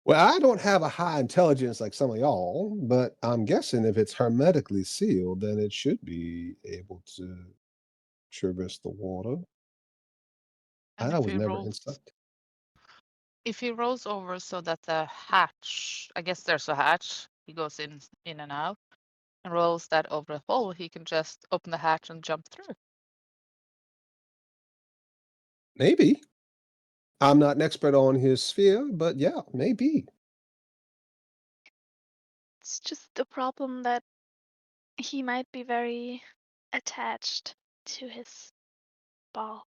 Well, I don't have a high intelligence like some of y'all, but I'm guessing if it's hermetically sealed, then it should be able to traverse the water. And I was never inside. if he rolls over so that the hatch, I guess there's a hatch, he goes in and out, and rolls that over the hole, he can just open the hatch and jump through. Maybe. I'm not an expert on his sphere, but yeah, maybe. It's just the problem that he might be very attached to his ball.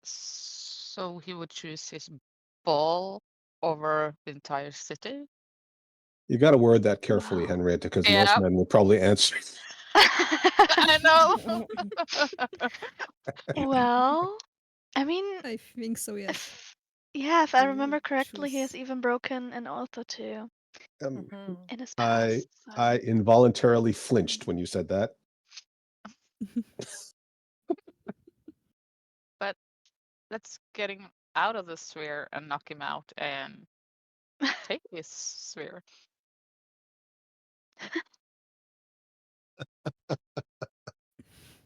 So he would choose his ball over the entire city. You got to word that carefully, Wow. Henrietta, because most Yeah. men will probably answer. I know. Well, I mean, I think so, yes. if I He will remember correctly, he has choose. even broken an oath or two Mhm. in his I past. So. I involuntarily flinched when you said that. But let's get him out of the sphere and knock him out and take his sphere.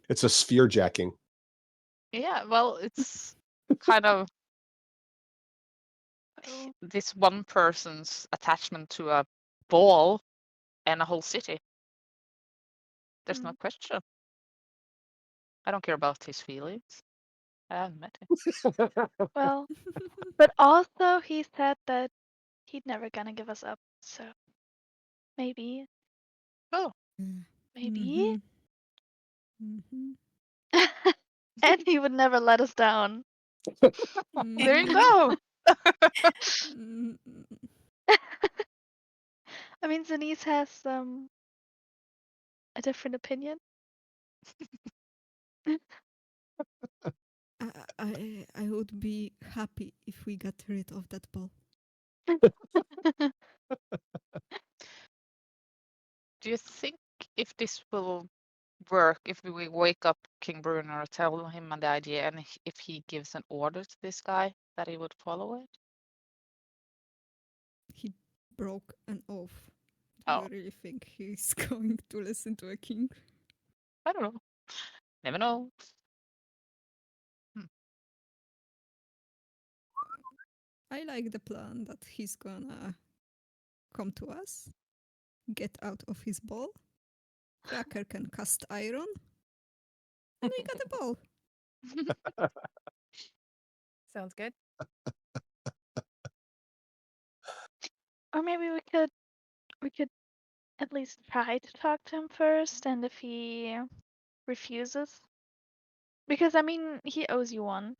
It's a sphere jacking. Yeah, well, it's kind of Oh. this one person's attachment to a ball and a whole city. There's no question. I don't care about his feelings. I haven't met him. Well, but also he said that he'd never gonna give us up. So maybe. Oh. Maybe. Mm-hmm. And he would never let us down. There you go. I mean, Denise has a different opinion. I would be happy if we got rid of that ball. Do you think if this will work, if we wake up King Bruenor, tell him the idea, and if he gives an order to this guy, that he would follow it? He broke an oath. Do Oh. you really think he's going to listen to a king? I don't know. Never know. I like the plan that he's gonna come to us, get out of his ball. Cracker can cast iron, and we got a ball. Sounds good. Or maybe we could at least try to talk to him first, and if he refuses, because I mean he owes you one,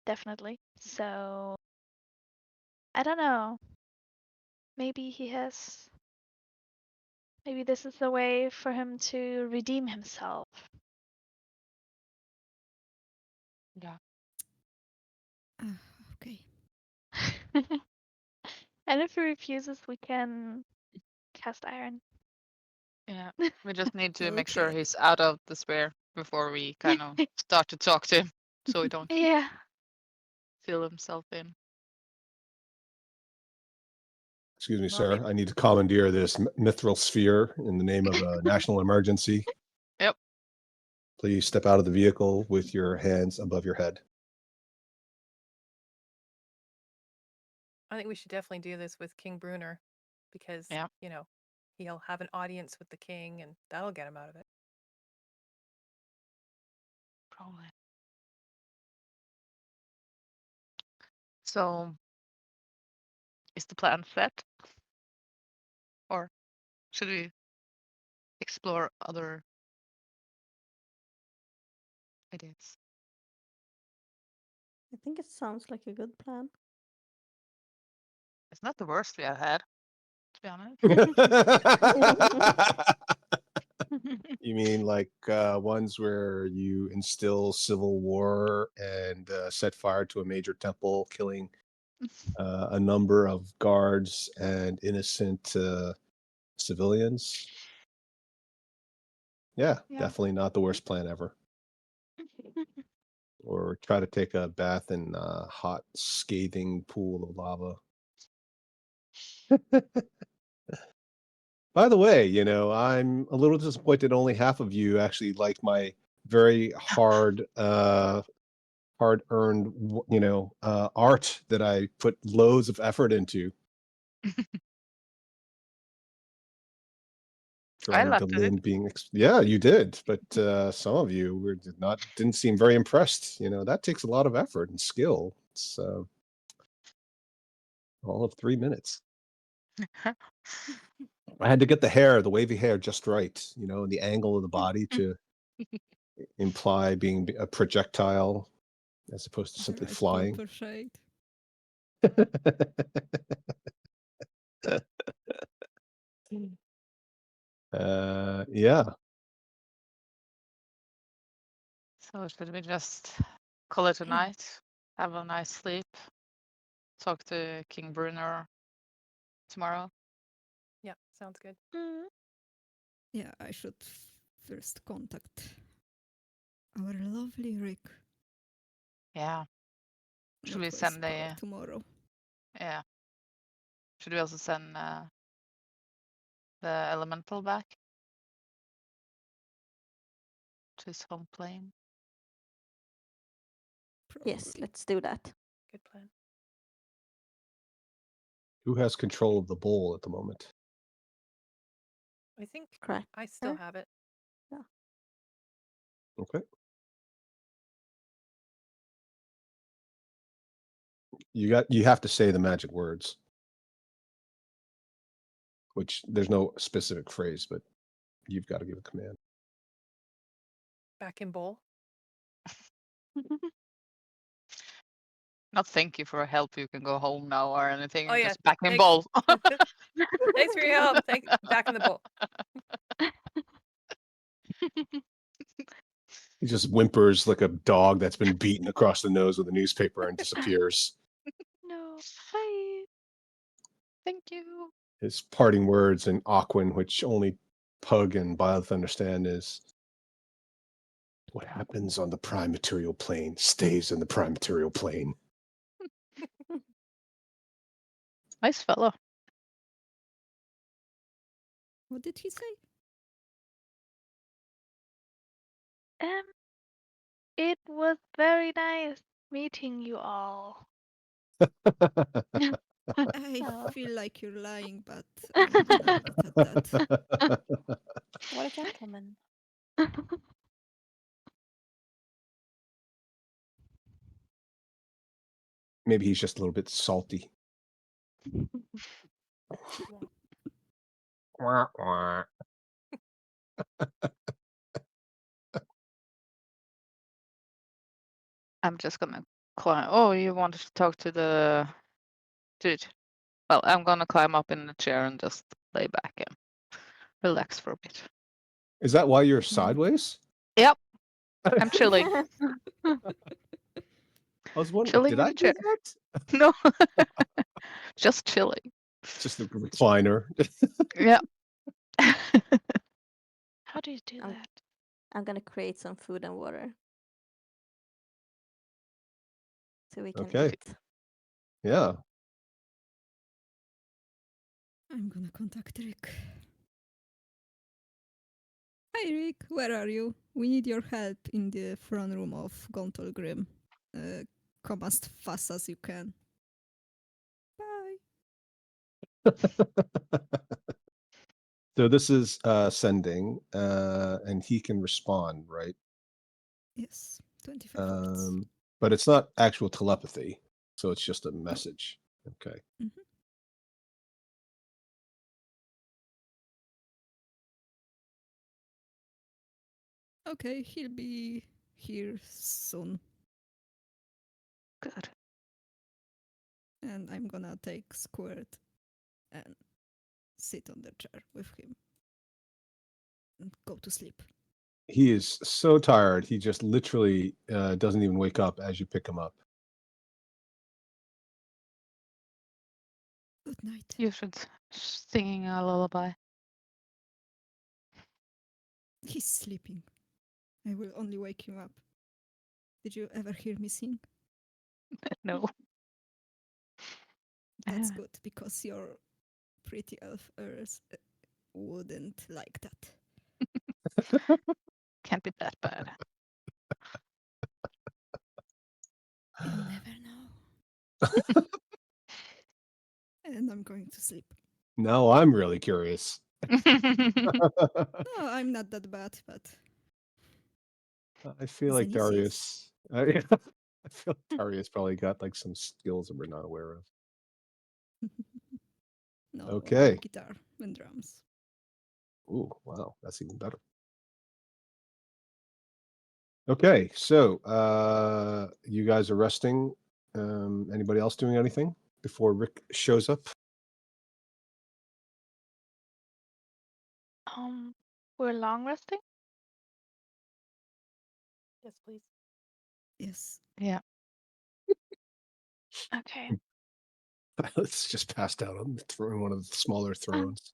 definitely. So I don't know. Maybe maybe this is the way for him to redeem himself. Yeah. Okay. And if he refuses, we can cast iron. Yeah. We just need to make sure Okay. he's out of the sphere before we kind of start to talk to him, so he don't Yeah. fill himself in. Excuse me, Well, sir. I need to commandeer this mithril sphere in the name of a national emergency. Yep. Please step out of the vehicle with your hands above your head. I think we should definitely do this with King Bruenor because, Yeah. he'll have an audience with the king and that'll get him out of it. Probably. So, is the plan set? Or should we explore other ideas? I think it sounds like a good plan. It's not the worst we have had, to be honest. You mean like ones where you instill civil war and set fire to a major temple, killing a number of guards and innocent civilians? Yeah, Yeah. definitely not the worst plan ever. Or try to take a bath in a hot, scathing pool of lava. By the way, I'm a little disappointed only half of you actually like my very hard-earned, art that I put loads of effort into. I Drawing the liked it. Lin being yeah, you did, but some of you didn't seem very impressed. That takes a lot of effort and skill. It's all of 3 minutes. I had to get the wavy hair just right, and the angle of the body to imply being a projectile as opposed to The simply right flying. purple shade. Yeah. So should we just call it a night? Have a nice sleep? Talk to King Bruenor tomorrow? Yeah, sounds good. Yeah, I should first contact our lovely Rick. Yeah. Should we That was send for tomorrow. Yeah. Should we also send the elemental back to his home plane? Yes, Probably. let's do that. Good plan. Who has control of the bowl at the moment? I think Correct. I still have it. Okay. You have to say the magic words, which there's no specific phrase, but you've got to give a command. Back in bowl. Not thank you for help. You can go home now or anything. Oh, yeah. Just back in Thanks. bowl. Thanks for your help. Back in the bowl. He just whimpers like a dog that's been beaten across the nose with a newspaper and disappears. No. Bye. Thank you. His parting words in Aquan, which only Pug and Byleth understand, is what happens on the prime material plane stays in the prime material plane. Nice fellow. What did he say? It was very nice meeting you all. I Oh. feel like you're lying, but I'm gonna leave it at that. What a gentleman. Maybe he's just a little bit salty. Wah, wah. I'm just gonna climb. Oh, you wanted to talk to the dude? Well, I'm gonna climb up in the chair and just lay back and relax for a bit. Is that why you're sideways? Yep, I'm chilling. I was wondering, Chilling did in I the do chair. that? No, just chilling. Just the recliner. Yeah. How do you do I'm- that? I'm gonna create some food and water. So we can Okay. eat. Yeah. I'm gonna contact Rick. Hi Rick, where are you? We need your help in the throne room of Gauntlgrym. Come as fast as you can. Bye. So this is sending, and he can respond, right? Yes, 25 words. But it's not actual telepathy, so it's just a message. Okay. Mhm. Okay, he'll be here soon. Good. And I'm gonna take Squirt and sit on the chair with him and go to sleep. He is so tired. He just literally doesn't even wake up as you pick him up. Good night. You should singing a lullaby. He's sleeping. I will only wake him up. Did you ever hear me sing? No. That's good because your pretty elf ears wouldn't like that. Can't be that bad. You never know. And I'm going to sleep. Now I'm really curious. No, I'm not that bad, but I feel like Zenith Darius. I feel like Darius probably got like some skills that we're not aware of. no, Okay. guitar and drums. Ooh, wow, that's even better. Okay, so you guys are resting. Anybody else doing anything before Rick shows up? We're long resting. Yes, please. Yes. Yeah. Okay. Let's just passed out on one of the smaller thrones.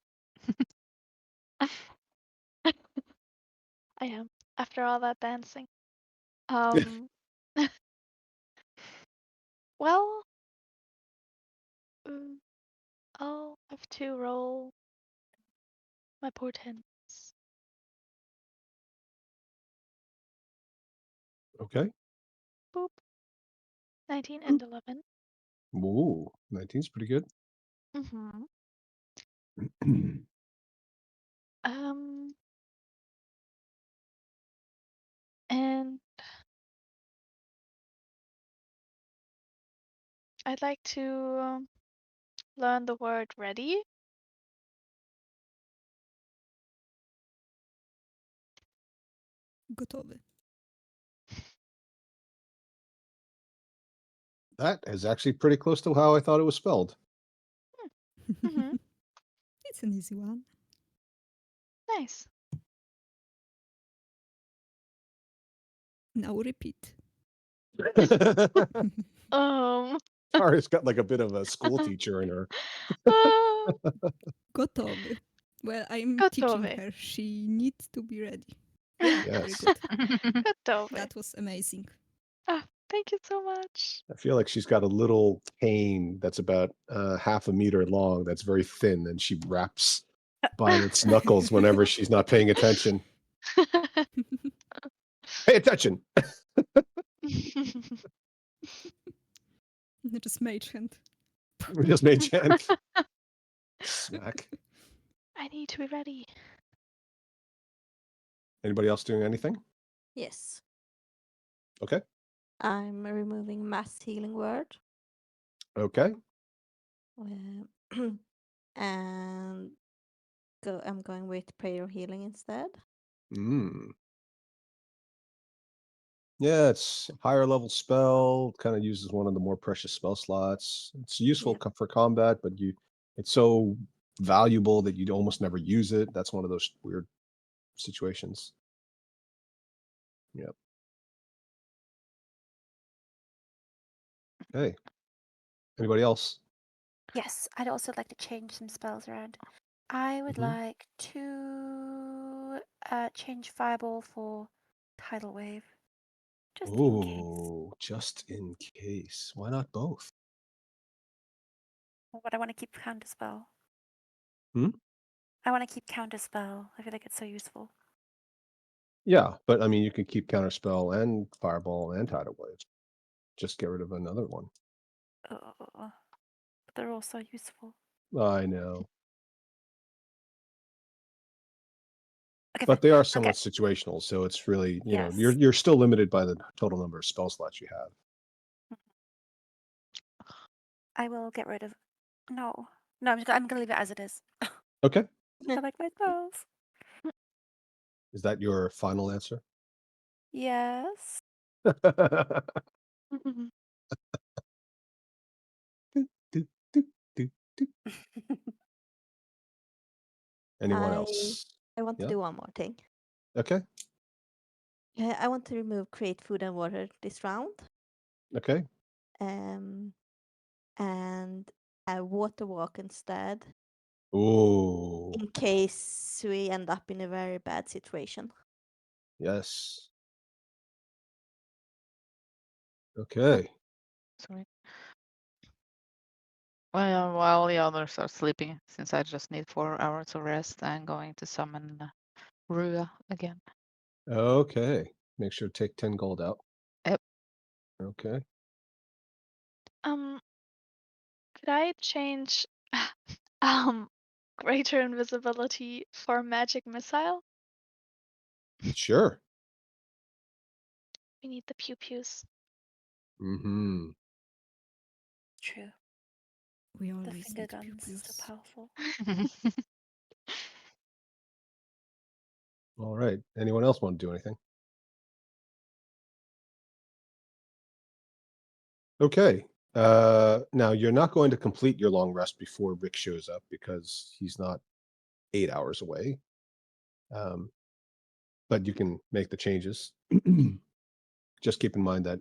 I am. After all that dancing. Um. Well. I'll have to roll my portents. Okay. Boop. 19 and 11. Ooh, 19's pretty good. Mm-hmm. And I'd like to learn the word ready. Gotowy. That is actually pretty close to how I thought it was spelled. Mm-hmm. It's an easy one. Nice. Now repeat. Tara's got like a bit of a school teacher in her. Gotowy. Well, I'm teaching Gotowy. her. She needs to be ready. Yeah, very Yes. good. Gotowy. That was amazing. Oh, thank you so much. I feel like she's got a little cane that's about half a meter long that's very thin, and she wraps Violet's knuckles whenever she's not paying attention. Pay attention! Just mage hand. We just made chant. Smack. I need to be ready. Anybody else doing anything? Yes. Okay. I'm removing mass healing word. Okay. And I'm going with prayer healing instead. Yeah, it's a higher level spell. Kind of uses one of the more precious spell slots. It's useful for combat, but it's so valuable that you'd almost never use it. That's one of those weird situations. Yep. Okay. Anybody else? Yes, I'd also like to change some spells around. I would like to change Fireball for Tidal Wave. Just in case. Oh, just in case. Why not both? But I want to keep Counterspell. I want to keep counterspell. I feel like it's so useful. Yeah, but I mean, you can keep counterspell and fireball and tidal wave. Just get rid of another one. But they're all so useful. I know. Okay, But fine. they are Okay. somewhat situational, so it's really, Yes. you're still limited by the total number of spell slots you have. I will get rid of. No, I'm gonna leave it as it is. Okay. I like my spells. Is that your final answer? Yes. Anyone I else? I want to Yeah. do one more thing. Okay. I want to remove create food and water this round. Okay. And a water walk instead, Ooh. in case we end up in a very bad situation. Yes. Okay. Sorry. Well, while the others are sleeping, since I just need 4 hours of rest, I'm going to summon Rua again. Okay. Make sure to take 10 gold out. Yep. Okay. Could I change greater invisibility for magic missile? Sure. We need the pew pews. Mm-hmm. True. We The always finger need pew guns so pews. powerful. All right. Anyone else want to do anything? Okay. Now you're not going to complete your long rest before Rick shows up because he's not 8 hours away. But you can make the changes. Just keep in mind that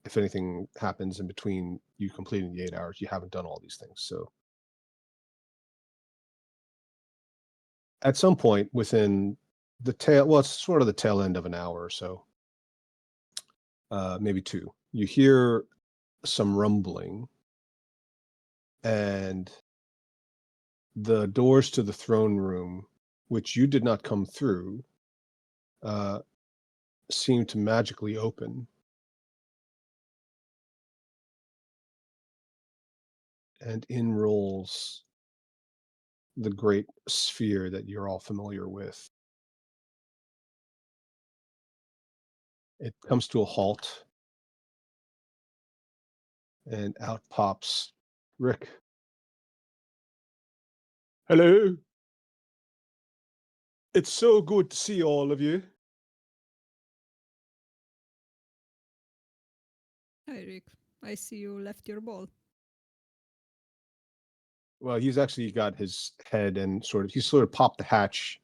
if anything happens in between you completing the 8 hours, you haven't done all these things. So at some point within the tail, well, it's sort of the tail end of an hour or so, maybe 2, you hear some rumbling, and the doors to the throne room, which you did not come through, seem to magically open. And in rolls the great sphere that you're all familiar with. It comes to a halt, and out pops Rick. Hello. It's so good to see all of you. Hi, Rick. I see you left your ball. Well, he's actually got his head and he sort of popped the hatch,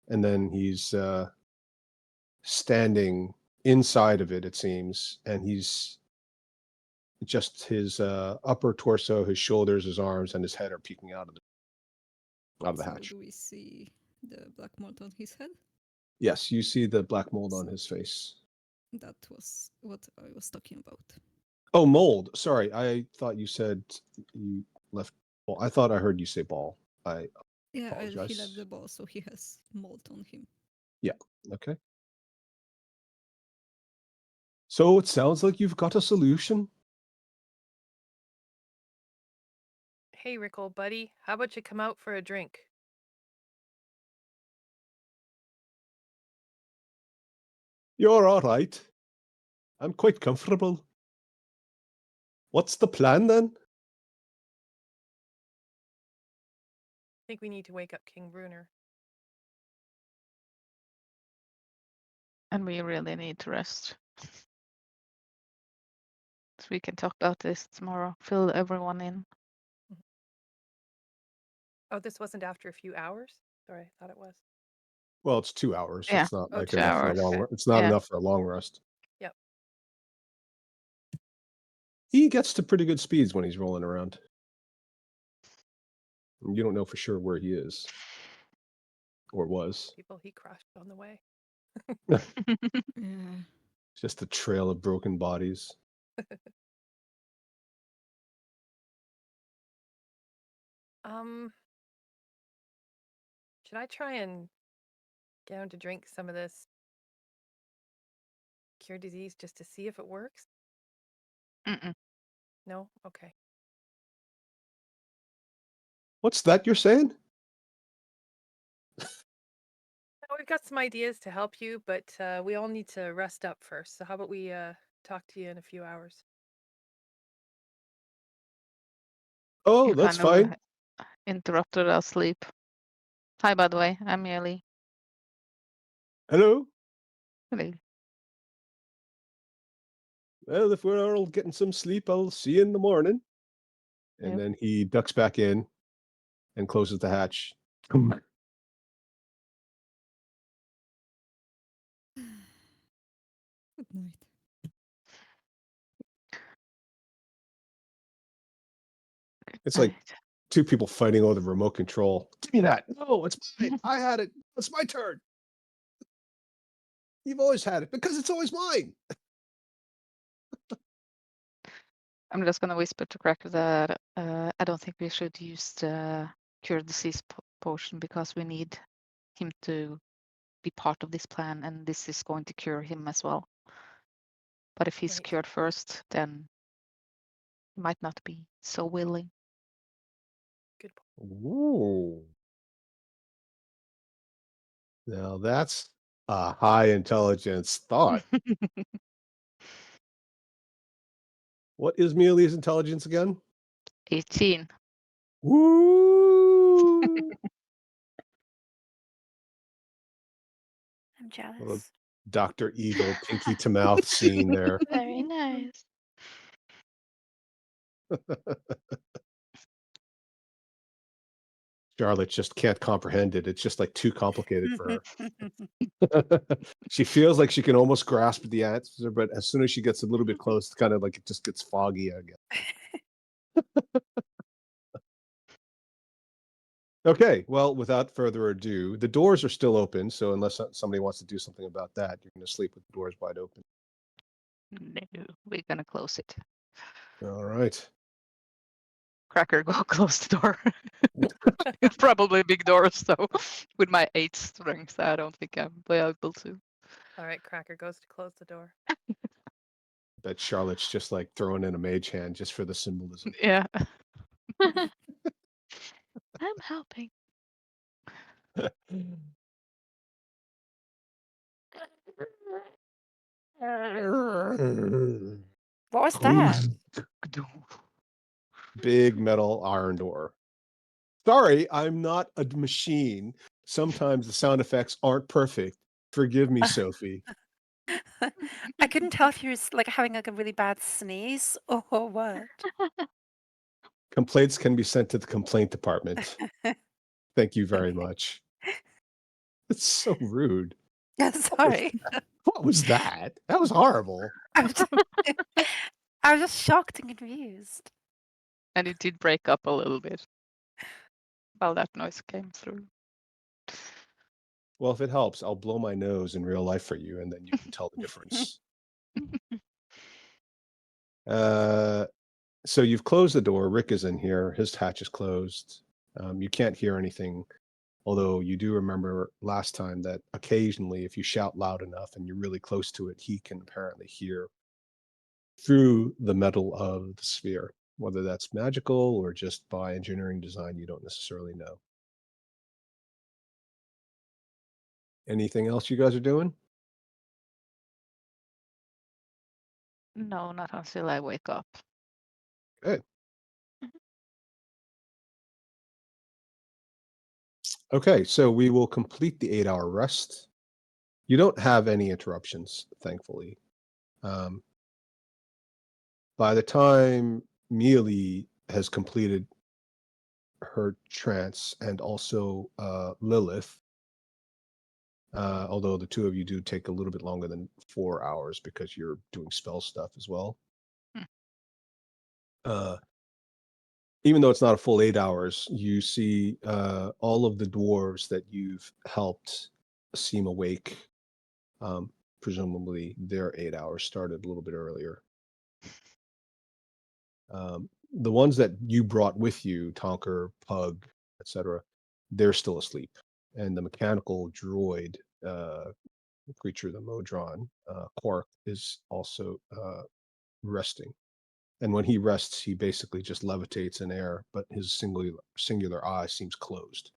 and then he's standing inside of it, it seems, and he's just his upper torso, his shoulders, his arms, and his head are peeking out of the So hatch. do we see the black mold on his head? Yes, you see the black mold on his face. That was what I was talking about. Oh, mold. Sorry, I thought you said you left. Well, I thought I heard you say ball. I Yeah, he apologize. left the ball, so he has mold on him. Yeah. Okay. So it sounds like you've got a solution. Hey, Rick, old buddy, how about you come out for a drink? You're all right. I'm quite comfortable. What's the plan then? I think we need to wake up King Bruenor. And we really need to rest. So we can talk about this tomorrow. Fill everyone in. Oh, this wasn't after a few hours? Sorry, I thought it was. Well, it's 2 hours. Yeah. It's not Oh, like 2 enough for a hours. long. Okay. It's not Yeah. enough for a long rest. Yep. He gets to pretty good speeds when he's rolling around. You don't know for sure where he is or was. People he crushed on the way. Yeah. Just a trail of broken bodies. Should I try and get him to drink some of this cure disease just to see if it works? Mm-mm. No? Okay. What's that you're saying? We've got some ideas to help you, but we all need to rest up first. So how about we talk to you in a few hours? Oh, You that's kind of fine. interrupted our sleep. Hi, by the way. I'm Yeli. Hello. Hello. Well, if we're all getting some sleep, I'll see you in the morning. And Yep. then he ducks back in and closes the hatch. Good night. It's like two people fighting over the remote control. Give me that. No, it's mine. I had it. It's my turn. You've always had it because it's always mine. I'm just gonna whisper to Cracker that I don't think we should use the cure disease potion because we need him to be part of this plan, and this is going to cure him as well. But if he's Right. cured first, then he might not be so willing. Good point. Ooh. Now that's a high intelligence thought. What is Mealy's intelligence again? 18. Woo! I'm Little jealous. Dr. Evil pinky to mouth scene there. Very nice. Charlotte just can't comprehend it. It's just like too complicated for her. She feels like she can almost grasp the answer, but as soon as she gets a little bit close, it's kind of like it just gets foggy again. Okay, well, without further ado, the doors are still open, so unless somebody wants to do something about that, you're going to sleep with the doors wide open. No, we're gonna close it. All right. Cracker, go close the door. It's probably a big door, so with my 8 strength, I don't think I'm able to. All right, Cracker goes to close the door. Bet Charlotte's just like throwing in a mage hand just for the symbolism. Yeah. I'm helping. What was that? Big metal iron door. Sorry, I'm not a machine. Sometimes the sound effects aren't perfect. Forgive me, Sophie. I couldn't tell if you were like having like a really bad sneeze or what. Complaints can be sent to the complaint department. Thank you very much. It's so rude. Yeah, sorry. What was that? That was horrible. I was just, I was just shocked and confused. And it did break up a little bit while that noise came through. Well, if it helps, I'll blow my nose in real life for you, and then you can tell the difference. So you've closed the door. Rick is in here. His hatch is closed. You can't hear anything, although you do remember last time that occasionally, if you shout loud enough and you're really close to it, he can apparently hear through the metal of the sphere. Whether that's magical or just by engineering design, you don't necessarily know. Anything else you guys are doing? No, not until I wake up. Good. Okay, so we will complete the 8-hour rest. You don't have any interruptions, thankfully. By the time Mealy has completed her trance and also Lilith, although the two of you do take a little bit longer than 4 hours because you're doing spell stuff as well. Even though it's not a full 8 hours, you see all of the dwarves that you've helped seem awake. Presumably their 8 hours started a little bit earlier. The ones that you brought with you, Tonker, Pug, etc., they're still asleep. and the mechanical droid creature, the Modron, Quark, is also resting. And when he rests, he basically just levitates in air, but his singular eye seems closed.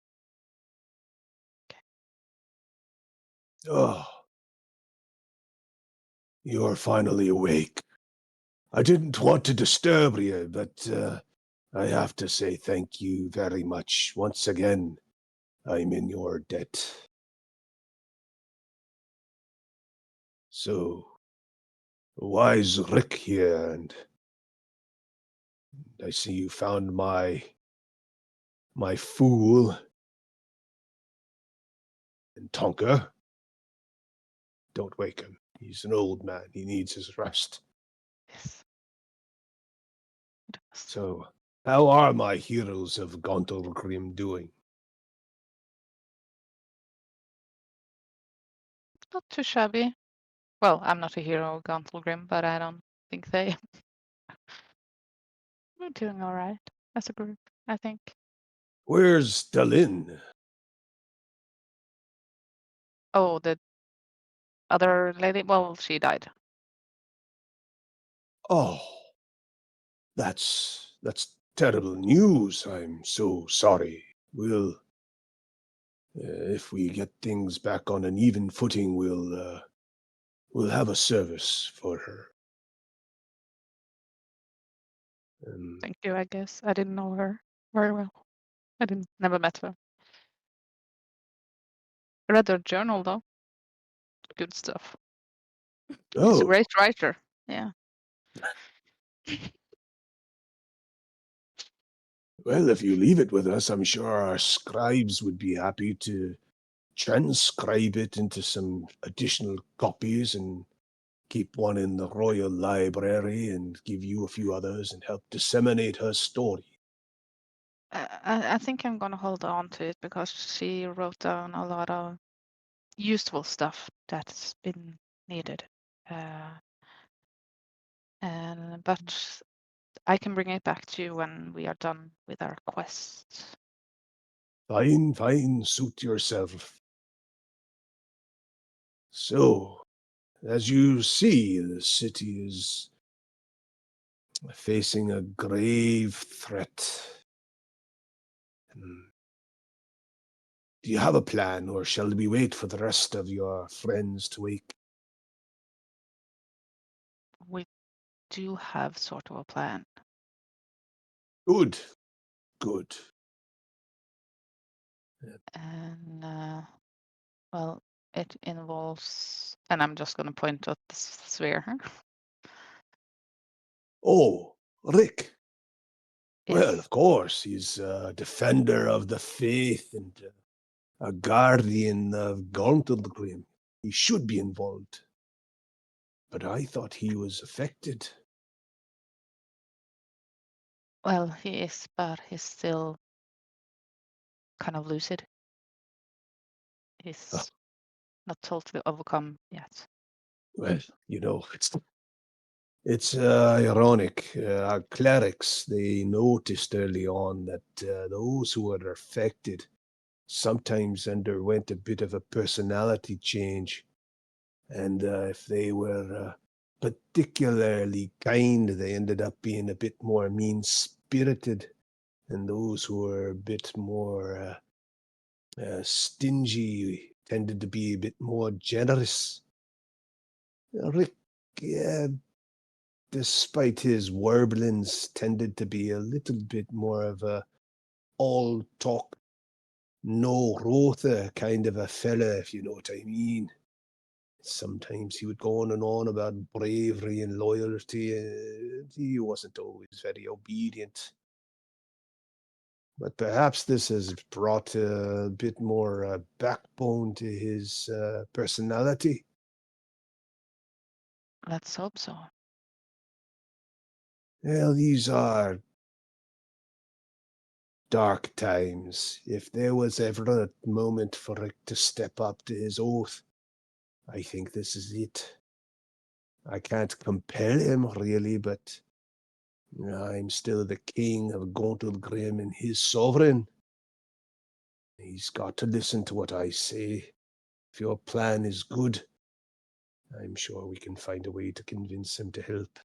Oh, you're finally awake. I didn't want to disturb you, but I have to say thank you very much. Once again, I'm in your debt. So, wise Rick here, and I see you found my fool and Tonka. Don't wake him. He's an old man. He needs his rest. Yes. It was So, how are my heroes of Gauntlgrym doing? not too shabby. Well, I'm not a hero of Gauntlgrym, but I don't think they are doing all right as a group, I think. Where's Dalin? Oh, the other lady, well, she died. Oh, that's terrible news. I'm so sorry. If we get things back on an even footing, we'll have a service for her. Thank you, I guess. I didn't know her very well. I didn't never met her. I read her journal though. Good stuff. She's a Oh, great writer. Yeah. well, if you leave it with us, I'm sure our scribes would be happy to transcribe it into some additional copies and keep one in the Royal Library and give you a few others and help disseminate her story. I think I'm gonna hold on to it because she wrote down a lot of useful stuff that's been needed. But I can bring it back to you when we are done with our quest. Fine, fine, suit yourself. So, as you see, the city is facing a grave threat. Do you have a plan, or shall we wait for the rest of your friends to wake? We do have sort of a plan. Good, good. And well, it involves, and I'm just gonna point at the sphere. Oh, Rick. Well, Yes. of course, he's a defender of the faith and a guardian of Gauntlgrym. He should be involved. But I thought he was affected. Well, he is, but he's still kind of lucid. Ah, He's not totally overcome yet. well, it's ironic. Our clerics, they noticed early on that those who were affected sometimes underwent a bit of a personality change. And if they were particularly kind, they ended up being a bit more mean-spirited. And those who were a bit more stingy tended to be a bit more generous. Rick, uh, despite his warblings, tended to be a little bit more of a all talk, no rother kind of a fella, if you know what I mean. Sometimes he would go on and on about bravery and loyalty. He wasn't always very obedient. But perhaps this has brought a bit more backbone to his personality. Let's hope so. Well, these are dark times. If there was ever a moment for Rick to step up to his oath, I think this is it. I can't compel him really, but I'm still the king of Gauntlgrym and his sovereign. He's got to listen to what I say. If your plan is good, I'm sure we can find a way to convince him to help.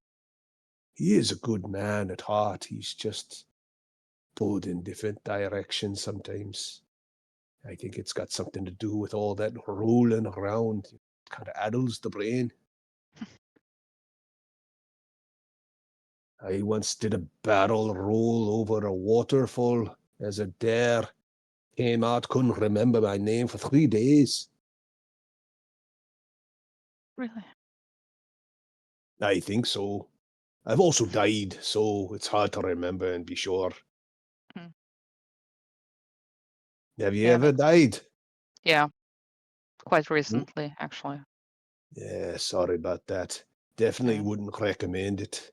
He is a good man at heart. He's just pulled in different directions sometimes. I think it's got something to do with all that rolling around. It kind of addles the brain. I once did a barrel roll over a waterfall as a dare. Came out, couldn't remember my name for 3 days. Really? I think so. I've also died, so it's hard to remember and be sure. Mm. Have you Yeah, ever died? yeah, quite Hmm? recently, actually. Yeah, sorry about that. Definitely Yeah. wouldn't recommend it.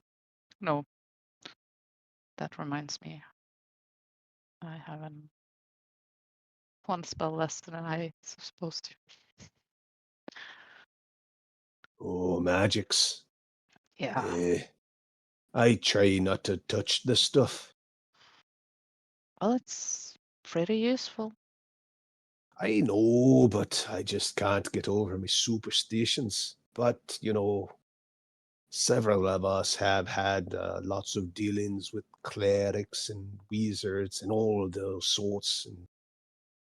No, that reminds me. I have one spell less than I supposed to. Oh, magics. Yeah. Eh, I try not to touch the stuff. Well, it's pretty useful. I know, but I just can't get over my superstitions. But, several of us have had lots of dealings with clerics and wizards and all of those sorts. And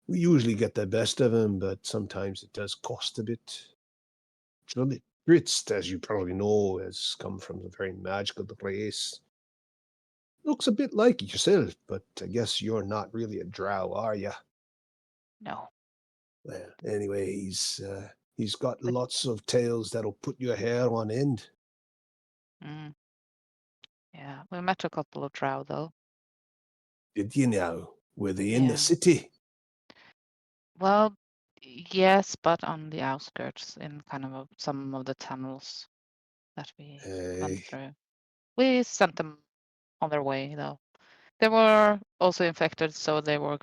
we usually get the best of them, but sometimes it does cost a bit. Dritz, as you probably know, has come from a very magical race. Looks a bit like yourself, but I guess you're not really a drow, are you? No. Well, anyway, he's got But lots of tales that'll put your hair on end. yeah, we met a couple of drow though. Did you know? Were they in the Yeah. city? Well, yes, but on the outskirts in kind of some of the tunnels that we went Hey, through. We sent them on their way though. They were also infected, so they were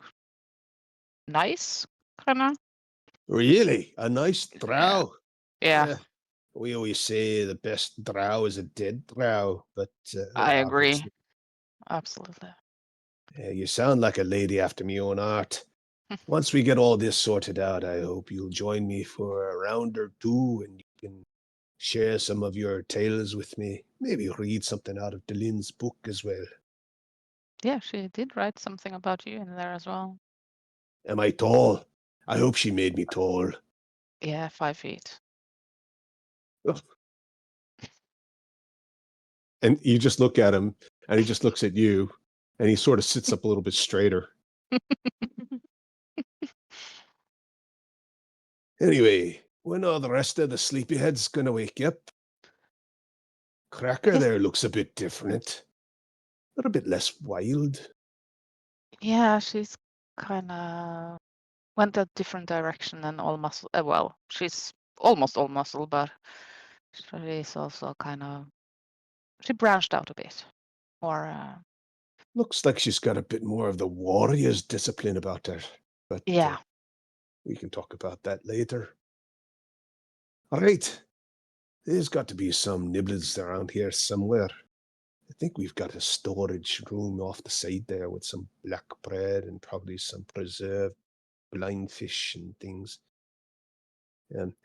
nice, kind of. really? A nice Yeah. drow? Yeah, Eh, we always say the best drow is a dead drow, but I agree. obviously, Absolutely. you sound like a lady after me own art. Once we get all this sorted out, I hope you'll join me for a round or two and you can share some of your tales with me. Maybe read something out of Delyn's book as well. Yeah, she did write something about you in there as well. Am I tall? I hope she made me tall. Yeah, 5 feet. Ugh. And you just look at him, and he just looks at you, and he sort of sits up a little bit straighter. Anyway, when are the rest of the sleepyheads gonna wake up? I Cracker guess, there looks a bit different, a little bit less wild. yeah, she's kind of went a different direction than all muscle. Well, she's almost all muscle, but she's also kind of, she branched out a bit. Or, Looks like she's got a bit more of the warrior's discipline about her, but yeah, we can talk about that later. All right, there's got to be some nibblers around here somewhere. I think we've got a storage room off the side there with some black bread and probably some preserved blind fish and things.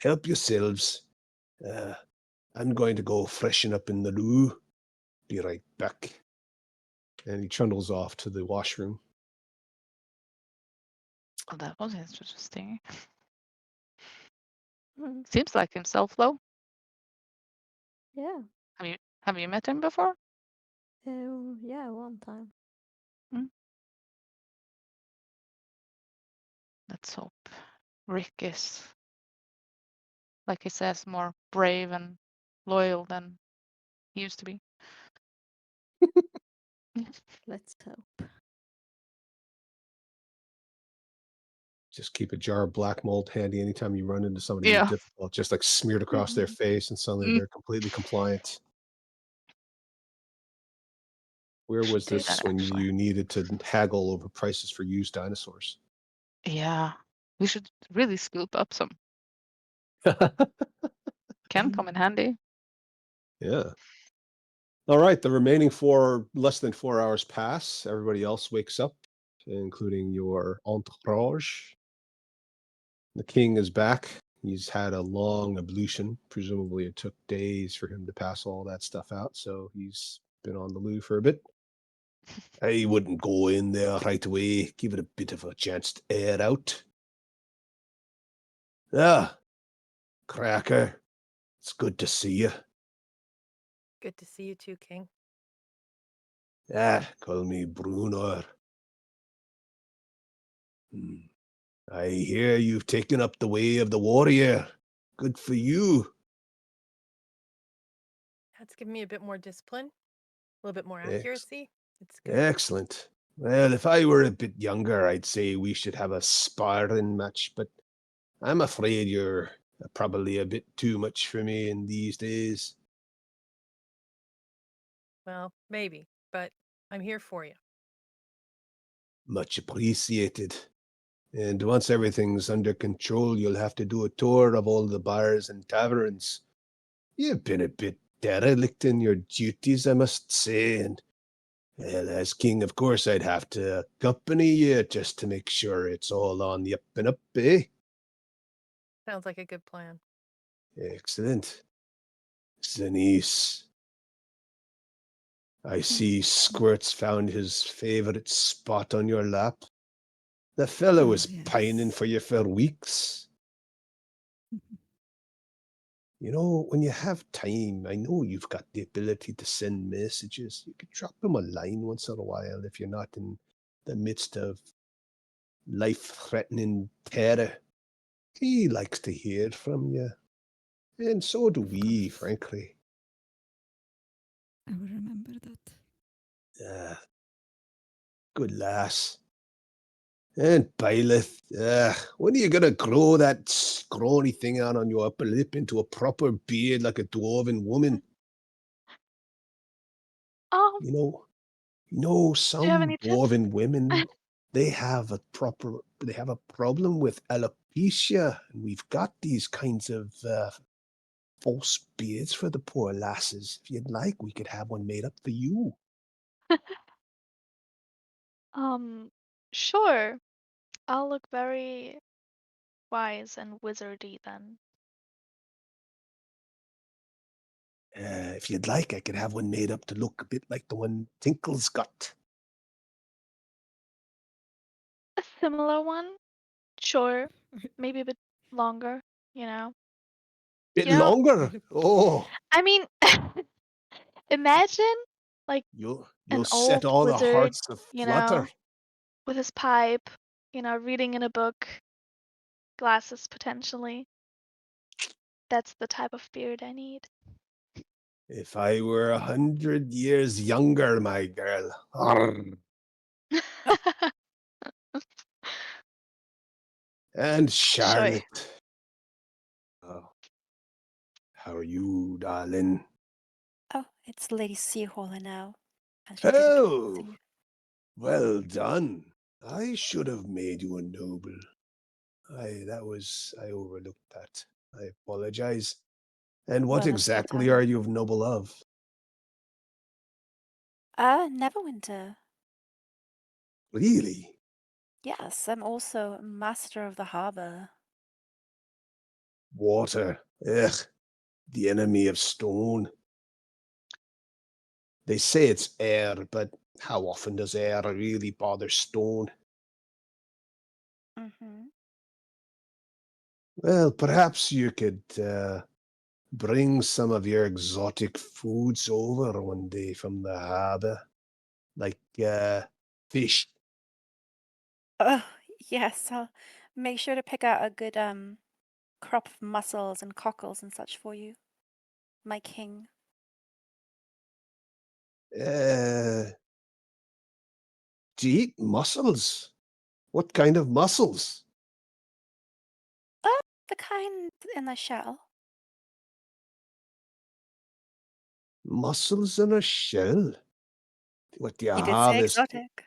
Help yourselves. Uh, I'm going to go freshen up in the loo. Be right back. And he trundles off to the washroom. well, that was interesting. Mm, Seems like himself though. yeah. Have you met him before? Yeah, one time. Mm, let's hope Rick is, like he says, more brave and loyal than he used to be. Let's hope. Just keep a jar of black mold handy anytime you run into somebody who's Yeah. difficult, just like smeared across their face, and suddenly Mm, they're completely compliant. Where should was do that this when actually. you needed to haggle over prices for used dinosaurs? Yeah. We should really scoop up some. Can come in handy. Yeah. All right. The remaining less than 4 hours pass. Everybody else wakes up. including your entourage. The king is back. He's had a long ablution. Presumably, it took days for him to pass all that stuff out, so he's been on the loo for a bit. I wouldn't go in there right away. Give it a bit of a chance to air out. Ah, Cracker, it's good to see you. Good to see you too, King. Call me Bruenor. I hear you've taken up the way of the warrior. Good for you. That's given me a bit more discipline, a little bit more Ex- accuracy. It's good. Excellent. Well, if I were a bit younger, I'd say we should have a sparring match, but I'm afraid you're probably a bit too much for me in these days. Well, maybe, but I'm here for you. Much appreciated. And once everything's under control, you'll have to do a tour of all the bars and taverns. You've been a bit derelict in your duties, I must say, and well, as king, of course, I'd have to accompany you just to make sure it's all on the up and up, eh? Sounds like a good plan. Excellent. Zanice. I see Squirt's found his favorite spot on your lap. The fellow Oh, was pining yes. for you for weeks. You know, when you have time, I know you've got the ability to send messages. You could drop him a line once in a while if you're not in the midst of life-threatening terror. He likes to hear from you. And so do Of we, course. frankly. I will remember that. Good lass. And Byleth, when are you going to grow that scrawny thing out on your upper lip into a proper beard like a dwarven woman? Um, Do you have Some any tips? dwarven women, they have a problem with alopecia. And we've got these kinds of false beards for the poor lasses. If you'd like, we could have one made up for you. Um, sure. I'll look very wise and wizardy then. If you'd like, I could have one made up to look a bit like the one Tinkle's got. A similar one? Sure. Maybe a bit longer, you know. Bit You know, longer. Oh, I mean, imagine like you'll an set old all the wizard, hearts you know, aflutter. with his pipe, reading in a book, glasses potentially. That's the type of beard I need. If I were 100 years younger, my girl. Arr. And Sure. Charlotte. Oh, how are you, darling? Oh, it's Lady Seahaller now. And she did it Oh, too. well done. I should have made you a noble. I overlooked that. I apologize. And what Well, that's what exactly are you of noble of? Neverwinter. Really? Yes, I'm also master of the harbor. Water. Ugh, the enemy of stone. They say it's air, but how often does air really bother stone? Mm-hmm. Well, perhaps you could bring some of your exotic foods over one day from the harbor, like fish. Oh, yes, I'll make sure to pick out a good crop of mussels and cockles and such for you, my king. Uh, do you eat mussels? What kind of mussels? Oh, the kind in the shell. Mussels in a shell? What do you You did say harvest? exotic.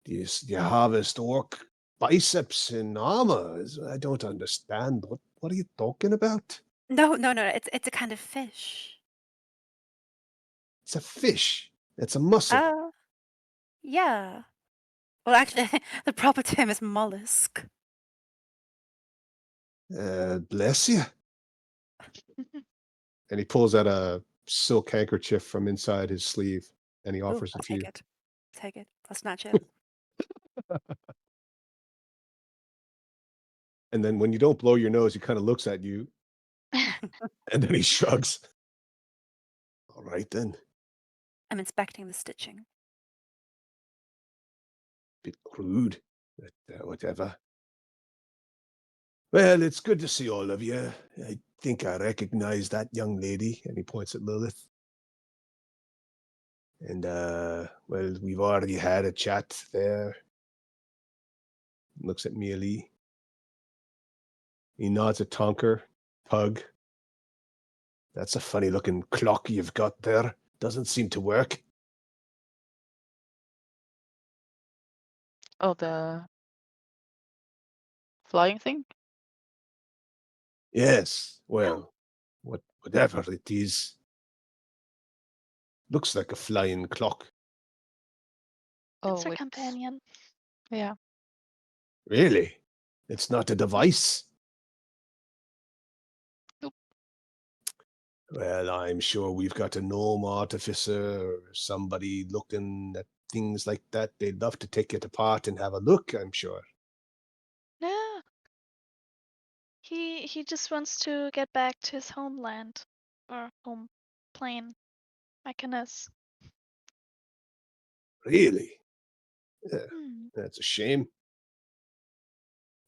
Do you harvest orc biceps in armor? I don't understand. What are you talking about? No, no, no, it's a kind of fish. It's a fish. It's a mussel. Oh, yeah. Well, actually, the proper term is mollusk. Bless you. And he pulls out a silk handkerchief from inside his sleeve, and he Ooh, offers I'll it to take you. it. Take it. I'll snatch it. And then when you don't blow your nose, he kind of looks at you, and then he shrugs. All right, then. I'm inspecting the stitching. Bit rude, but whatever. Well, it's good to see all of you. I think I recognize that young lady, and he points at Lilith. And, well, we've already had a chat there. Looks at Mia Lee. He nods at Tonker. Pug. That's a funny looking clock you've got there. Doesn't seem to work. Oh, the flying thing? Yes, well, whatever it is. Looks like a flying clock. It's Oh, her it's companion. yeah. Really? It's not a device? Nope. Well, I'm sure we've got a gnome artificer or somebody looking at things like that. They'd love to take it apart and have a look, I'm sure. No, he just wants to get back to his homeland or home plane, Mechanus. Really? Yeah, Hmm. that's a shame.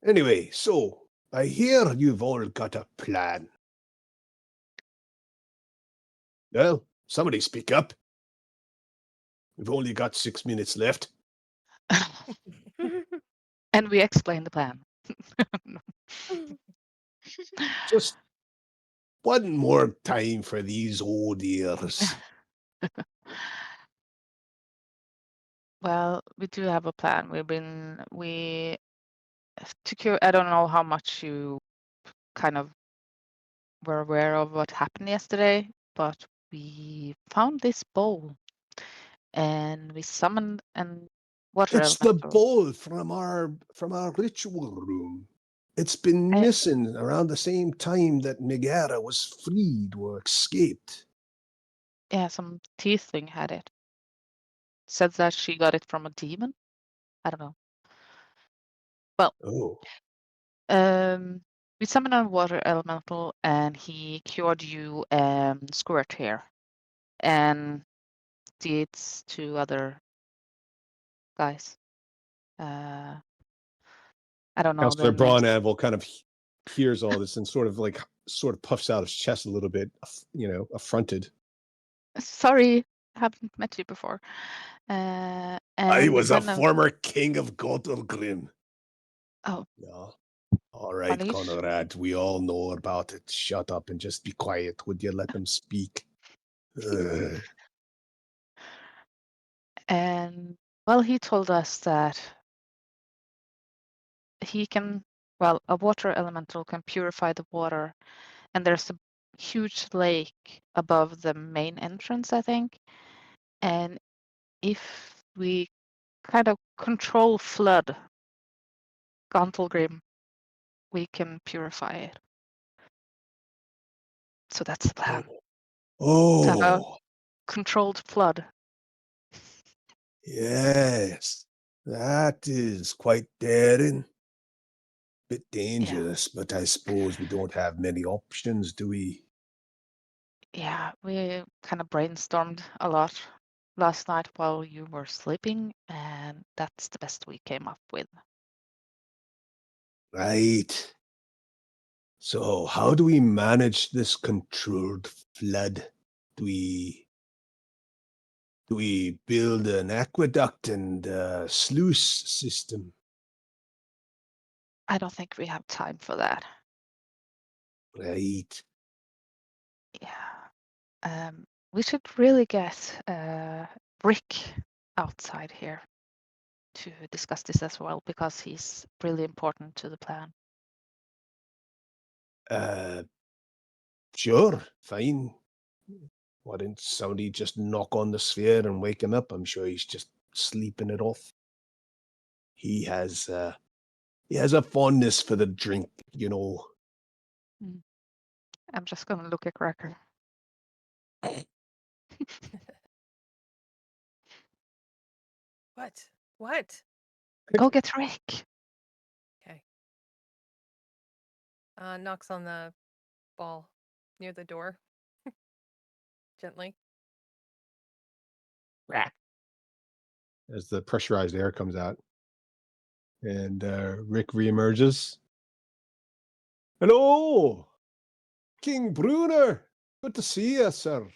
Anyway, so I hear you've all got a plan. Well, somebody speak up. We've only got 6 minutes left. And we explain the plan. Just one more time for these old ears. Well, we do have a plan. We to cure. I don't know how much you kind of were aware of what happened yesterday, but we found this bowl and we summoned and water It's the elemental. bowl from our ritual room. It's been I, missing around the same time that Megara was freed or escaped. yeah, some tiefling had it. Said that she got it from a demon. I don't know. Well, Oh, we summoned a water elemental and he cured you Squirt here. And it's two other guys. I don't know Counselor their names. Braun Anvil kind of hears all this and sort of puffs out his chest a little bit, affronted. Sorry, haven't met you before. And I we was a kind of former king of Gauntlgrym. oh, No. All right, Manish. Conrad, we all know about it. Shut up and just be quiet. Would you let them speak? And well, he told us that he can, well, a water elemental can purify the water, and there's a huge lake above the main entrance, I think. And if we kind of control flood Gauntlgrym, we can purify it. So that's the plan. To have a Oh, controlled flood. yes. That is quite daring. Bit Yeah. dangerous, but I suppose we don't have many options, do we? Yeah, we kind of brainstormed a lot last night while you were sleeping, and that's the best we came up with. Right. So, how do we manage this controlled flood? Do we build an aqueduct and sluice system? I don't think we have time for that. Right. Yeah. We should really get Rick outside here to discuss this as well because he's really important to the plan. Uh, sure, fine. Why didn't somebody just knock on the sphere and wake him up? I'm sure he's just sleeping it off. he has a fondness for the drink, you know. I'm just gonna look at Cracker. What? What? Go get Rick. Okay. Knocks on the ball near the door. Gently. As the pressurized air comes out. And Rick reemerges. Hello, King Bruenor. Good to see you, sir.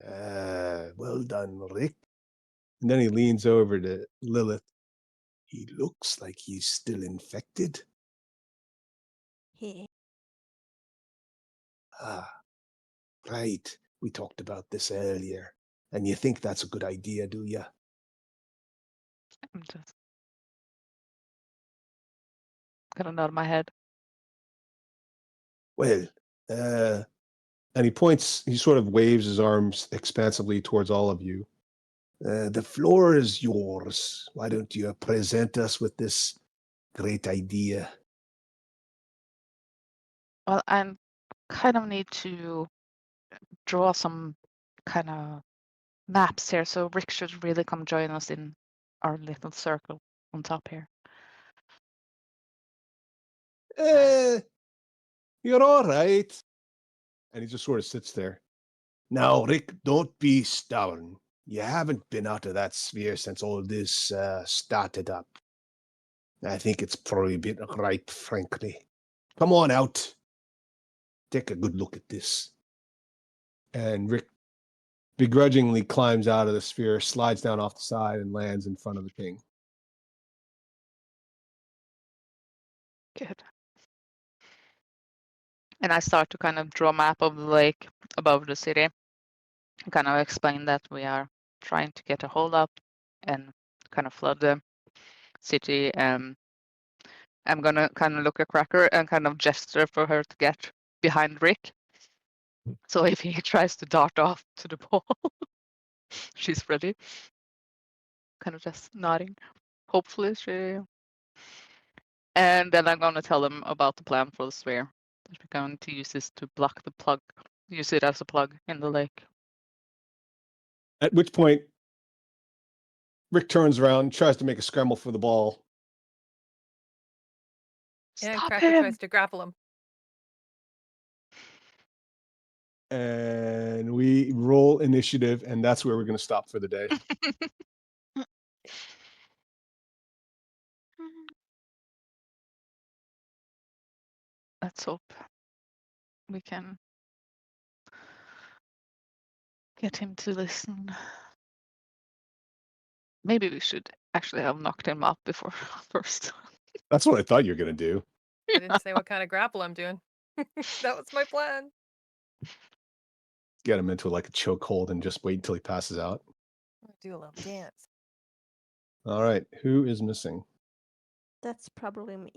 Well done, Rick. And then he leans over to Lilith. He looks like he's still infected. Yeah. Ah, right. We talked about this earlier. And you think that's a good idea, do you? I'm just gonna nod my head. Well, and he sort of waves his arms expansively towards all of you. The floor is yours. Why don't you present us with this great idea? Well, I kind of need to draw some kind of maps here, so Rick should really come join us in our little circle on top here. You're all right. And he just sort of sits there. Now, Rick, don't be stubborn. You haven't been out of that sphere since all this started up. I think it's probably a bit ripe, frankly. Come on out. Take a good look at this. And Rick begrudgingly climbs out of the sphere, slides down off the side, and lands in front of the king. Good. And I start to kind of draw a map of the lake above the city and kind of explain that we are trying to get a hold up and kind of flood the city. And I'm gonna kind of look at Cracker and kind of gesture for her to get behind Rick. So if he tries to dart off to the ball, she's ready. Kind of just nodding. Hopefully she. And then I'm gonna tell them about the plan for the sphere. That we're going to use this to block the plug. Use it as a plug in the lake. At which point, Rick turns around, tries to make a scramble for the ball. And Stop Cracker him! tries to grapple him. And we roll initiative, and that's where we're going to stop for the day. Let's hope we can get him to listen. Maybe we should actually have knocked him up before first. That's what I thought you were going to do. I didn't say what kind of grapple I'm doing. That was my plan. Get him into like a chokehold and just wait until he passes out. I'll do a little dance. All right. Who is missing? That's probably me.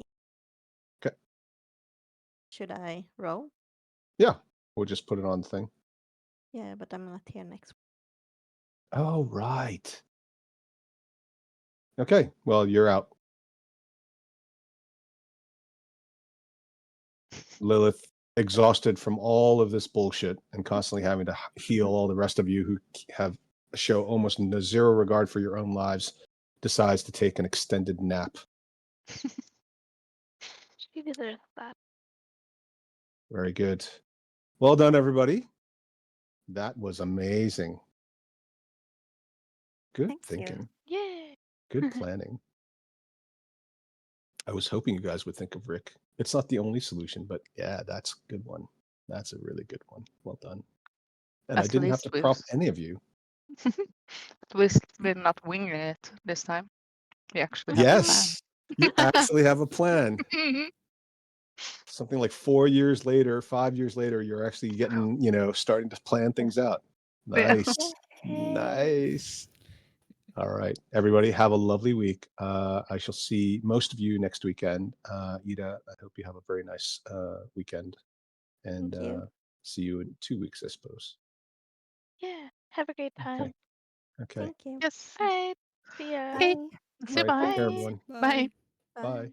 Okay. Should I roll? Yeah. We'll just put it on the thing. Yeah, but I'm not here next week. Oh, right. Okay. Well, you're out. Lilith, exhausted from all of this bullshit and constantly having to heal all the rest of you who have show almost zero regard for your own lives, decides to take an extended nap. She deserves that. Very good. Well done, everybody. That was amazing. Good Thank thinking. you. Yay! Good planning. I was hoping you guys would think of Rick. It's not the only solution, but yeah, that's a good one. That's a really good one. Well done. And I At didn't have least to we've- prop any of you. At least we're not winging it this time. We actually have Yes, you actually have a plan. a plan. Something like 4 years later, 5 years later, you're actually getting, starting to plan things out. Yeah. Nice. Nice. All right, everybody, have a lovely week. I shall see most of you next weekend. Ida, I hope you have a very nice weekend. And Thank you. see you in 2 weeks, I suppose. Yeah. Have a great time. Okay. Thank you. Yes. Bye. See ya. Okay. Bye. See you. All right, take care, Bye. everyone. Bye. Bye. Bye. Bye.